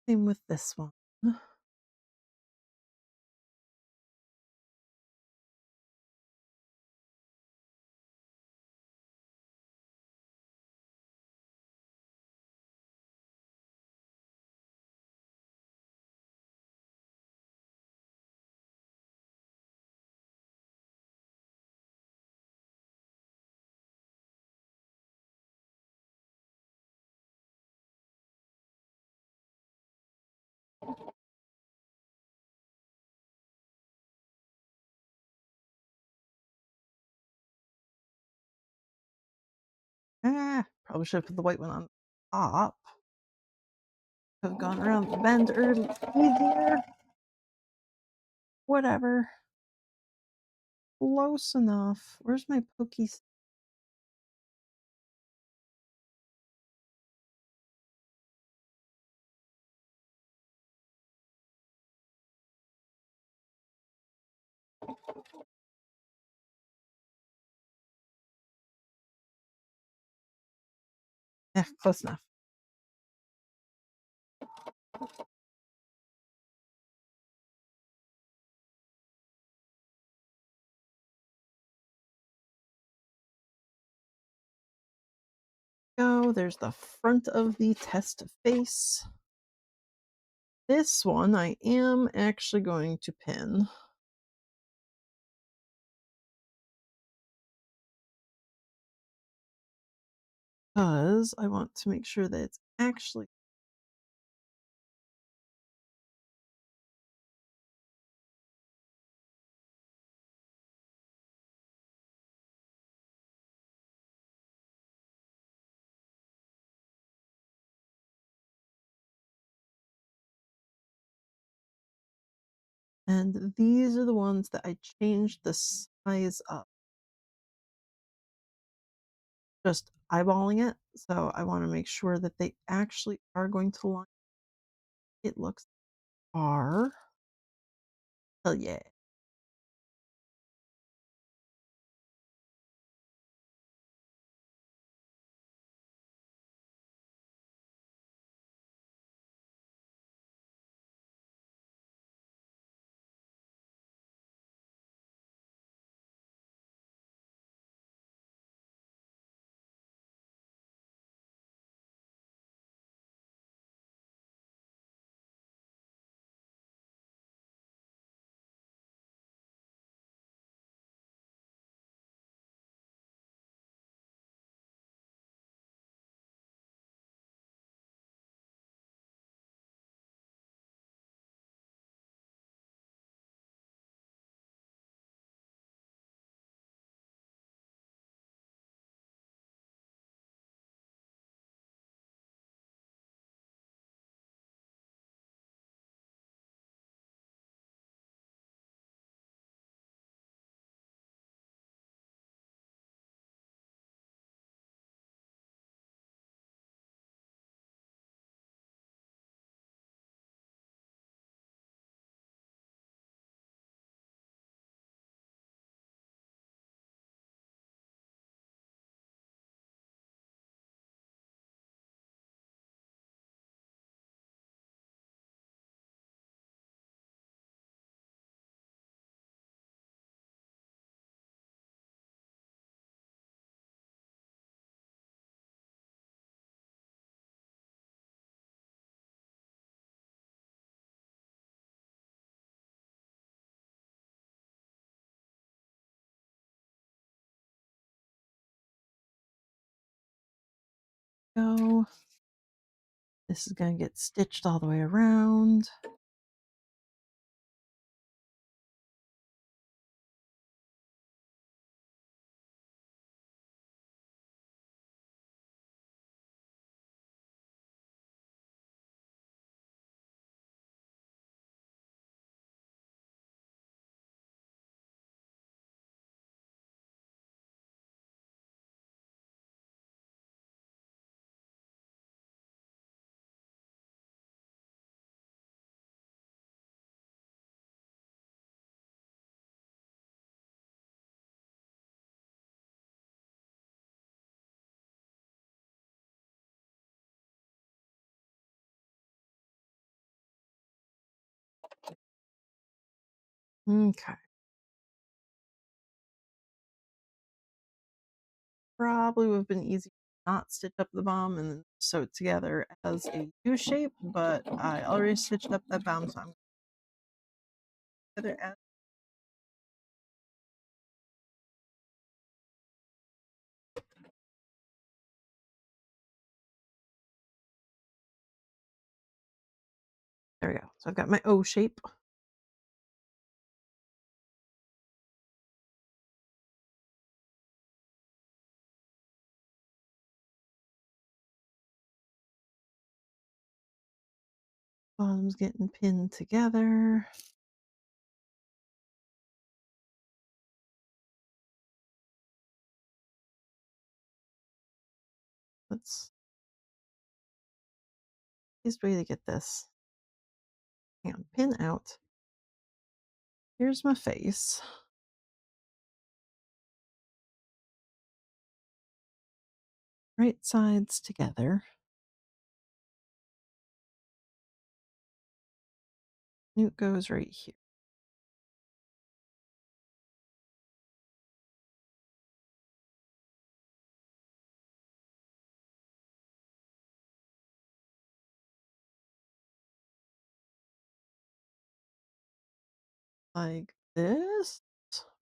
Same with this one. Probably should have put the white one on top. Have gone around the bend easier. Whatever. Close enough. Where's my pokey? Yeah, close enough. Go. There's the front of the test face. This one I am actually going to pin. because I want to make sure that it's actually. And these are the ones that I changed the size of, just eyeballing it. So I want to make sure that they actually are going to line. It looks are. Hell yeah. Go. This is going to get stitched all the way around. Okay. Probably would have been easy to not stitch up the bomb and then sew it together as a U shape, but I already stitched up that bomb, so I'm together as. There we go. So I've got my O shape. Bottom's getting pinned together. Let's easiest way to get this. Hang on, pin out. Here's my face. Right sides together. It goes right here. Like this,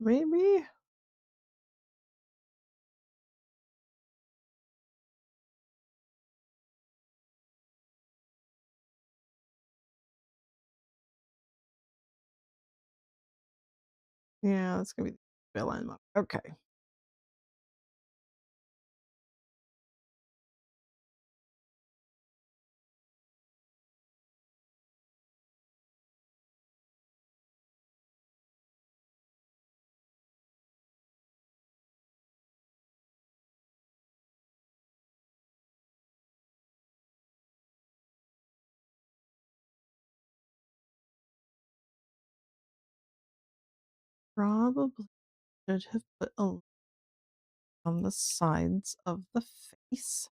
maybe? Yeah, that's gonna be the villain mode. Okay. Probably should have put a on the sides of the face,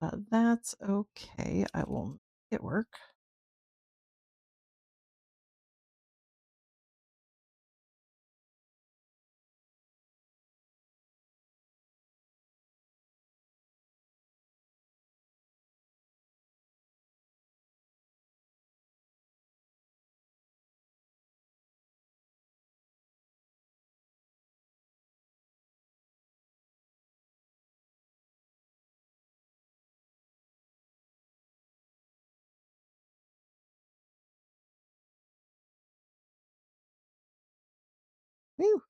but that's okay. I will make it work. Whew.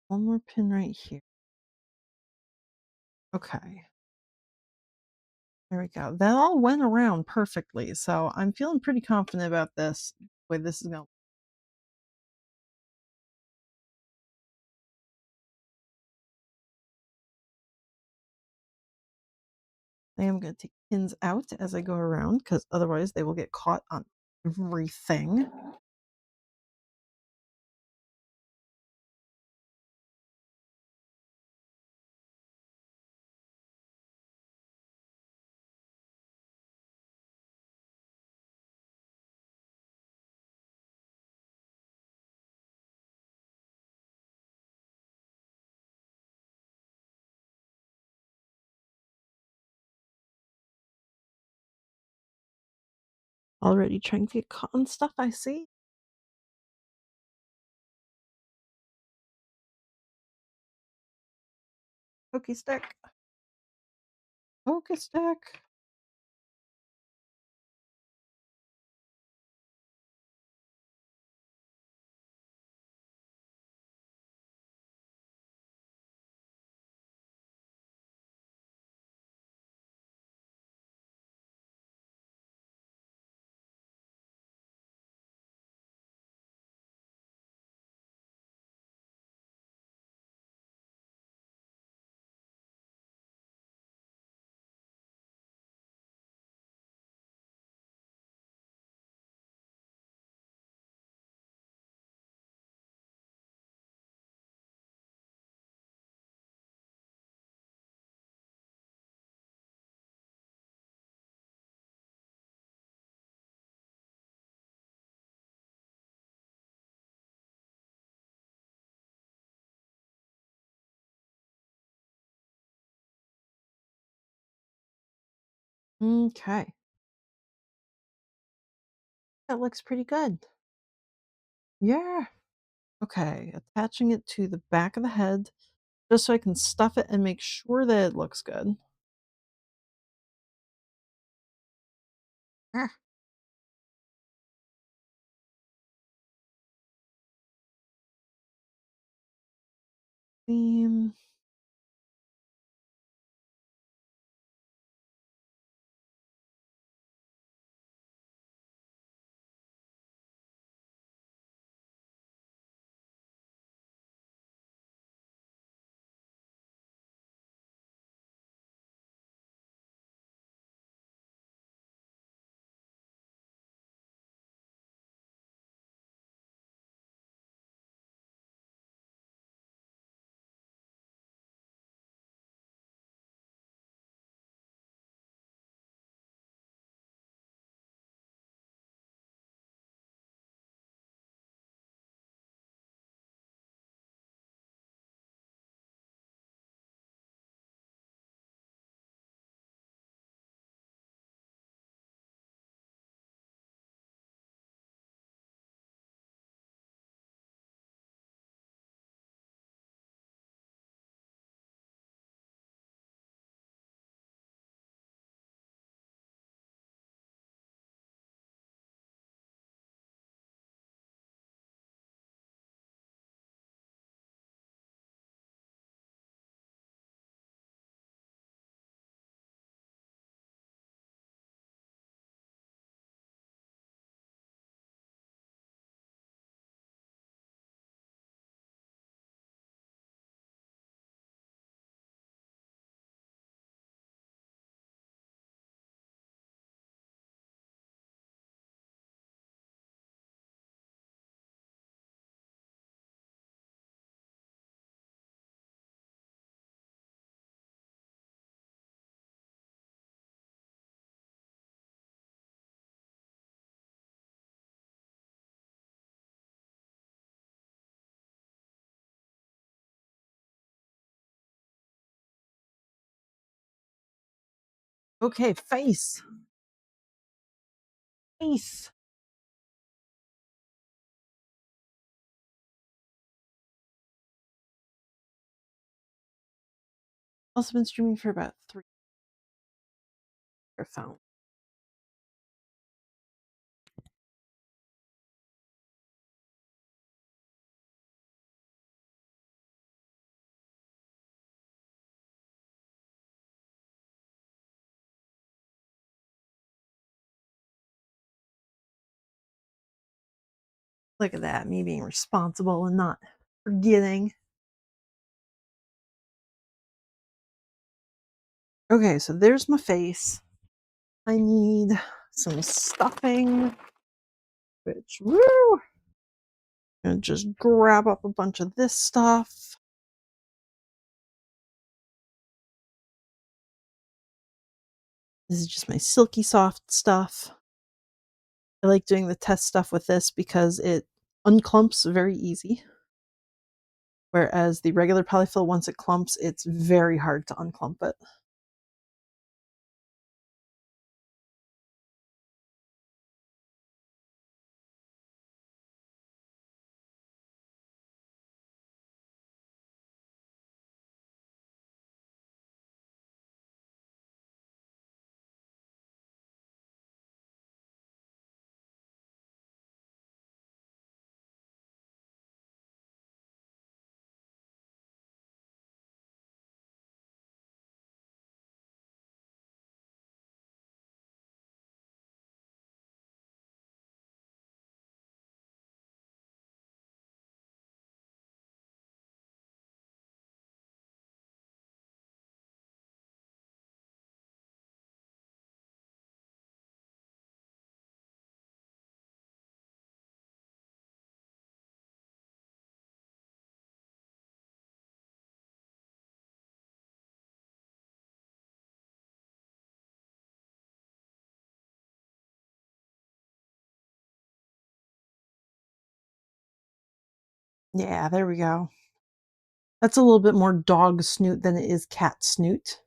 One more pin right here. Okay. There we go. That all went around perfectly, so I'm feeling pretty confident about this, way this is going. I am gonna take pins out as I go around because otherwise they will get caught on everything. Already trying to get caught on stuff I see. Pokey stick. Pokey stick. Okay. That looks pretty good. Yeah. Okay. Attaching it to the back of the head just so I can stuff it and make sure that it looks good. Ah. Theme. Okay, face. Face. Also been streaming for about 3 phone. Look at that, me being responsible and not forgetting. Okay, so there's my face. I need some stuffing, which, woo! And just grab up a bunch of this stuff. This is just my silky soft stuff. I like doing the test stuff with this because it unclumps very easy. Whereas the regular polyfill, once it clumps, it's very hard to unclump it. Yeah, there we go. That's a little bit more dog snoot than it is cat snoot.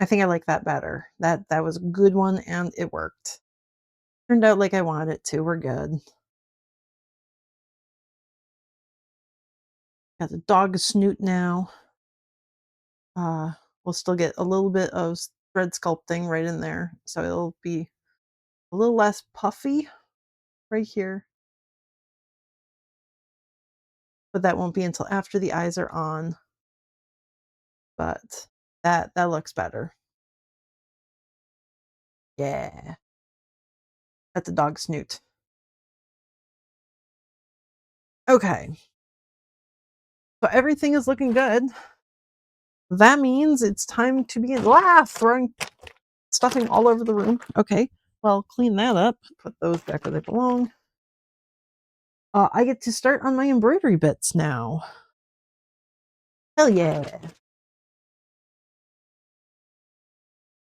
I think I like that better. That was a good one and it worked. Turned out like I wanted it to. We're good. Got the dog snoot now. Uh, we'll still get a little bit of thread sculpting right in there, so it'll be a little less puffy right here. But that won't be until after the eyes are on. But that looks better. Yeah. That's a dog snoot. Okay. So everything is looking good. That means it's time to begin throwing stuffing all over the room. Okay. Well, clean that up. Put those back where they belong. I get to start on my embroidery bits now. Hell yeah.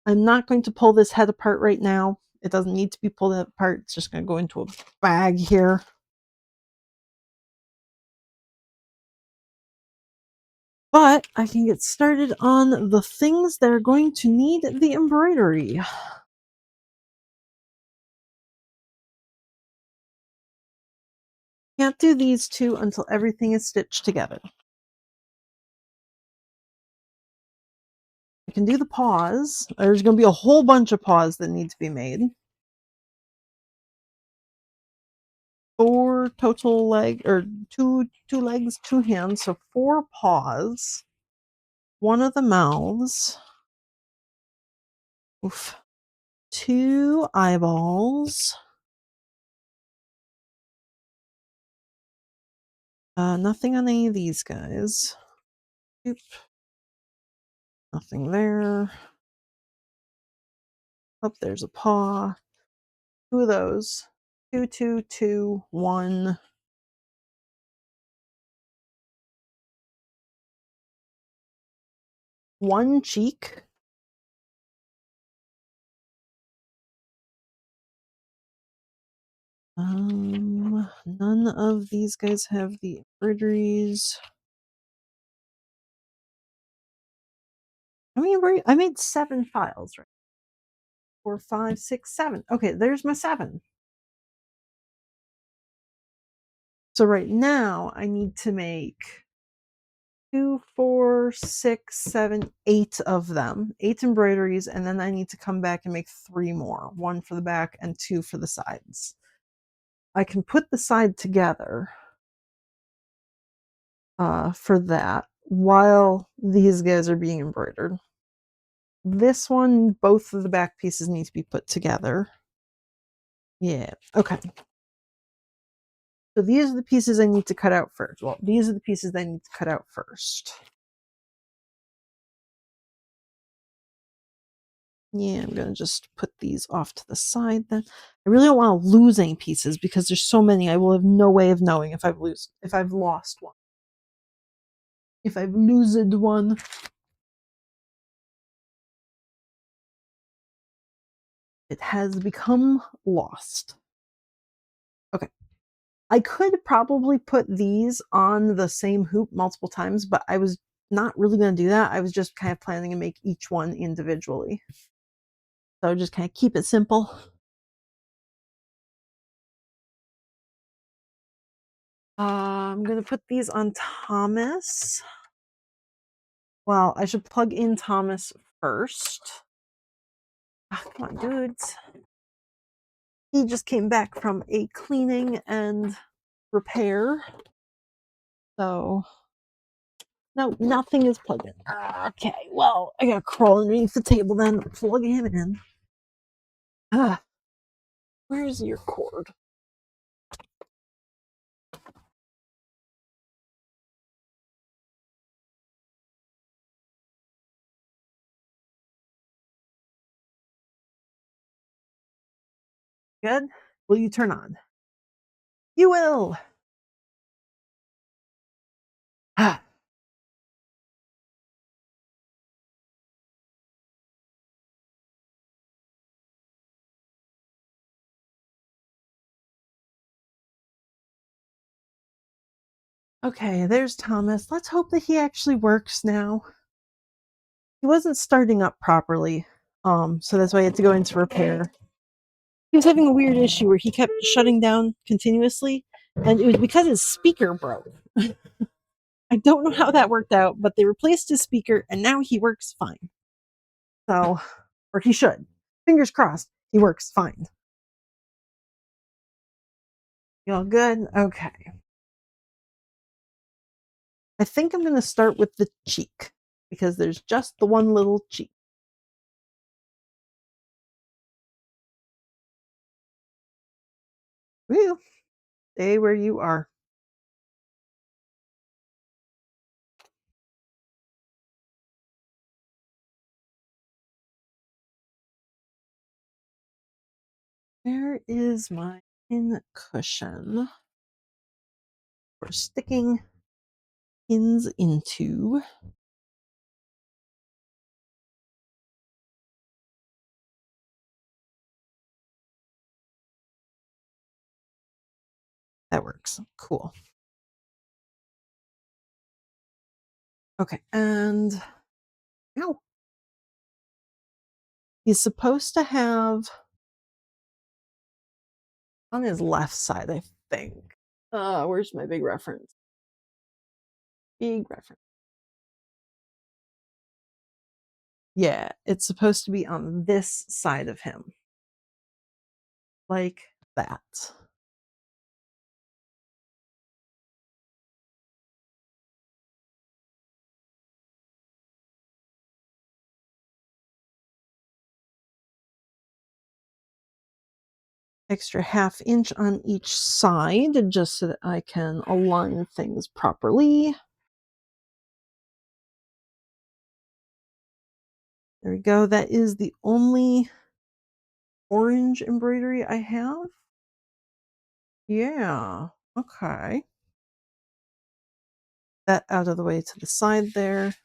I'm not going to pull this head apart right now. It doesn't need to be pulled apart. It's just going to go into a bag here. But I can get started on the things that are going to need the embroidery. Can't do these two until everything is stitched together. I can do the paws. There's going to be a whole bunch of paws that need to be made. 4 total or two legs, 2 hands, so 4 paws. 1 of the mouths. Oof. 2 eyeballs. Nothing on any of these guys. Oop. Nothing there. Oh, there's a paw. 2 of those. 2, 2, 2, 1. One cheek. None of these guys have the embroideries. How many embroidery? I made 7 files, right? 4, 5, 6, 7. Okay, there's my 7. So right now I need to make 2, 4, 6, 7, 8 of them. 8 embroideries, and then I need to come back and make 3 more. 1 for the back and 2 for the sides. I can put the side together for that while these guys are being embroidered. This one, both of the back pieces need to be put together. Yeah, okay. So these are the pieces I need to cut out first. Well, these are the pieces I need to cut out first. Yeah, I'm gonna just put these off to the side then. I really don't want to lose any pieces because there's so many. I will have no way of knowing if I've lost one. If I've losed one. It has become lost. Okay. I could probably put these on the same hoop multiple times, but I was not really going to do that. I was just kind of planning to make each one individually. So just kind of keep it simple. I'm going to put these on Thomas. Well, I should plug in Thomas first. Oh, come on, dudes. He just came back from a cleaning and repair. So, no, nothing is plugged in. Okay, well, I gotta crawl underneath the table then, plug him in. Where's your cord? Good? Will you turn on? You will! Okay, there's Thomas. Let's hope that he actually works now. he wasn't starting up properly. So that's why I had to go into repair. He was having a weird issue where he kept shutting down continuously, and it was because his speaker broke. I don't know how that worked out, but they replaced his speaker and now he works fine. So, or he should. Fingers crossed, he works fine. You all good? Okay. I think I'm going to start with the cheek because there's just the one little cheek. Woo! Stay where you are. Where is my pin cushion for sticking pins into? That works. Cool. Okay, and ow. He's supposed to have on his left side, I think. Where's my big reference? Big reference. Yeah, it's supposed to be on this side of him. Like that. Extra ½ inch on each side just so that I can align things properly. There we go. That is the only orange embroidery I have. Yeah, okay. That out of the way to the side there.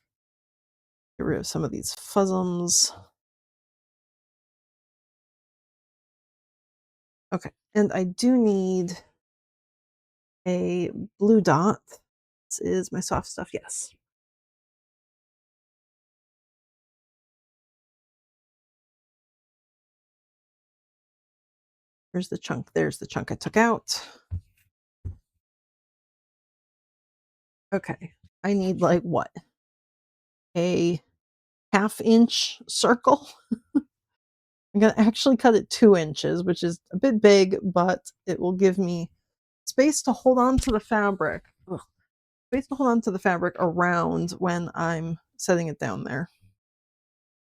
Get rid of some of these fuzzums. Okay, and I do need a blue dot. This is my soft stuff, yes. Where's the chunk? There's the chunk I took out. Okay, I need like what? A ½ inch circle? I'm gonna actually cut it 2 inches, which is a bit big, but it will give me space to hold on to the fabric. Ugh. Space to hold on to the fabric around when I'm setting it down there.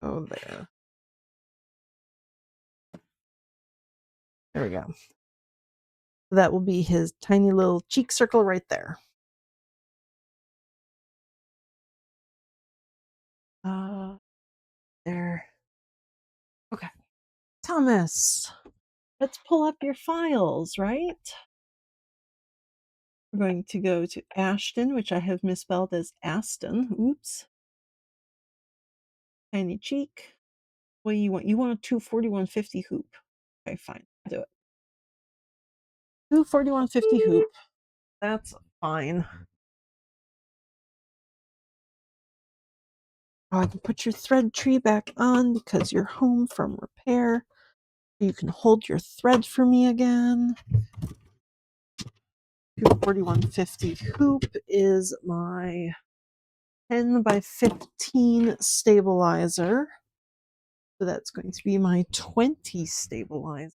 Oh, there. There we go. So that will be his tiny little cheek circle right there. There. Okay. Thomas, let's pull up your files, right? We're going to go to Ashton, which I have misspelled as Aston. Oops. Tiny cheek. What do you want? You want a 241.50 hoop. Okay, fine. I'll do it. 241.50 hoop. That's fine. Oh, I can put your thread tree back on because you're home from repair. You can hold your thread for me again. 241.50 hoop is my 10 by 15 stabilizer. So that's going to be my 20 stabilizer.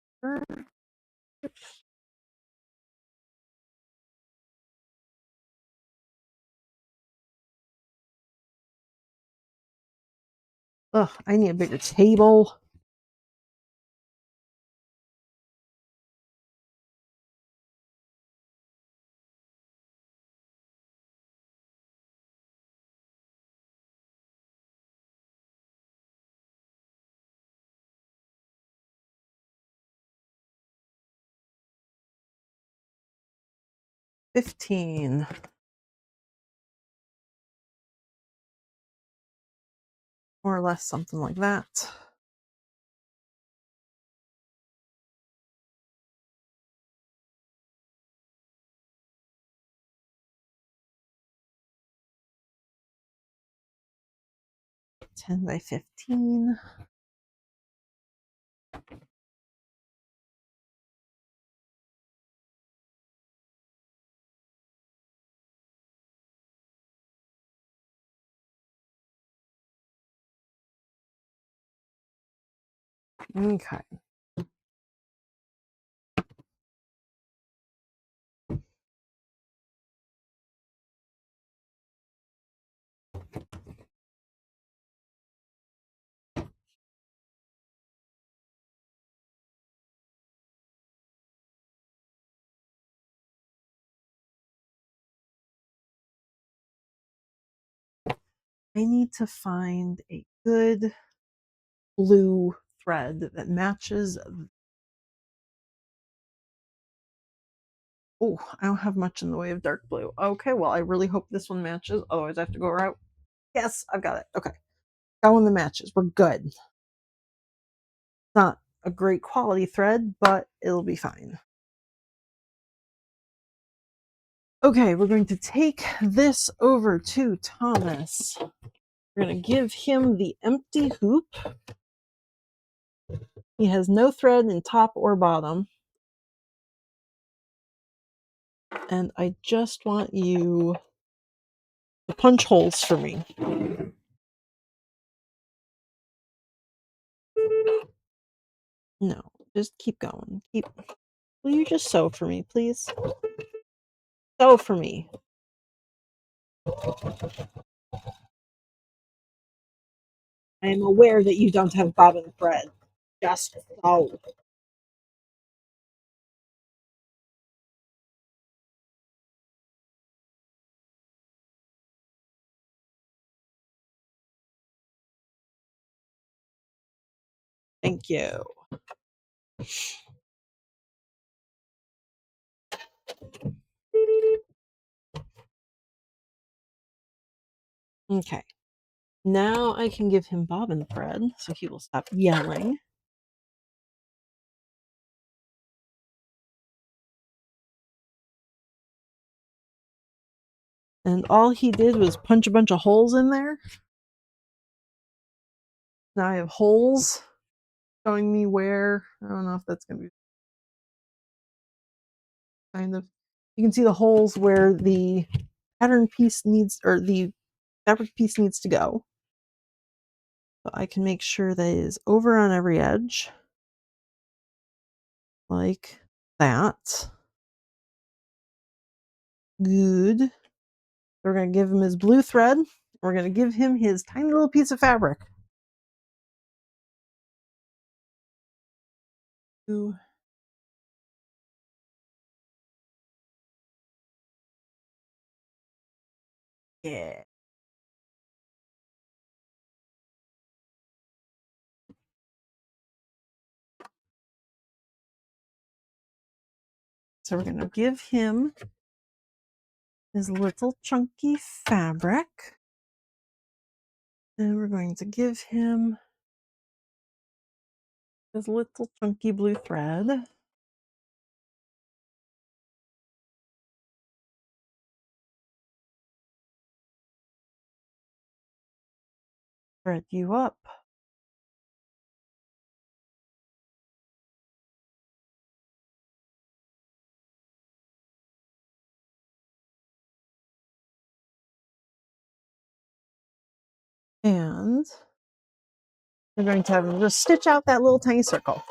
Ugh, I need a bigger table. $15. More or less something like that. 10 by 15. Okay. I need to find a good blue thread that matches. Oh, I don't have much in the way of dark blue. Okay, well, I really hope this one matches. Otherwise, I have to go out. Yes, I've got it. Okay. Got one that matches. We're good. It's not a great quality thread, but it'll be fine. Okay, we're going to take this over to Thomas. We're going to give him the empty hoop. He has no thread in top or bottom. And I just want you to punch holes for me. No, just keep going. Will you just sew for me, please? Sew for me. I am aware that you don't have bobbin thread. Just sew. Thank you. Okay. Now I can give him bobbin thread, so he will stop yelling. And all he did was punch a bunch of holes in there. Now I have holes showing me where. I don't know if that's going to be kind of. You can see the holes where the pattern piece needs, or the fabric piece needs to go. So I can make sure that it is over on every edge. Like that. Good. We're going to give him his blue thread. We're going to give him his tiny little piece of fabric. Ooh. Yeah. So we're going to give him his little chunky fabric. And we're going to give him his little chunky blue thread. Thread you up. And we're going to have him just stitch out that little tiny circle.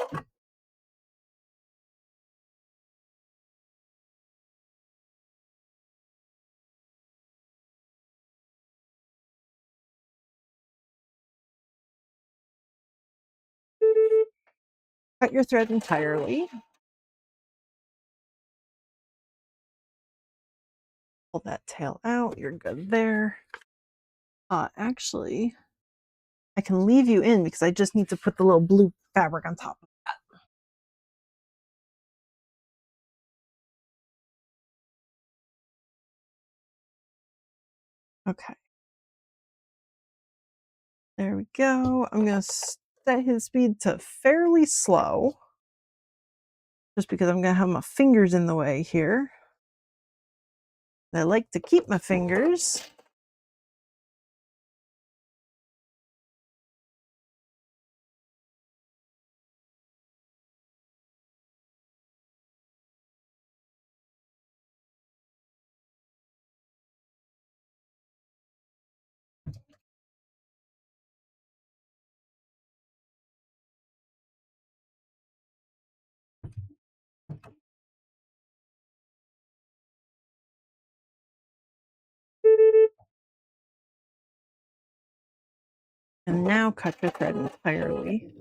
Cut your thread entirely. Pull that tail out. You're good there. Actually, I can leave you in because I just need to put the little blue fabric on top of that. Okay. There we go. I'm going to set his speed to fairly slow. Just because I'm going to have my fingers in the way here. I like to keep my fingers. And now cut your thread entirely.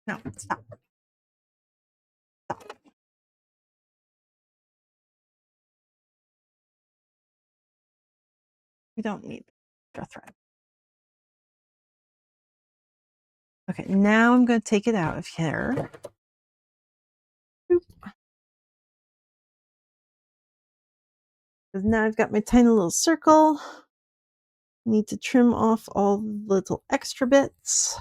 No, stop. Stop. We don't need the thread. Okay, now I'm going to take it out of here. Because now I've got my tiny little circle. Need to trim off all the little extra bits.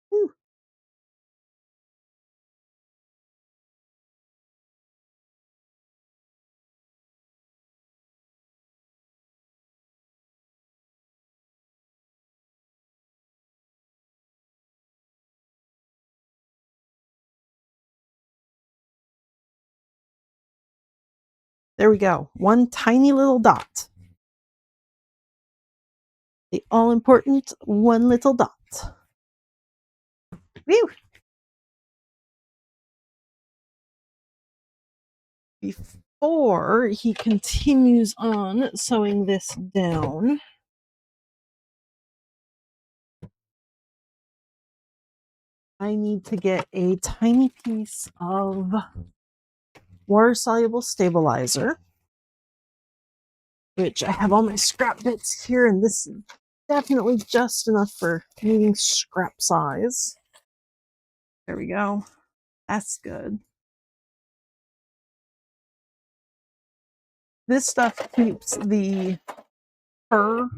Whew. There we go. One tiny little dot. The all important one little dot. Whew. Before he continues on sewing this down, I need to get a tiny piece of water-soluble stabilizer, which I have all my scrap bits here, and this is definitely just enough for needing scrap size. There we go. That's good. This stuff keeps the fur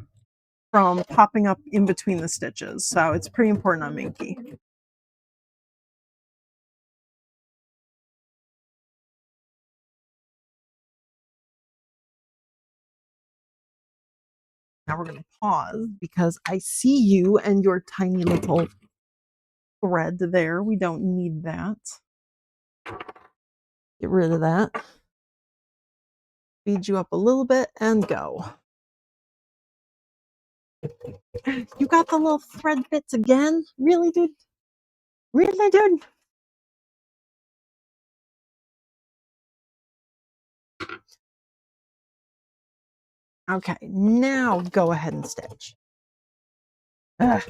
from popping up in between the stitches, so it's pretty important on Minky. Now we're going to pause because I see you and your tiny little thread there. We don't need that. Get rid of that. Speed you up a little bit and go. You got the little thread bits again? Really, dude? Really, dude? Okay, now go ahead and stitch. Ugh.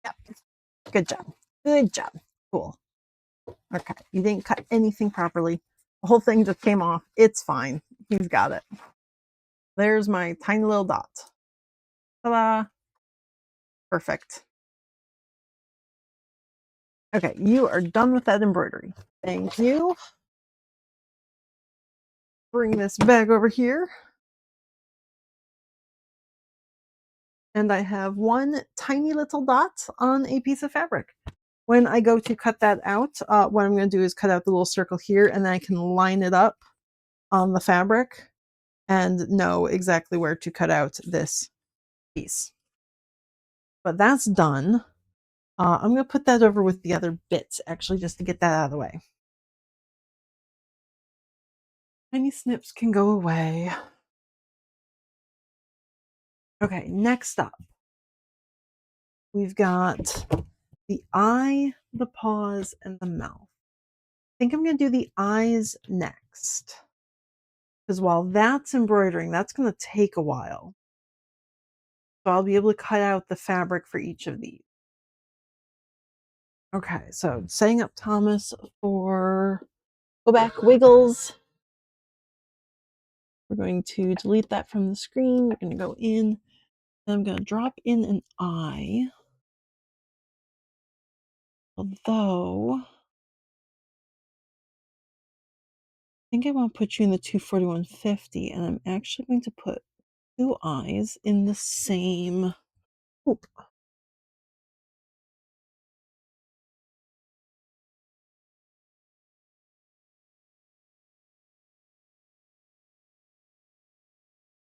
Yep. Good job. Good job. Cool. Okay, you didn't cut anything properly. The whole thing just came off. It's fine. He's got it. There's my tiny little dot. Ta-da! Perfect. Okay, you are done with that embroidery. Thank you. Bring this bag over here. And I have one tiny little dot on a piece of fabric. When I go to cut that out, what I'm going to do is cut out the little circle here, and then I can line it up on the fabric and know exactly where to cut out this piece. But that's done. I'm going to put that over with the other bits, actually, just to get that out of the way. Tiny snips can go away. Okay, next up, we've got the eye, the paws, and the mouth. I think I'm going to do the eyes next. because while that's embroidering, that's going to take a while. So I'll be able to cut out the fabric for each of these. Okay, so setting up Thomas for go back wiggles. We're going to delete that from the screen. We're going to go in. And I'm going to drop in an eye. Although, I think I want to put you in the 24150, and I'm actually going to put 2 eyes in the same hoop.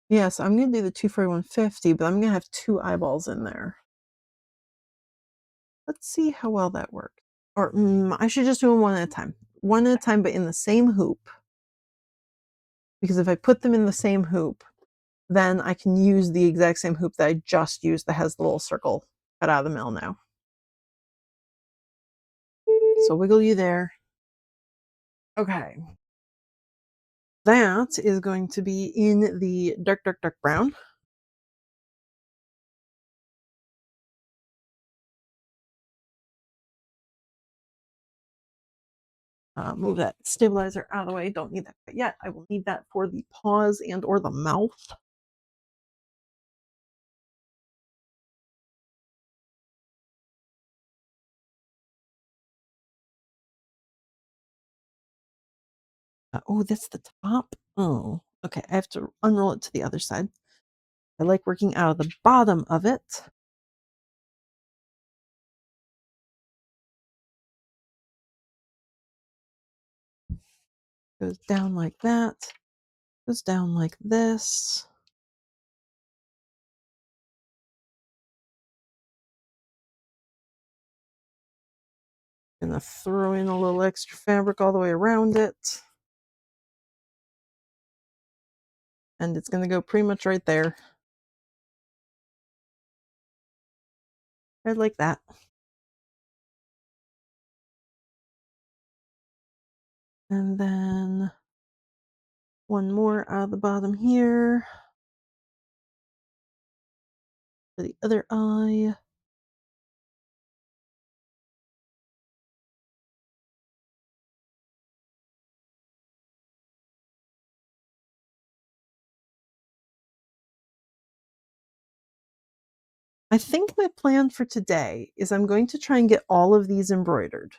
Yes, I'm going to do the 24150, but I'm going to have 2 eyeballs in there. Let's see how well that works. Or I should just do them one at a time. One at a time, but in the same hoop. Because if I put them in the same hoop, then I can use the exact same hoop that I just used that has the little circle cut out of the middle now. So wiggle you there. Okay. That is going to be in the dark, dark, dark brown. Move that stabilizer out of the way. Don't need that yet. I will need that for the paws and or the mouth. Oh, that's the top. Oh, okay. I have to unroll it to the other side. I like working out of the bottom of it. Goes down like that. Goes down like this. Gonna throw in a little extra fabric all the way around it. And it's gonna go pretty much right there. Right like that. And then one more out of the bottom here. For the other eye. I think my plan for today is I'm going to try and get all of these embroidered.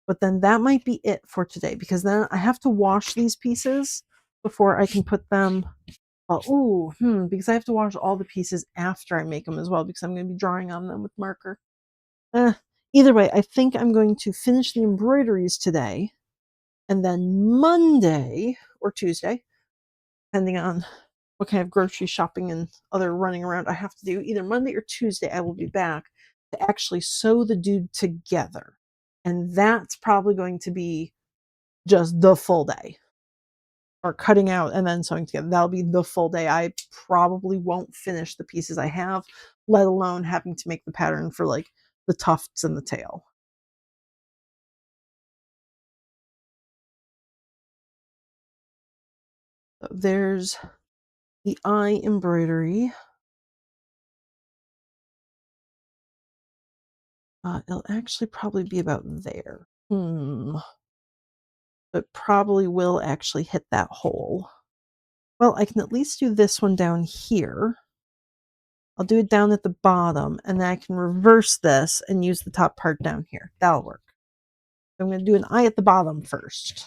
But then that might be it for today because then I have to wash these pieces before I can put them. Because I have to wash all the pieces after I make them as well because I'm going to be drawing on them with marker. Either way, I think I'm going to finish the embroideries today, and then Monday or Tuesday, depending on what kind of grocery shopping and other running around I have to do, either Monday or Tuesday, I will be back to actually sew the dude together. And that's probably going to be just the full day. Or cutting out and then sewing together. That'll be the full day. I probably won't finish the pieces I have, let alone having to make the pattern for like the tufts and the tail. So there's the eye embroidery. It'll actually probably be about there. It probably will actually hit that hole. Well, I can at least do this one down here. I'll do it down at the bottom, and then I can reverse this and use the top part down here. That'll work. I'm going to do an eye at the bottom first.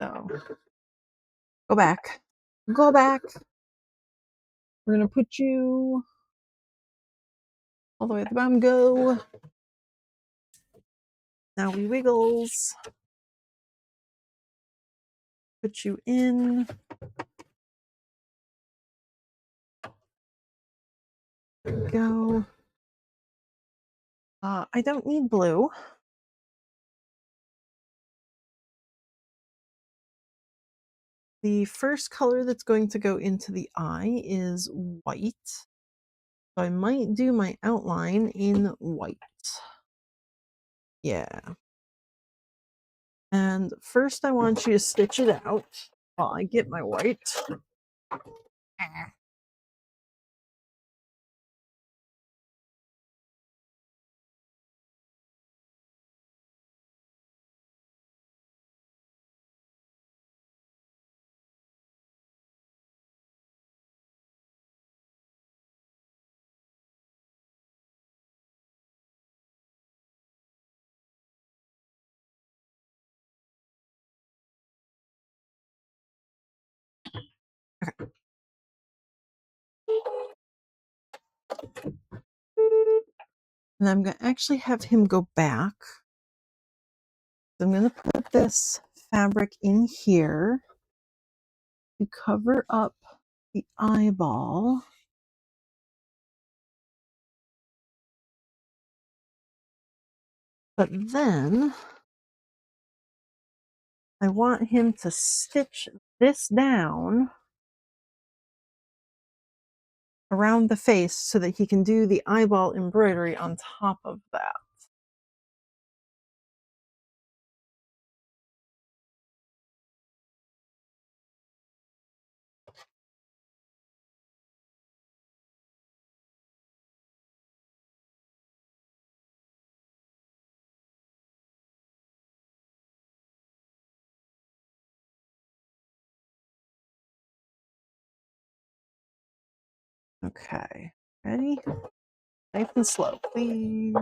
So, go back. Go back. We're going to put you all the way at the bottom. Go. Now we wiggles. Put you in. Go. I don't need blue. The first color that's going to go into the eye is white. So I might do my outline in white. Yeah. And first I want you to stitch it out while I get my white. And I'm going to actually have him go back. So I'm going to put this fabric in here to cover up the eyeball. But then I want him to stitch this down around the face so that he can do the eyeball embroidery on top of that. Okay, ready? Nice and slow, please.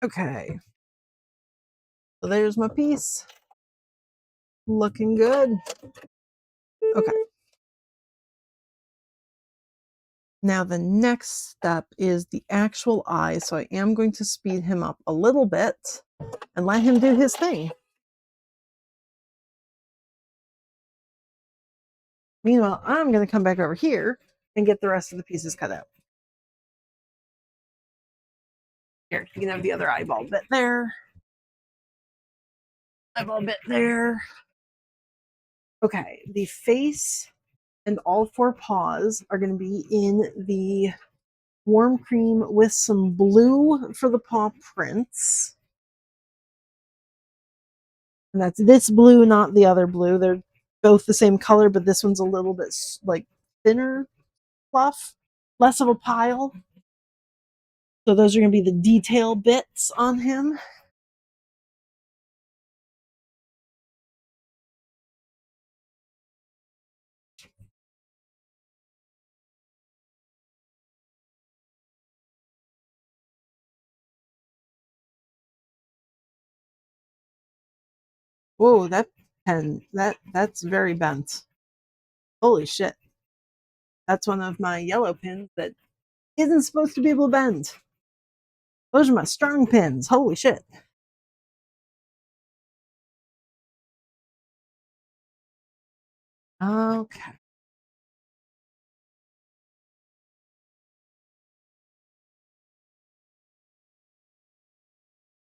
Okay, so there's my piece. Looking good. Okay. Now the next step is the actual eye. So I am going to speed him up a little bit and let him do his thing. Meanwhile, I'm going to come back over here and get the rest of the pieces cut out. Here, you can have the other eyeball bit there. Eyeball bit there. Okay, the face and all four paws are going to be in the warm cream with some blue for the paw prints. And that's this blue, not the other blue. They're both the same color, but this one's a little bit like thinner fluff, less of a pile. So those are going to be the detail bits on him. Whoa, that pen, that's very bent. Holy shit. That's one of my yellow pins that isn't supposed to be able to bend. Those are my strong pins. Holy shit. Okay.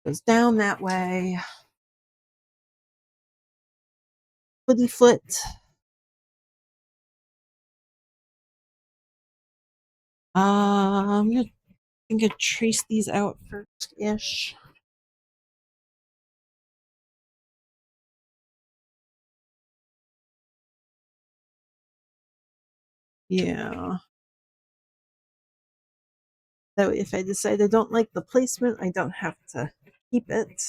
Goes down that way. Footy foot. I'm gonna trace these out first-ish. Yeah. That way, if I decide I don't like the placement, I don't have to keep it.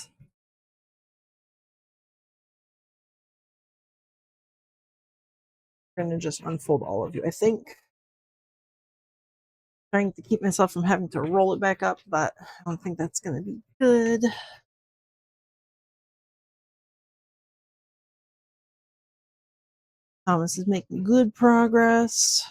I'm gonna just unfold all of you, I think. Trying to keep myself from having to roll it back up, but I don't think that's going to be good. Thomas is making good progress.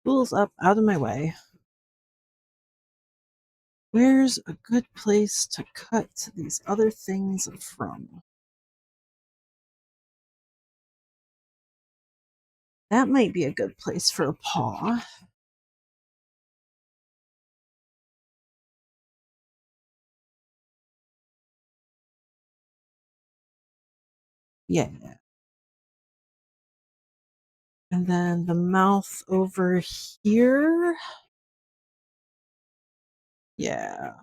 Tools up, out of my way. Where's a good place to cut these other things from? That might be a good place for a paw. Yeah. And then the mouth over here. Yeah.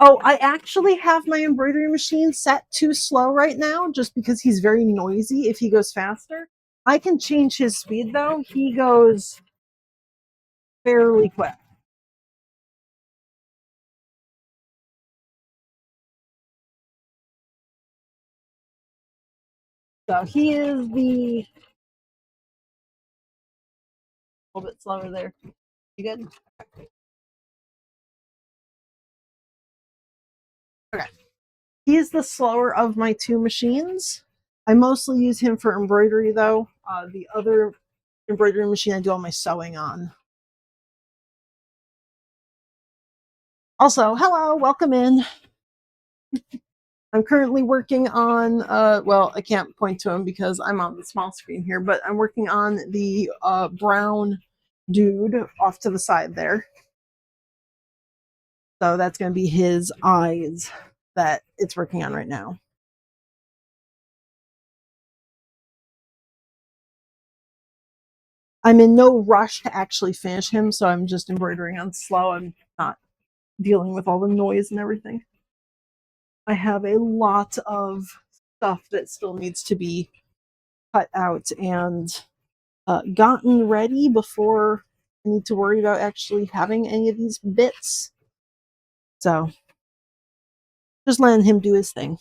Oh, I actually have my embroidery machine set too slow right now just because he's very noisy if he goes faster. I can change his speed though. He goes fairly quick. So he is the a little bit slower there. You good? Okay. He's the slower of my two machines. I mostly use him for embroidery though. The other embroidery machine I do all my sewing on. Also, hello, welcome in. I'm currently working on, well, I can't point to him because I'm on the small screen here, but I'm working on the brown dude off to the side there. So that's going to be his eyes that it's working on right now. I'm in no rush to actually finish him, so I'm just embroidering on slow. I'm not dealing with all the noise and everything. I have a lot of stuff that still needs to be cut out and gotten ready before I need to worry about actually having any of these bits. So just letting him do his thing.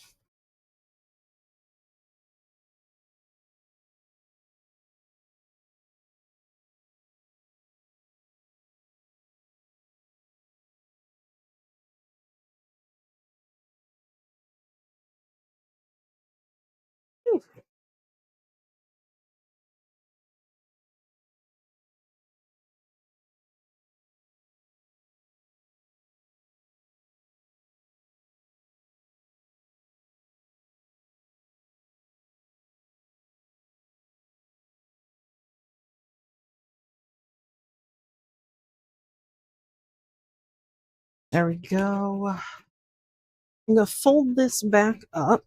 There we go. I'm going to fold this back up.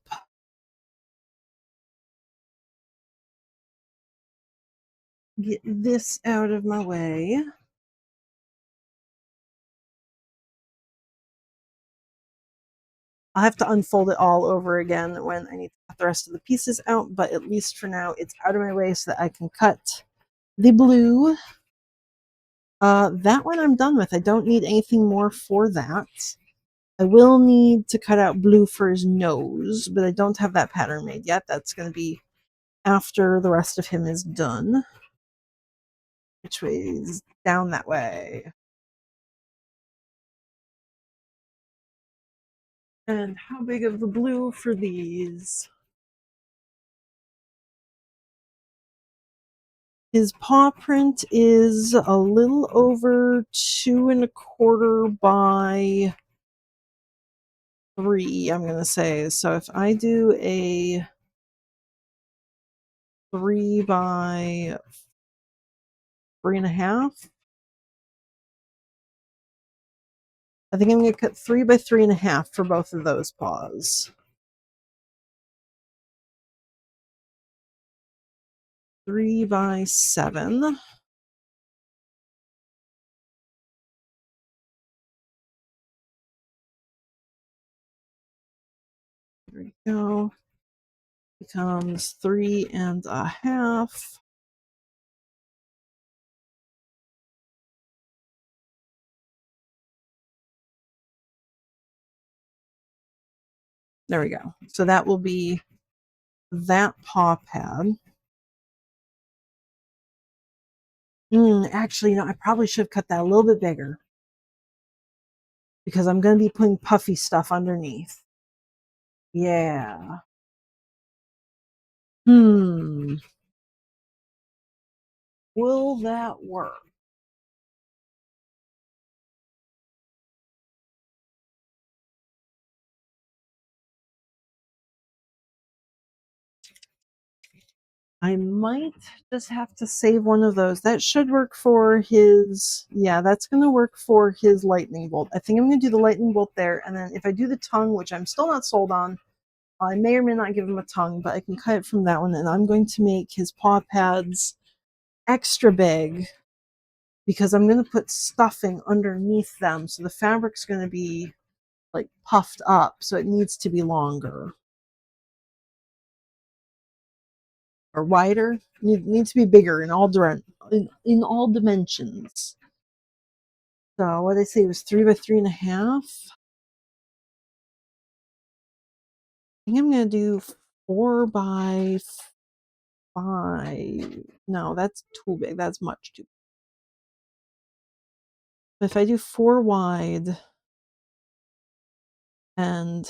Get this out of my way. I'll have to unfold it all over again when I need to cut the rest of the pieces out, but at least for now it's out of my way so that I can cut the blue. That one I'm done with. I don't need anything more for that. I will need to cut out blue for his nose, but I don't have that pattern made yet. That's going to be after the rest of him is done. Which way is down that way? And how big of the blue for these? His paw print is a little over 2 1/4 by 3, I'm gonna say. So if I do a 3 by 3.5, I think I'm gonna cut 3 by 3.5 for both of those paws. 3 by 7. There we go. Becomes 3.5. There we go. So that will be that paw pad. Actually, no, I probably should have cut that a little bit bigger because I'm going to be putting puffy stuff underneath. Yeah. Will that work? I might just have to save one of those. That should work for his, yeah, that's going to work for his lightning bolt. I think I'm going to do the lightning bolt there. And then if I do the tongue, which I'm still not sold on, I may or may not give him a tongue, but I can cut it from that one. And I'm going to make his paw pads extra big because I'm going to put stuffing underneath them. So the fabric's going to be like puffed up. So it needs to be longer or wider. Needs to be bigger in all in all dimensions. So what did I say was 3 by 3.5. I think I'm going to do 4 by 5. No, that's too big. That's much too big. But if I do 4 wide and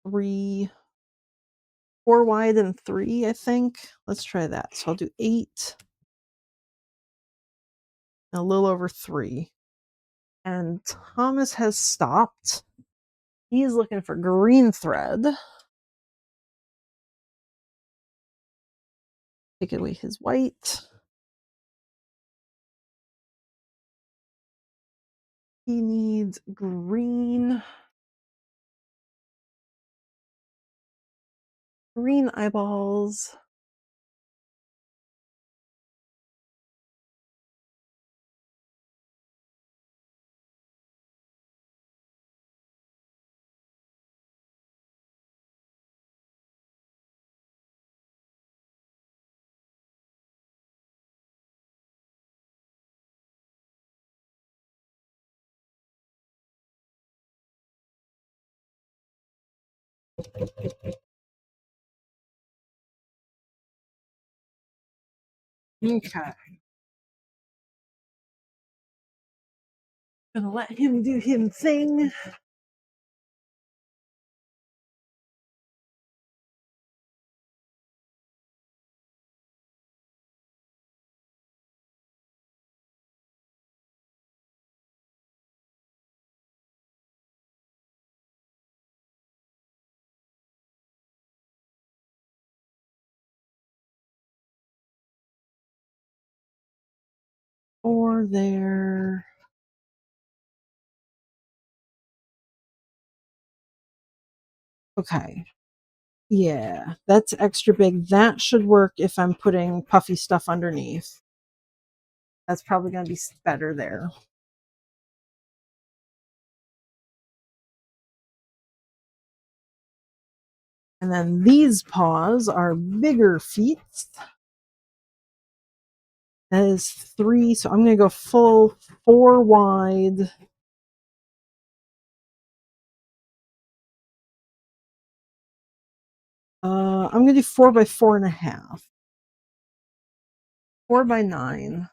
4 wide and 3, I think. Let's try that. So I'll do 8 and a little over 3. And Thomas has stopped. He's looking for green thread. Take away his white. He needs green. Green eyeballs. Okay. Gonna let him do him thing. Or there. Okay. Yeah, that's extra big. That should work if I'm putting puffy stuff underneath. That's probably going to be better there. And then these paws are bigger feet. That is 3, so I'm going to go full 4 wide. I'm going to do 4 by 4.5. 4 by 9.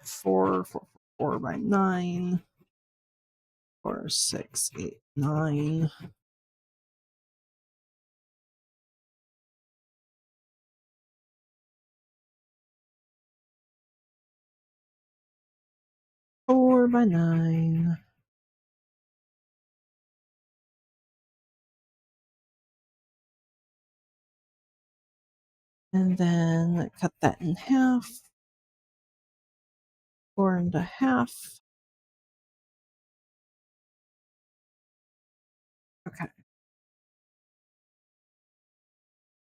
Four, 4 by 9. 4, 6, 8, 9. 4 by 9. And then cut that in half. 4 and a half. Okay.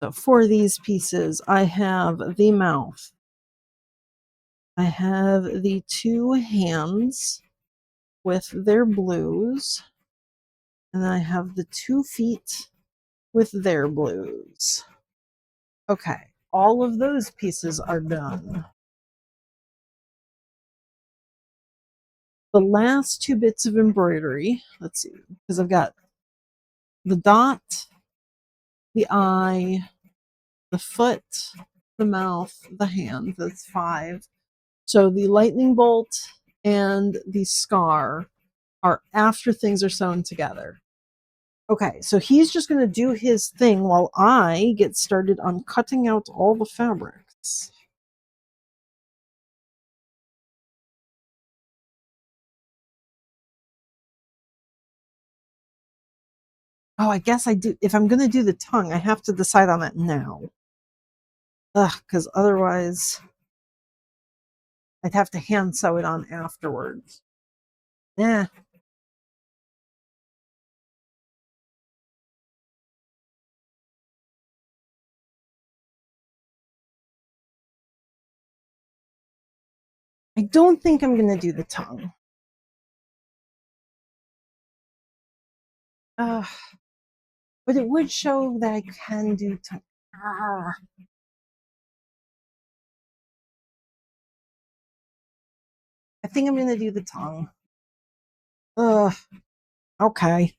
So for these pieces, I have the mouth. I have the two hands with their blues. And then I have the 2 feet with their blues. Okay. All of those pieces are done. The last two bits of embroidery, let's see, because I've got the dot, the eye, the foot, the mouth, the hand. That's 5. So the lightning bolt and the scar are after things are sewn together. Okay, so he's just going to do his thing while I get started on cutting out all the fabrics. Oh, I guess I do. If I'm going to do the tongue, I have to decide on that now. Ugh, because otherwise I'd have to hand sew it on afterwards. Yeah, I don't think I'm going to do the tongue. Ugh, but it would show that I can do tongue. Ah, I think I'm going to do the tongue. Ugh, okay.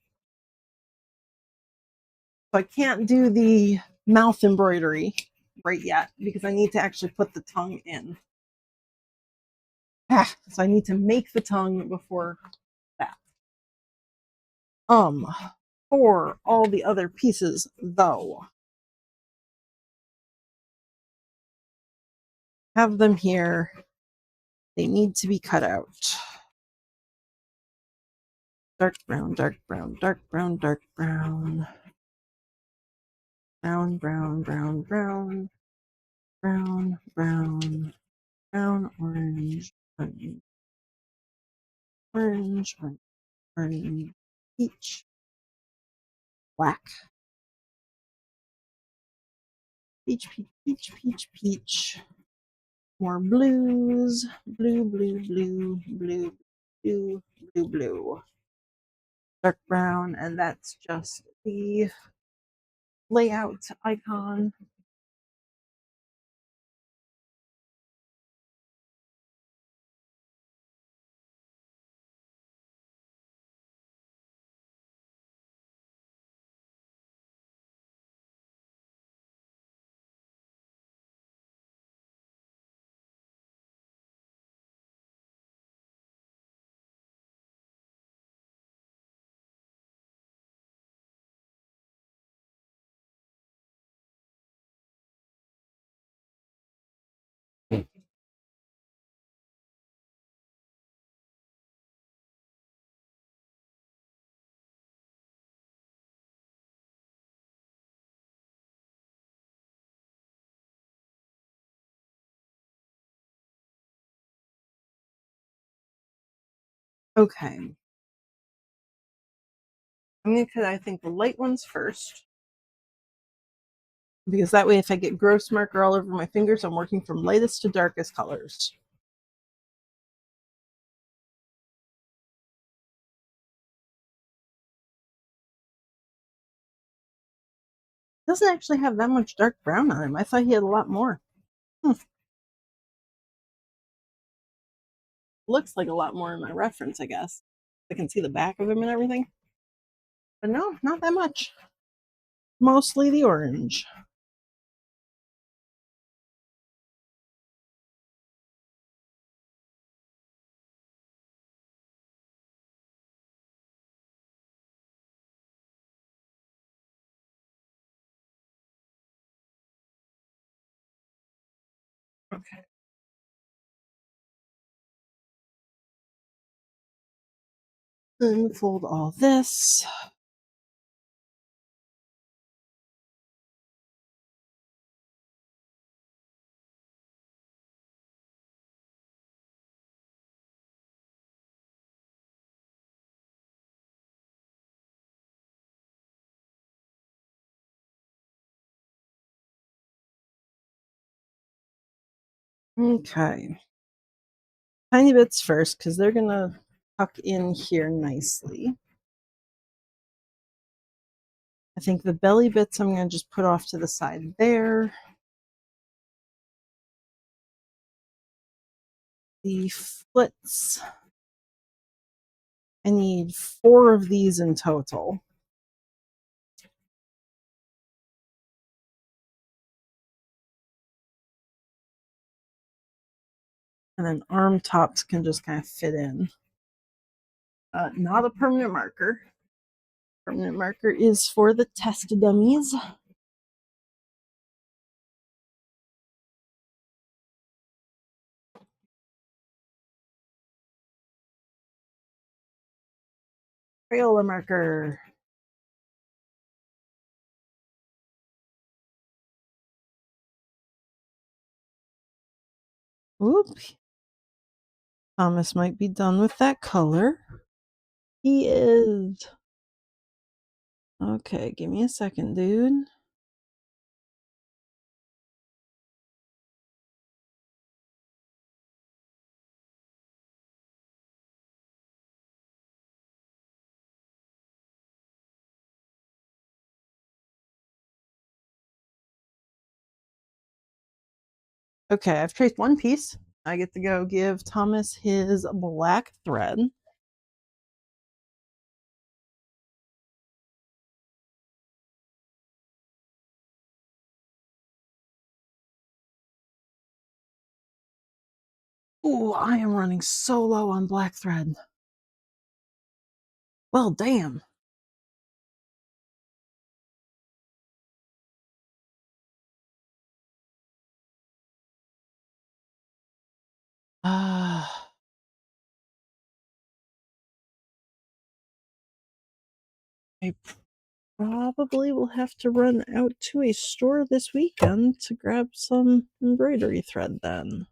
So I can't do the mouth embroidery right yet because I need to actually put the tongue in. So I need to make the tongue before that. Um, for all the other pieces, though, have them here. They need to be cut out. Dark brown, dark brown, dark brown, dark brown. Brown, brown, brown, brown. Brown, brown, brown, orange, orange, orange, orange, orange, peach, black. Peach, peach, peach, peach, peach. More blues. Blue, blue, blue, blue, blue, blue, blue. Dark brown, and that's just the layout icon. Okay. I'm going to cut, I think, the light ones first. Because that way, if I get gross marker all over my fingers, I'm working from lightest to darkest colors. Doesn't actually have that much dark brown on him. I thought he had a lot more. Looks like a lot more in my reference, I guess. I can see the back of him and everything. But no, not that much. Mostly the orange. Okay. Unfold all this. Okay. Tiny bits first because they're going to tuck in here nicely. I think the belly bits I'm going to just put off to the side there. The flits, I need 4 of these in total. And then arm tops can just kind of fit in. Not a permanent marker. Permanent marker is for the test dummies. Crayola marker. Whoop. Thomas might be done with that color. He is. Okay, give me a second, dude. Okay, I've traced one piece. I get to go give Thomas his black thread. Ooh, I am running so low on black thread. Well, damn. Ah. I probably will have to run out to a store this weekend to grab some embroidery thread then.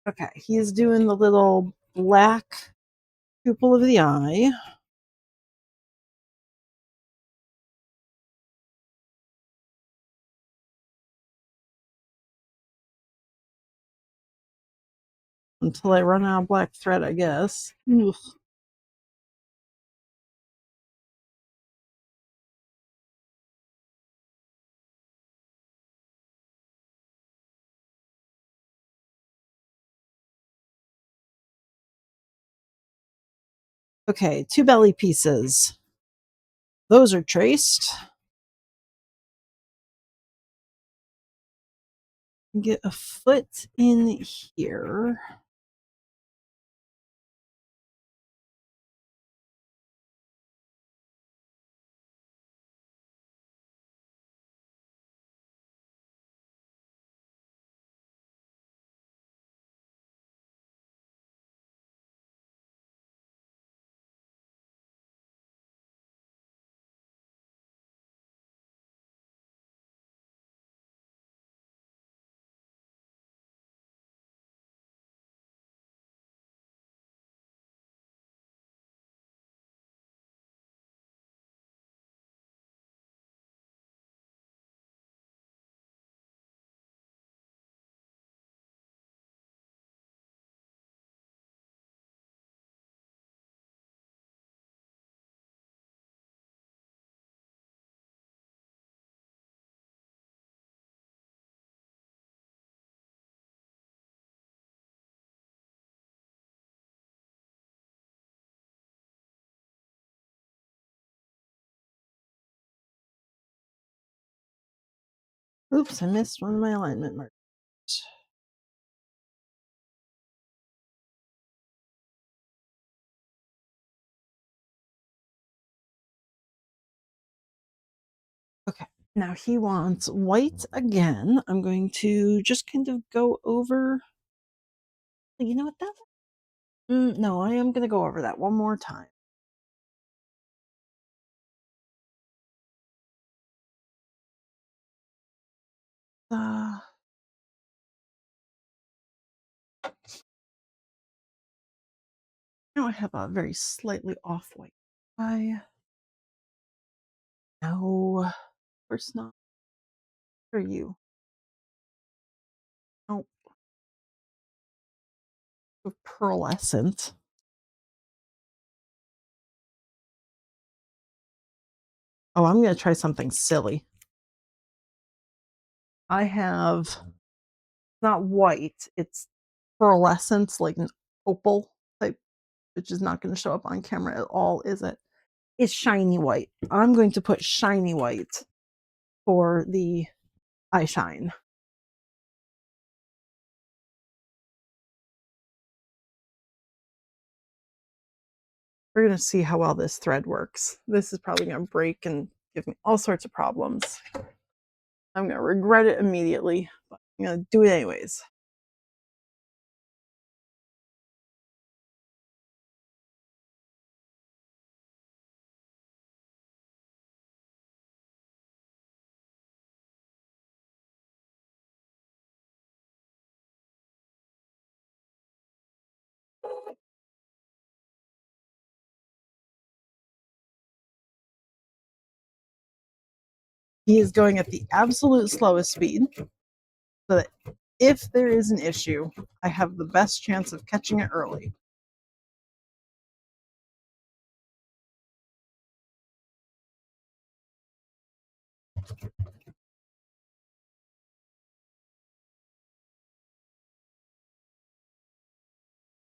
Okay, he's doing the little black pupil of the eye. Until I run out of black thread, I guess. Ugh. Okay, 2 belly pieces. Those are traced. Get a foot in here. Oops, I missed one of my alignment markers. Now he wants white again. I'm going to just kind of go over. You know what? No, I am going to go over that one more time. Uh, now I have a very slightly off white. No, of course not. For you. Oh, pearlescent. Oh, I'm going to try something silly. I have not white, it's pearlescent, like an opal type, which is not going to show up on camera at all, is it? It's shiny white. I'm going to put shiny white for the eye shine. We're going to see how well this thread works. This is probably going to break and give me all sorts of problems. I'm going to regret it immediately, but I'm going to do it anyways. He is going at the absolute slowest speed so that if there is an issue, I have the best chance of catching it early.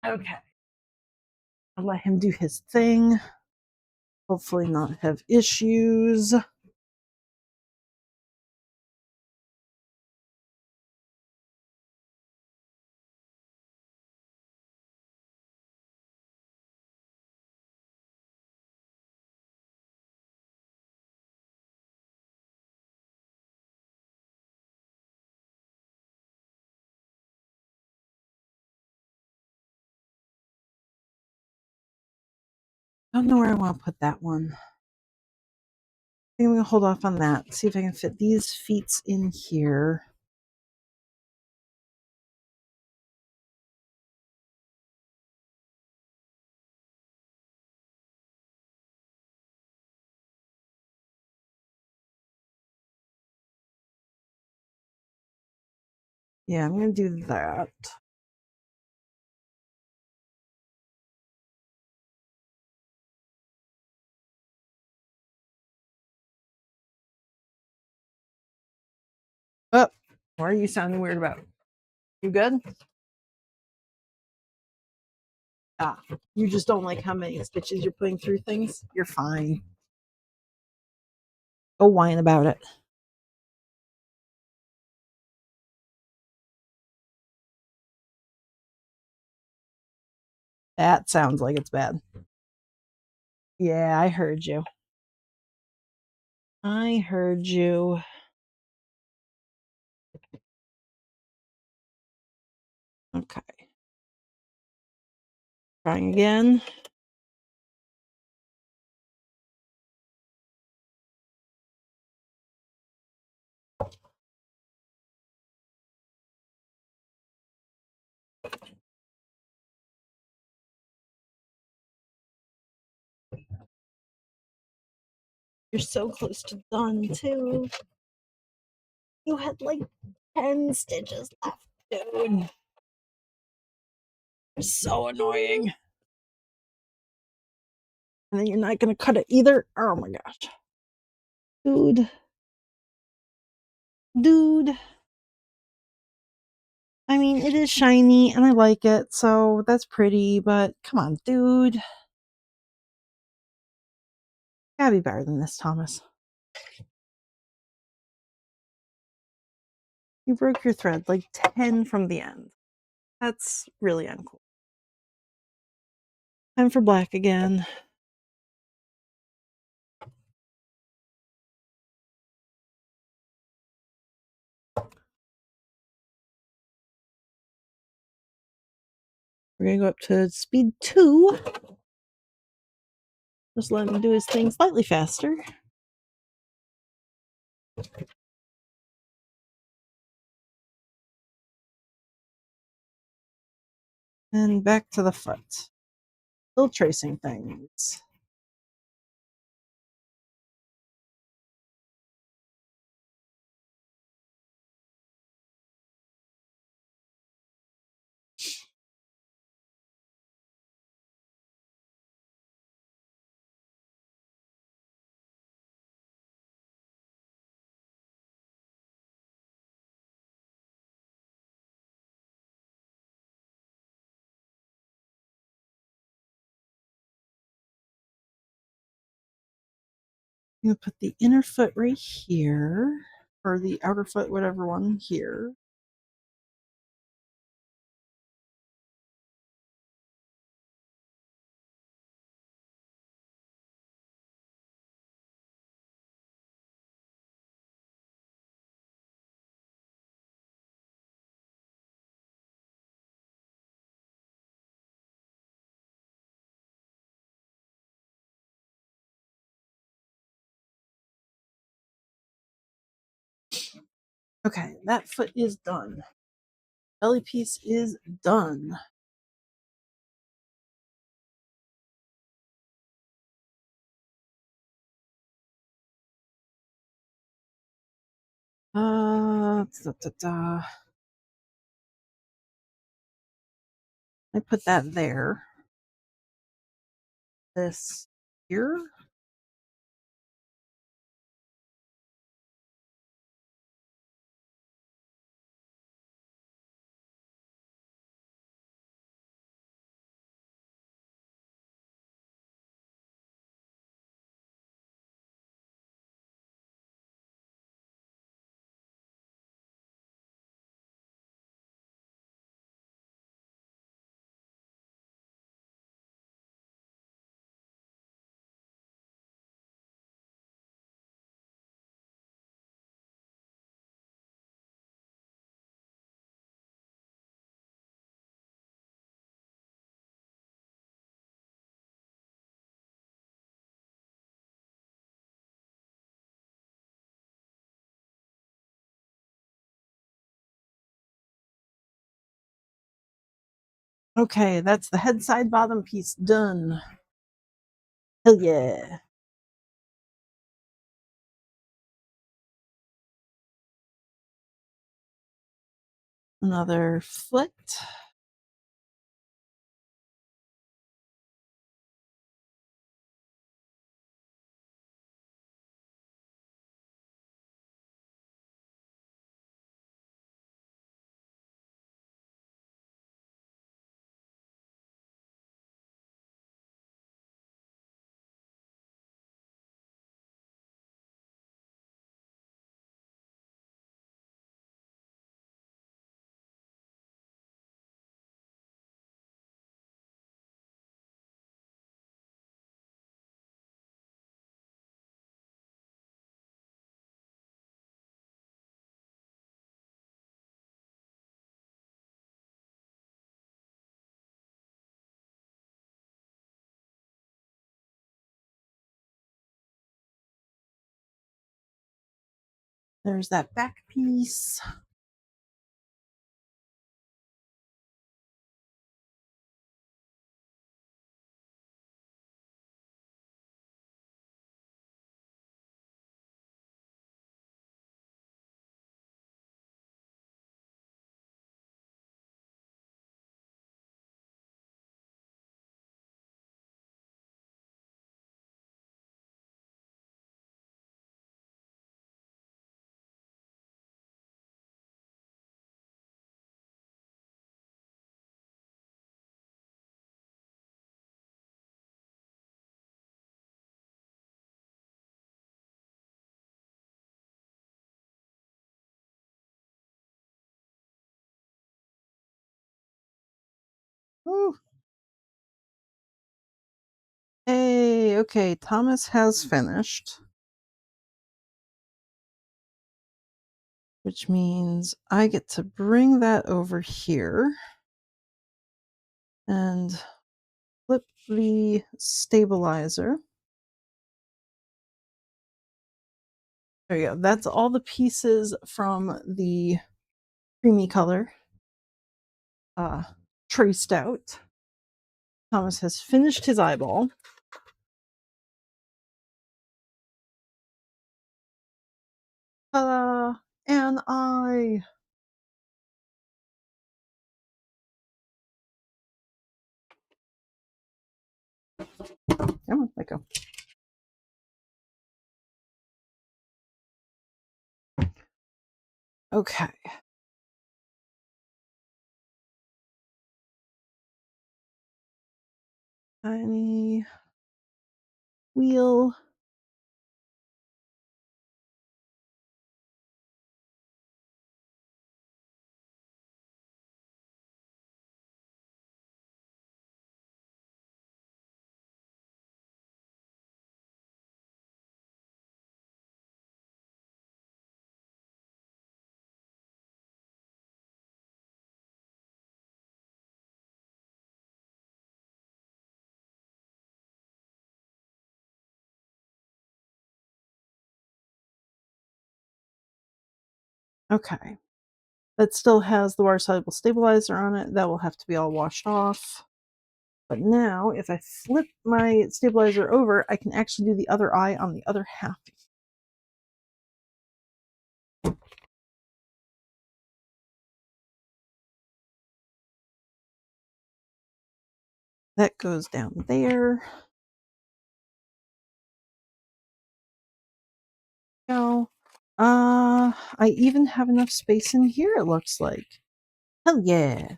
Okay. I'll let him do his thing. Hopefully not have issues. I don't know where I want to put that one. I think I'm going to hold off on that. See if I can fit these feet in here. Yeah, I'm going to do that. Oh, why are you sounding weird about? You good? Ah, you just don't like how many stitches you're putting through things? You're fine. Go whine about it. That sounds like it's bad. Yeah, I heard you. I heard you. Okay. Trying again. You're so close to done, too. You had like 10 stitches left, dude. You're so annoying. And then you're not going to cut it either. Oh my gosh. Dude. Dude. I mean, it is shiny and I like it, so that's pretty, but come on, dude. Gotta be better than this, Thomas. You broke your thread like 10 from the end. That's really uncool. Time for black again. We're gonna go up to speed 2. Just let him do his thing slightly faster. And back to the foot. Still tracing things. I'm gonna put the inner foot right here, or the outer foot, whatever one, here. Okay, that foot is done. Belly piece is done. I put that there. This here. Okay, that's the head side bottom piece done. Hell yeah. Another foot. There's that back piece. Woo. Hey, okay, Thomas has finished. Which means I get to bring that over here. And flip the stabilizer. There you go. That's all the pieces from the creamy color traced out. Thomas has finished his eyeball. An eye. Come on, let go. Okay. Tiny wheel. Okay. That still has the water-soluble stabilizer on it. That will have to be all washed off. But now, if I flip my stabilizer over, I can actually do the other eye on the other half. That goes down there. Go. I even have enough space in here, it looks like. Hell yeah.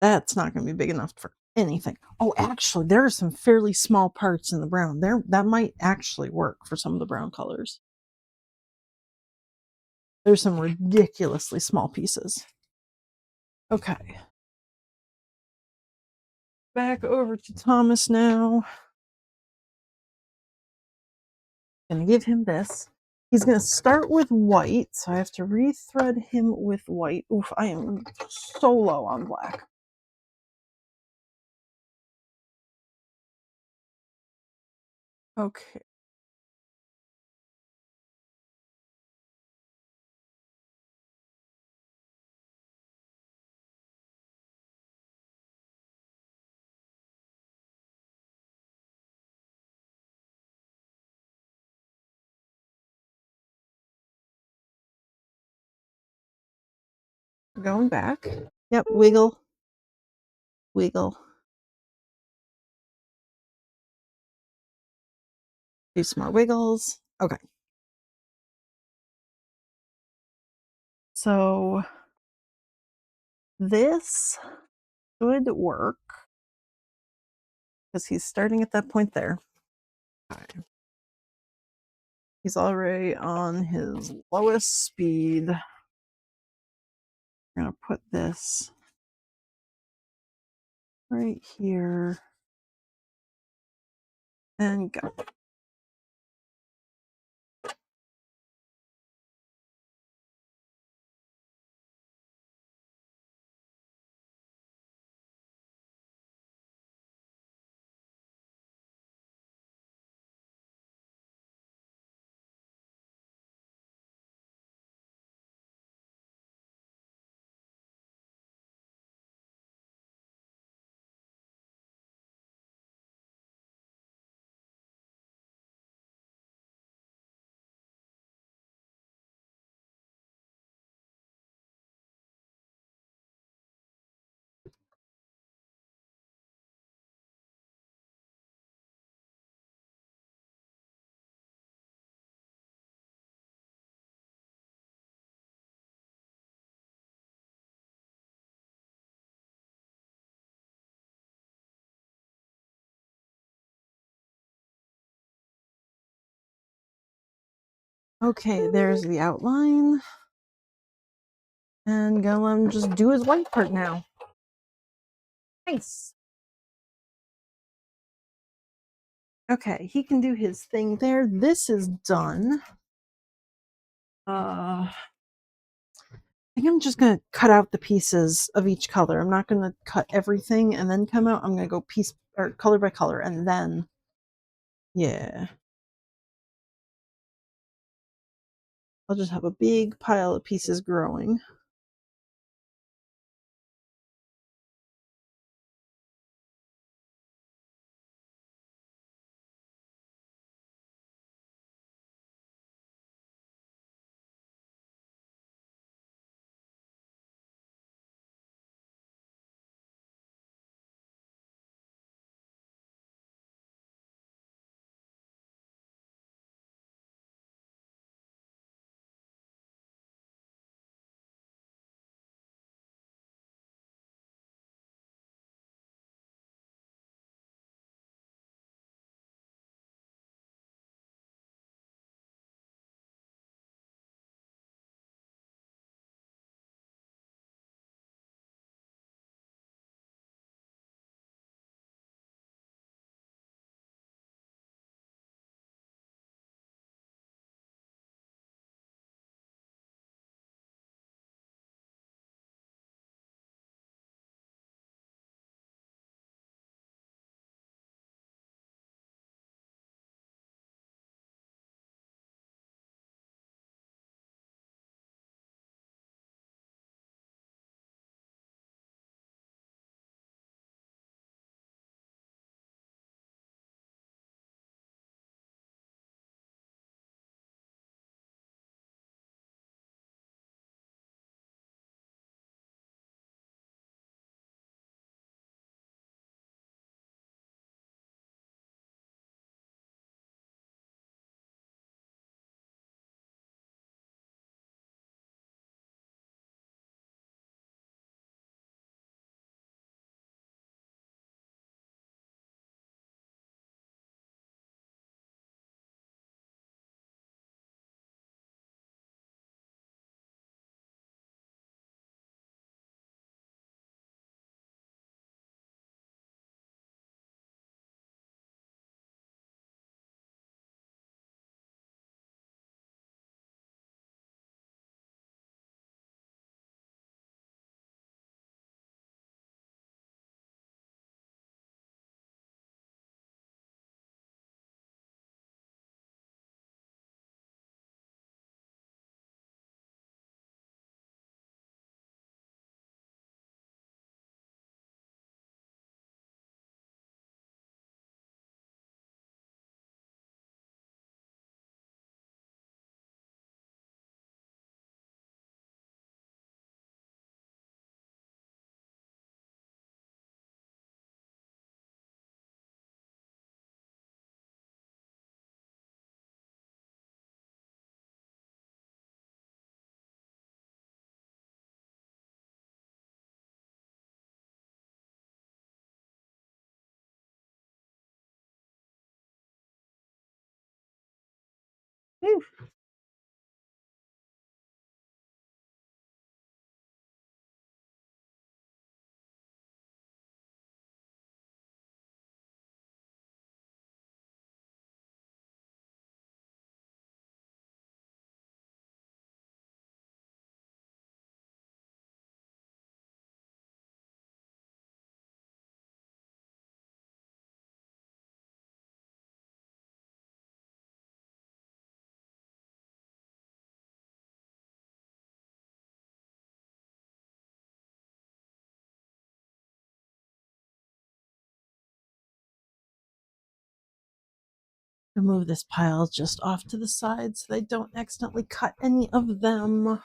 That's not going to be big enough for anything. Oh, actually, there are some fairly small parts in the brown. That might actually work for some of the brown colors. There's some ridiculously small pieces. Okay. Back over to Thomas now. Gonna give him this. He's gonna start with white, so I have to rethread him with white. Oof, I am so low on black. Okay. Going back. Yep, wiggle. Wiggle. Do some more wiggles. Okay. So this should work because he's starting at that point there. Okay. He's already on his lowest speed. I'm gonna put this right here and go. Okay, there's the outline. And gonna let him just do his white part now. Nice. Okay, he can do his thing there. This is done. think I'm just gonna cut out the pieces of each color. I'm not gonna cut everything and then come out. I'm gonna go piece or color by color and then yeah. I'll just have a big pile of pieces growing. Whew. Move this pile just off to the side so they don't accidentally cut any of them.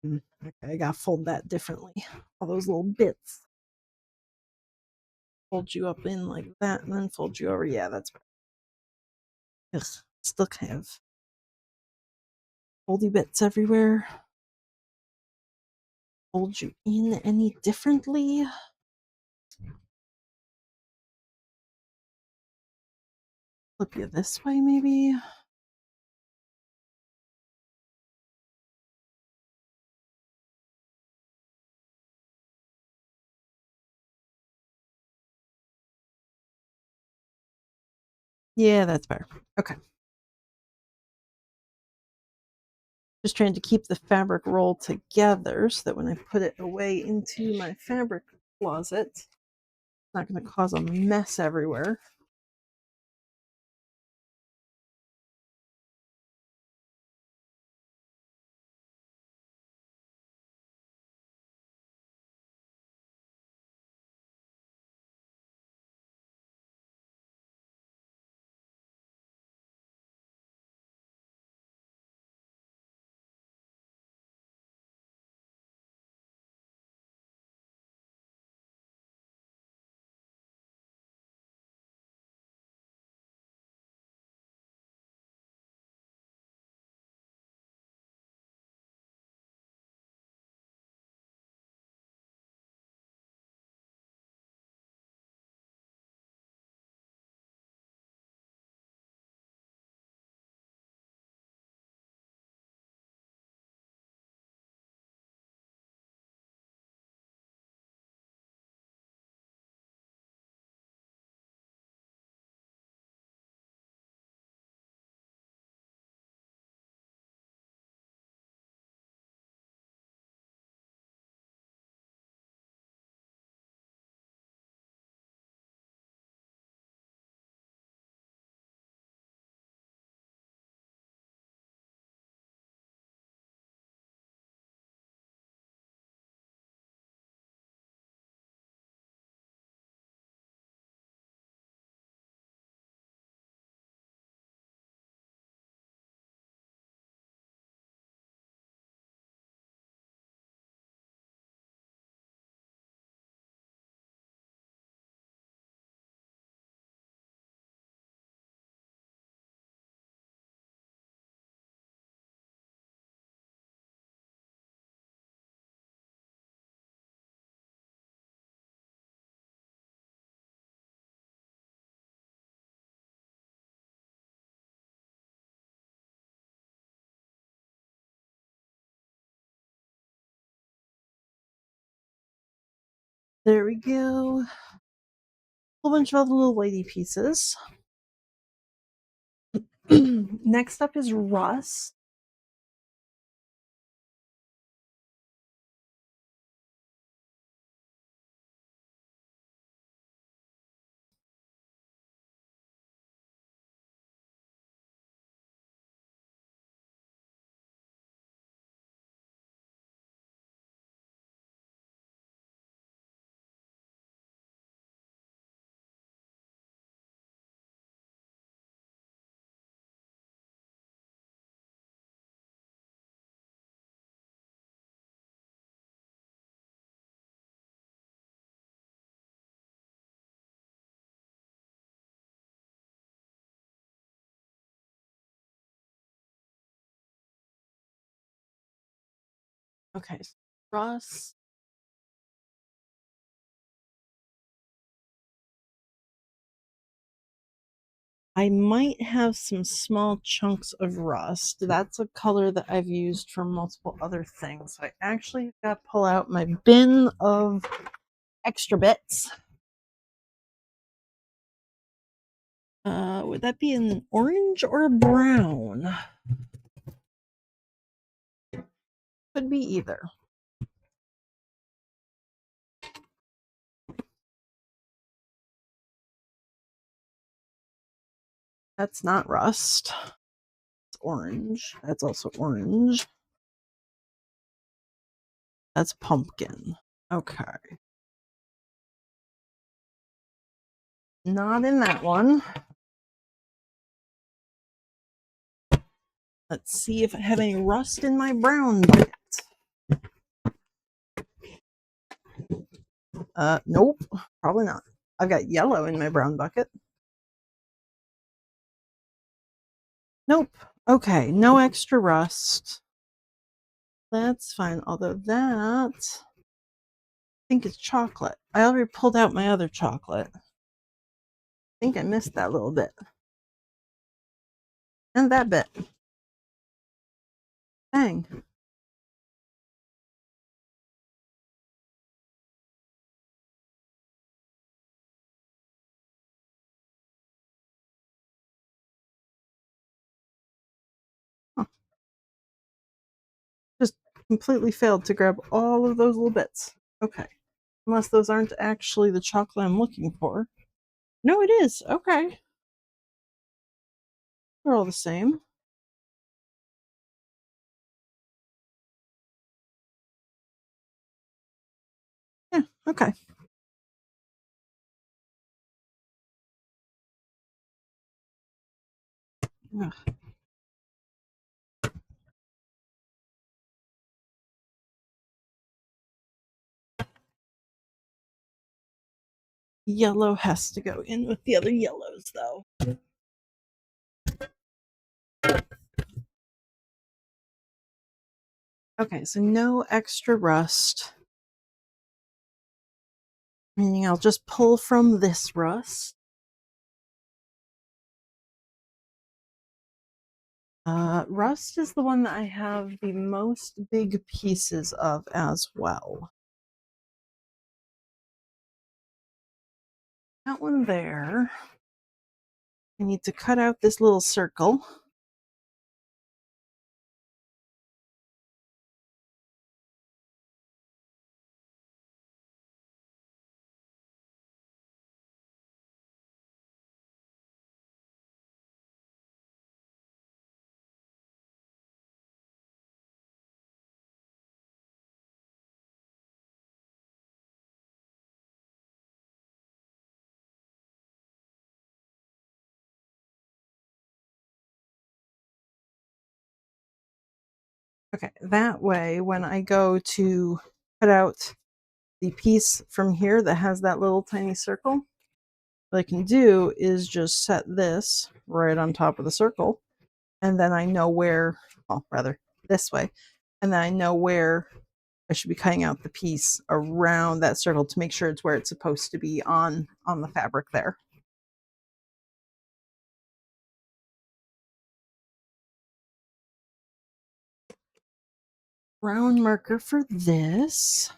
Okay, I gotta fold that differently. All those little bits. Fold you up in like that and then fold you over. Yeah, that's ugh, still kind of foldy bits everywhere. Fold you in any differently? Flip you this way, maybe? Yeah, that's better. Okay. Just trying to keep the fabric roll together so that when I put it away into my fabric closet, it's not going to cause a mess everywhere. There we go. Whole bunch of other little lady pieces. Next up is Russ. Okay, Russ. I might have some small chunks of rust. That's a color that I've used for multiple other things. So I actually got to pull out my bin of extra bits. Would that be an orange or a brown? Could be either. That's not rust. It's orange. That's also orange. That's pumpkin. Okay. Not in that one. Let's see if I have any rust in my brown bit. Nope, probably not. I've got yellow in my brown bucket. Nope. Okay, no extra rust. That's fine. Although that, I think it's chocolate. I already pulled out my other chocolate. I think I missed that little bit. And that bit. Dang. Huh. Just completely failed to grab all of those little bits. Okay. Unless those aren't actually the chocolate I'm looking for. No, it is. Okay. They're all the same. Yeah, okay. Ugh. Yellow has to go in with the other yellows, though. Okay, so no extra rust. Meaning I'll just pull from this rust. Rust is the one that I have the most big pieces of as well. That one there. I need to cut out this little circle. Okay, that way when I go to cut out the piece from here that has that little tiny circle, what I can do is just set this right on top of the circle, and then I know where, well, rather this way, and then I know where I should be cutting out the piece around that circle to make sure it's where it's supposed to be on the fabric there. Brown marker for this.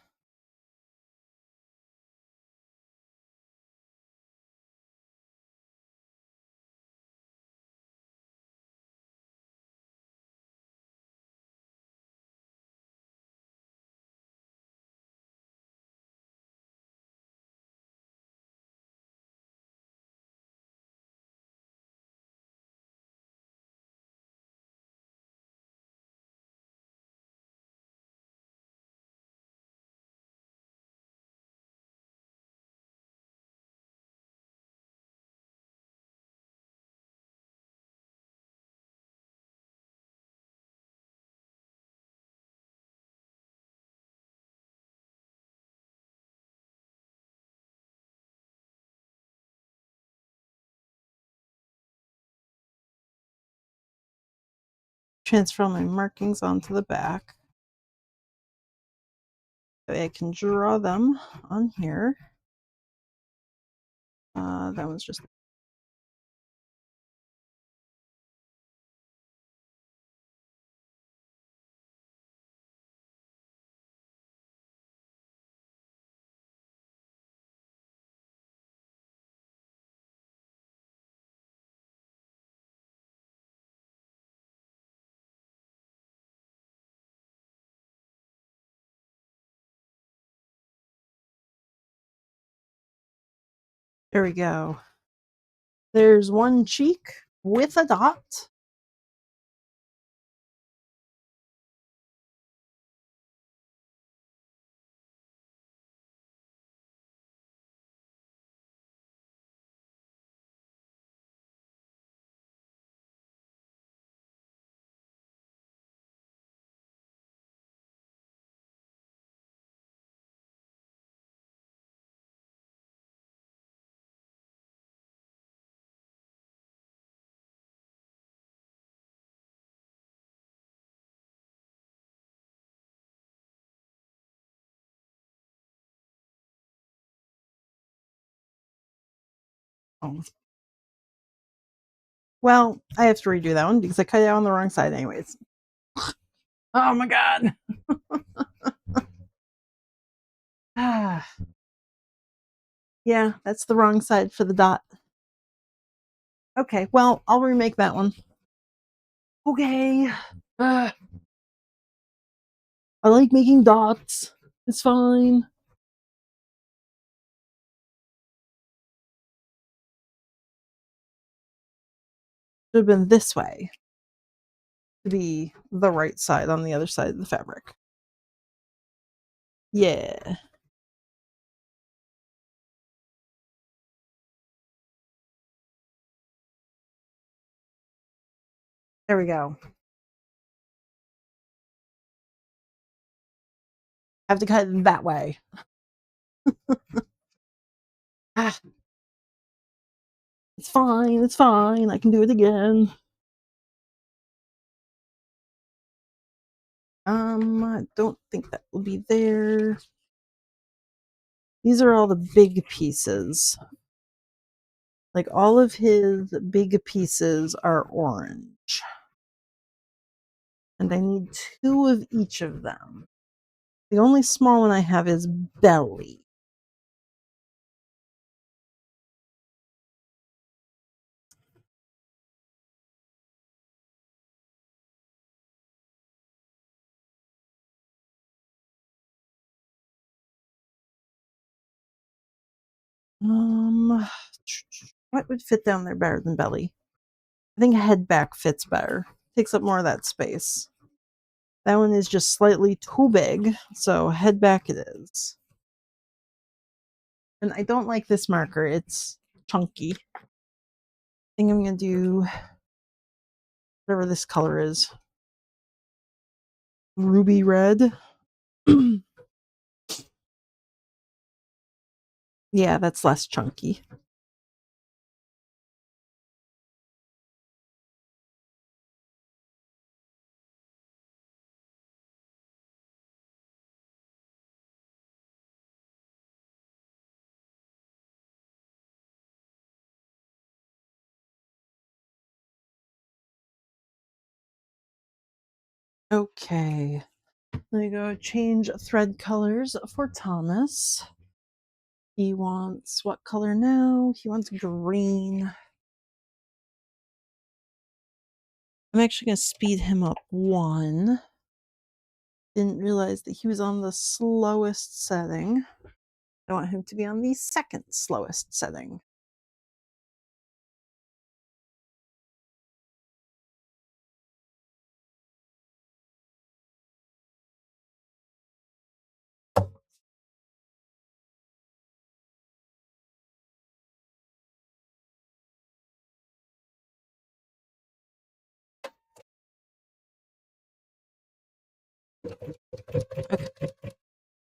Transfer my markings onto the back. That way I can draw them on here. That one's just there we go. There's one cheek with a dot. Oh. Well, I have to redo that one because I cut it out on the wrong side anyways. Oh my god. Ah. Yeah, that's the wrong side for the dot. Okay, well, I'll remake that one. Okay. I like making dots. It's fine. Should have been this way to be the right side on the other side of the fabric. Yeah. There we go. I have to cut it that way. Ah, it's fine. It's fine. I can do it again. I don't think that will be there. These are all the big pieces. Like all of his big pieces are orange. And I need 2 of each of them. The only small one I have is belly. Um, what would fit down there better than belly? I think head back fits better. Takes up more of that space. That one is just slightly too big, so head back it is. And I don't like this marker. It's chunky. I think I'm going to do whatever this color is. Ruby red. Yeah, that's less chunky. Okay. Let me go change thread colors for Thomas. He wants what color now? He wants green. I'm actually going to speed him up 1. Didn't realize that he was on the slowest setting. I want him to be on the second slowest setting.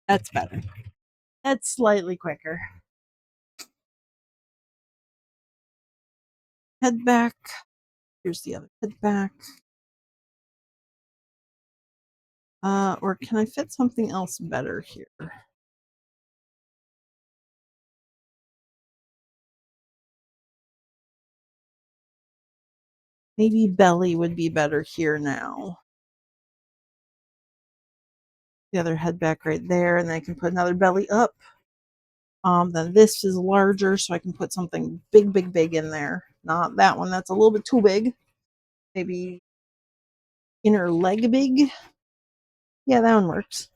That's better. That's slightly quicker. Head back. Here's the other head back. Or can I fit something else better here? Maybe belly would be better here now. The other head back right there, and then I can put another belly up. Then this is larger, so I can put something big, big, big in there. Not that one. That's a little bit too big. Maybe inner leg big. Yeah, that one works.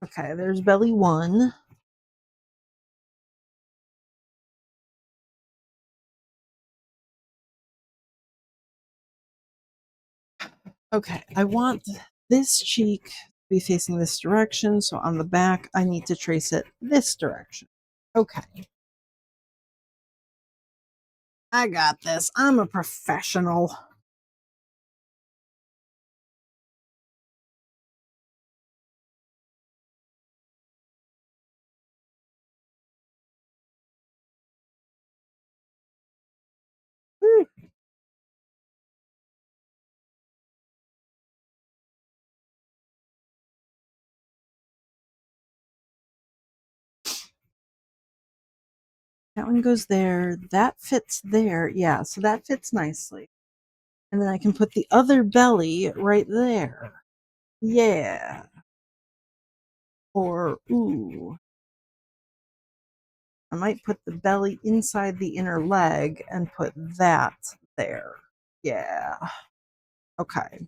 Okay, there's belly 1. Okay, I want this cheek to be facing this direction, so on the back, I need to trace it this direction. Okay, I got this. I'm a professional. Woo. That one goes there. That fits there. Yeah, so that fits nicely. And then I can put the other belly right there. Yeah. Or, ooh, I might put the belly inside the inner leg and put that there. Yeah. Okay.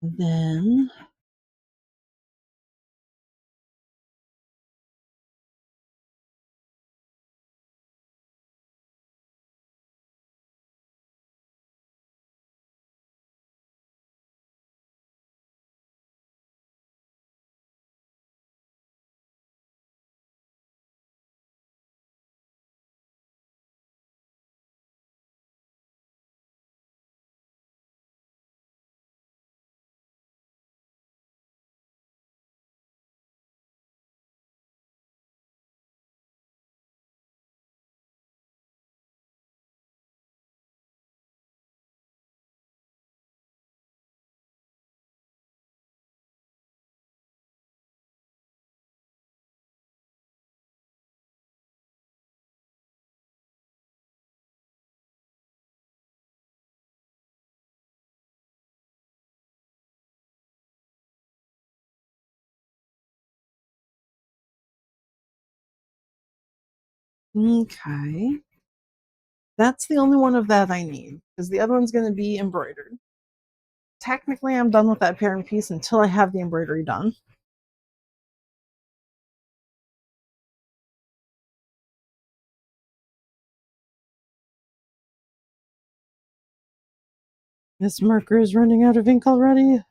Then, okay. That's the only one of that I need because the other one's going to be embroidered. Technically, I'm done with that parent piece until I have the embroidery done. This marker is running out of ink already.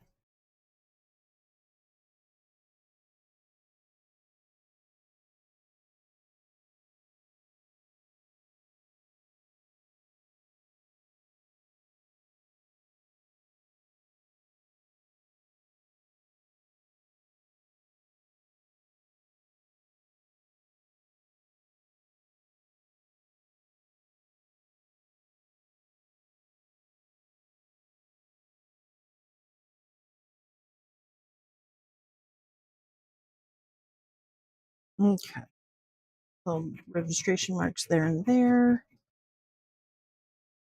Okay. So registration marks there and there.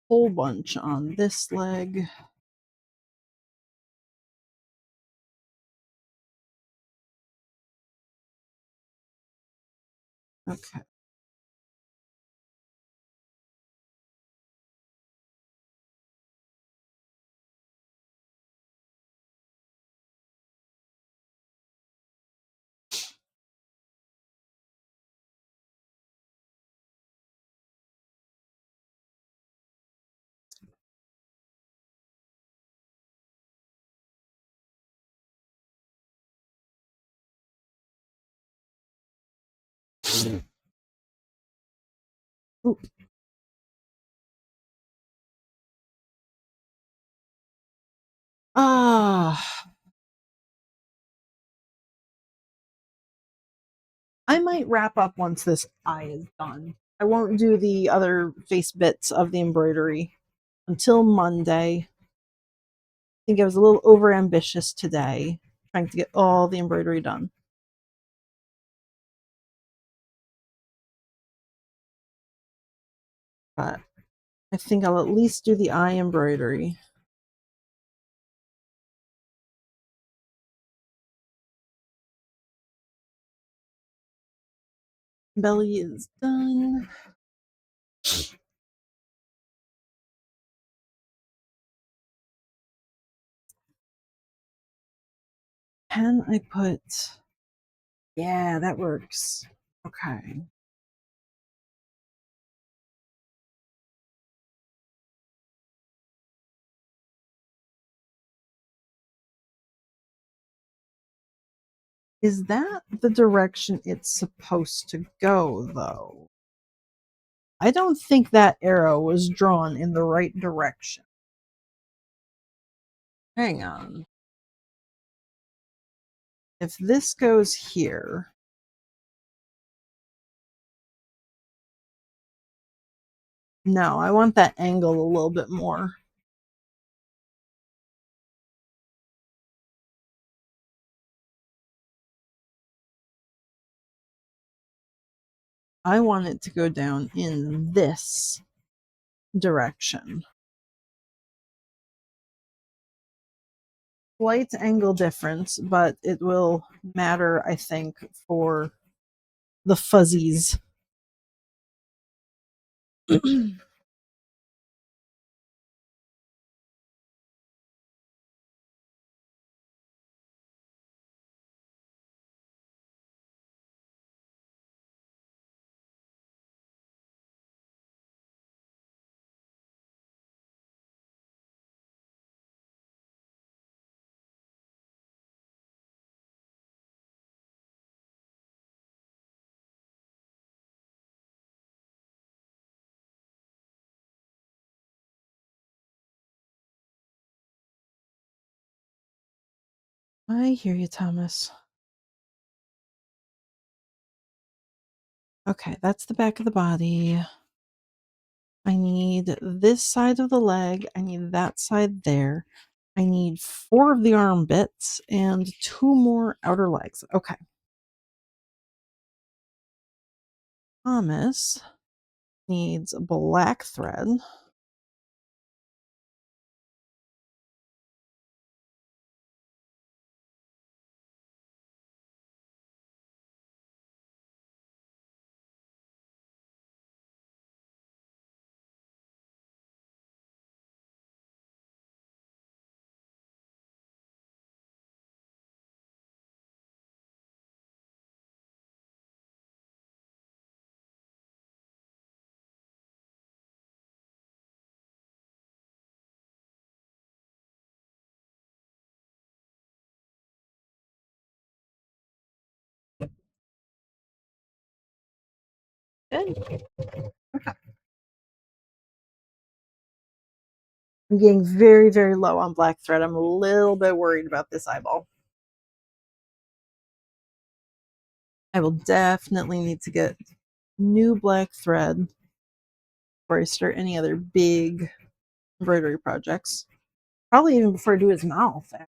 Whole bunch on this leg. Okay. Ooh. Ah, I might wrap up once this eye is done. I won't do the other face bits of the embroidery until Monday. I think I was a little over ambitious today, trying to get all the embroidery done. But I think I'll at least do the eye embroidery. Belly is done. can I put yeah, that works. Okay. Is that the direction it's supposed to go, though? I don't think that arrow was drawn in the right direction. Hang on. If this goes here, no, I want that angle a little bit more. I want it to go down in this direction. Slight angle difference, but it will matter, I think, for the fuzzies. I hear you, Thomas. Okay, that's the back of the body. I need this side of the leg. I need that side there. I need 4 of the arm bits and 2 more outer legs. Okay. Thomas needs black thread. Good. I'm getting very, very low on black thread. I'm a little bit worried about this eyeball. I will definitely need to get new black thread before I start any other big embroidery projects. Probably even before I do his mouth, actually.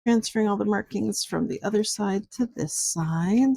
Transferring all the markings from the other side to this side.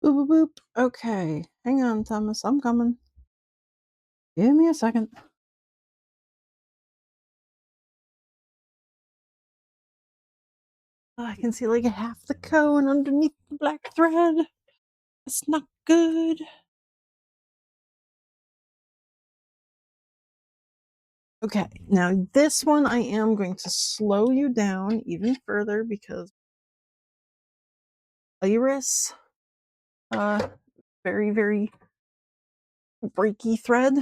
Boop, boop, boop. Okay, hang on, Thomas. I'm coming. Give me a second. Oh, I can see like half the cone underneath the black thread. That's not good. Okay, now this one I am going to slow you down even further because Iris, uh, very, very breaky thread.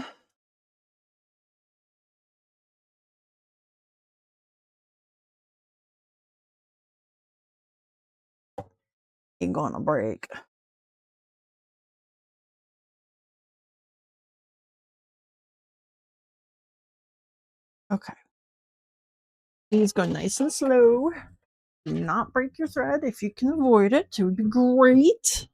Ain't gonna break. Okay. Please go nice and slow. Do not break your thread if you can avoid it. It would be great.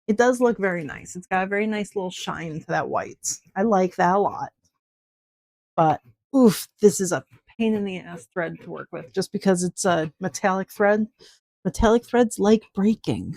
It does look very nice. It's got a very nice little shine to that white. I like that a lot. But oof, this is a pain in the ass thread to work with just because it's a metallic thread. Metallic threads like breaking.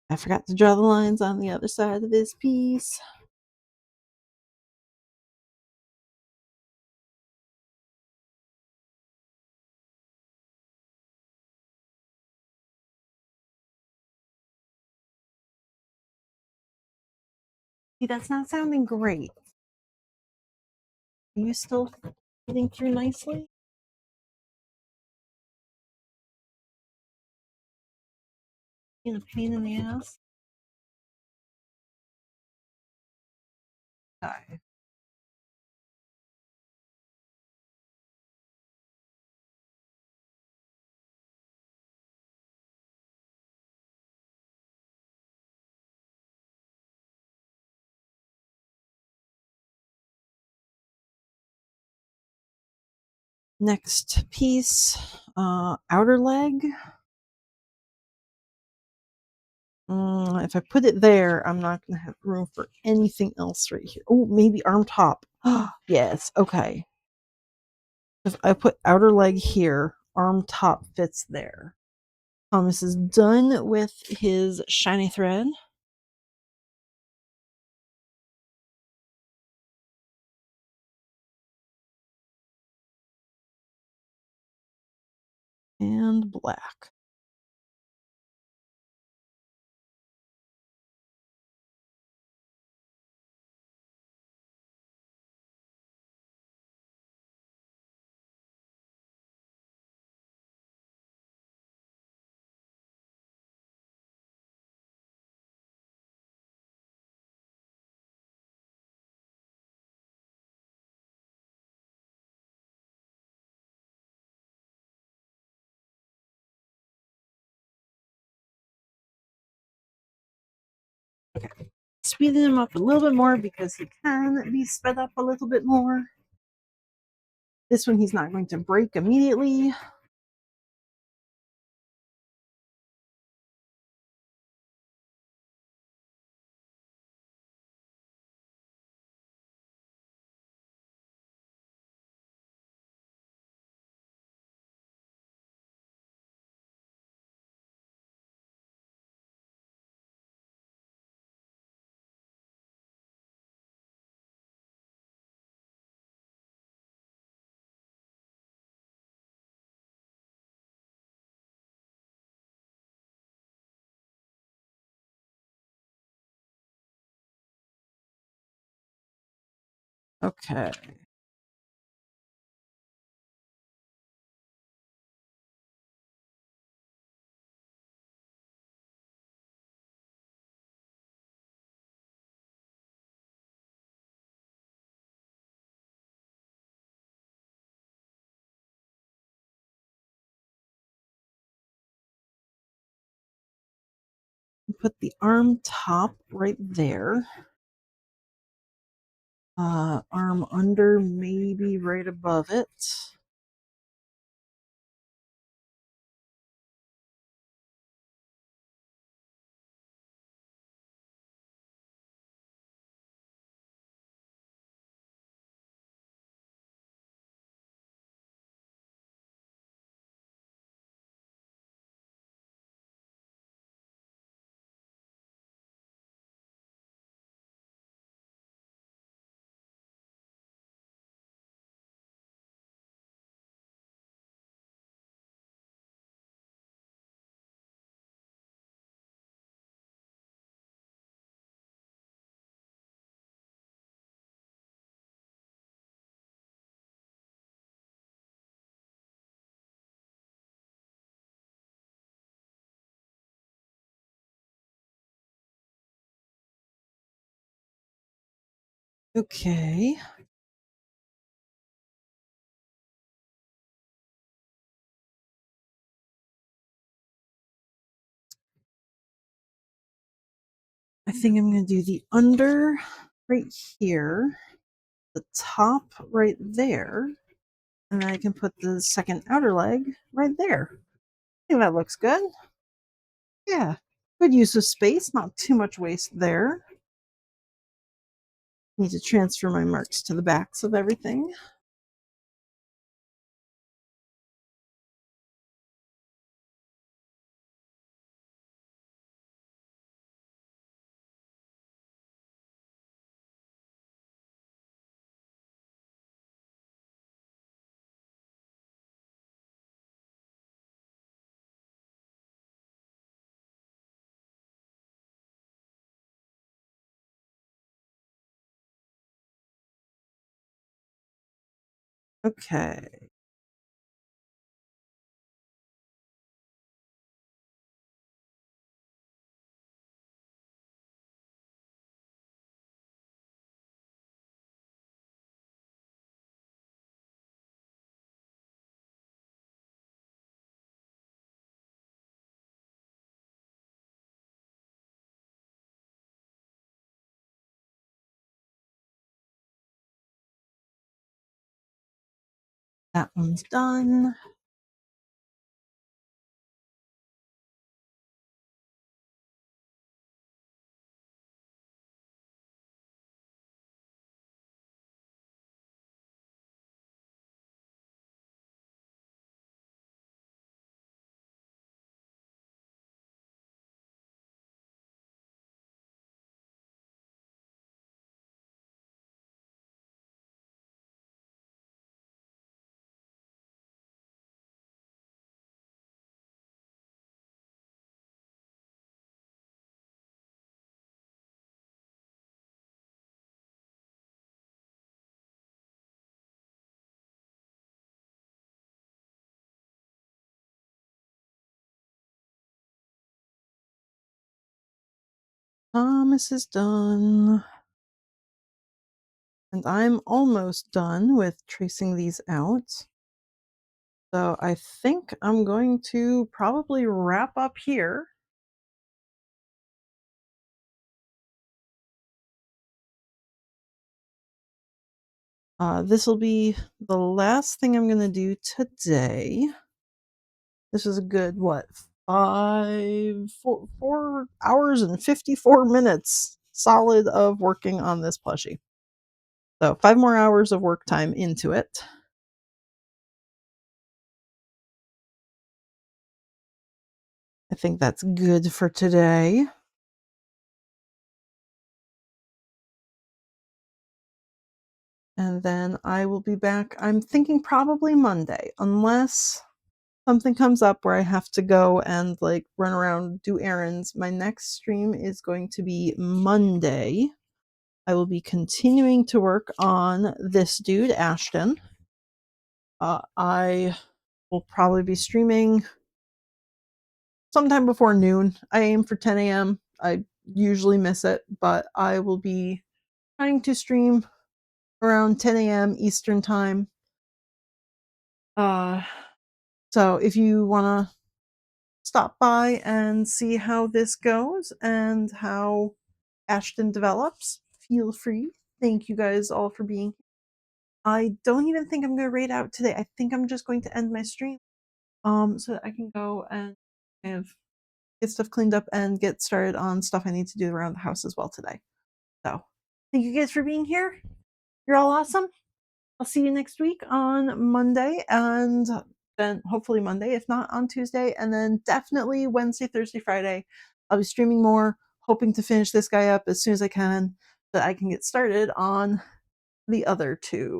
I forgot to draw the lines on the other side of this piece. See, that's not sounding great. Are you still getting through nicely? Being a pain in the ass? Okay. Next piece, outer leg. If I put it there, I'm not going to have room for anything else right here. Oh, maybe arm top. Yes, okay. If I put outer leg here, arm top fits there. Thomas is done with his shiny thread. And black. Okay. Speeding him up a little bit more because he can be sped up a little bit more. This one he's not going to break immediately. Okay. Put the arm top right there. Arm under, maybe right above it. Okay. I think I'm going to do the under right here, the top right there, and then I can put the second outer leg right there. I think that looks good. Yeah. Good use of space, not too much waste there. Need to transfer my marks to the backs of everything. Okay. That one's done. Thomas is done. And I'm almost done with tracing these out. So I think I'm going to probably wrap up here. This will be the last thing I'm going to do today. This is a good, what, 4 hours and 54 minutes solid of working on this plushie. So 5 more hours of work time into it. I think that's good for today. And then I will be back. I'm thinking probably Monday, unless something comes up where I have to go and like run around, do errands. My next stream is going to be Monday. I will be continuing to work on this dude, Ashton. I will probably be streaming sometime before noon. I aim for 10 a.m. I usually miss it, but I will be trying to stream around 10 a.m. Eastern time. Uh, so if you want to stop by and see how this goes and how Ashton develops, feel free. thank you guys all for being here. I don't even think I'm gonna raid out today. I think I'm just going to end my stream, so that I can go and kind of get stuff cleaned up and get started on stuff I need to do around the house as well today. So, thank you guys for being here. You're all awesome. I'll see you next week on Monday, and then hopefully Monday, if not on Tuesday, and then definitely Wednesday, Thursday, Friday. I'll be streaming more, hoping to finish this guy up as soon as I can, so that I can get started on the other two.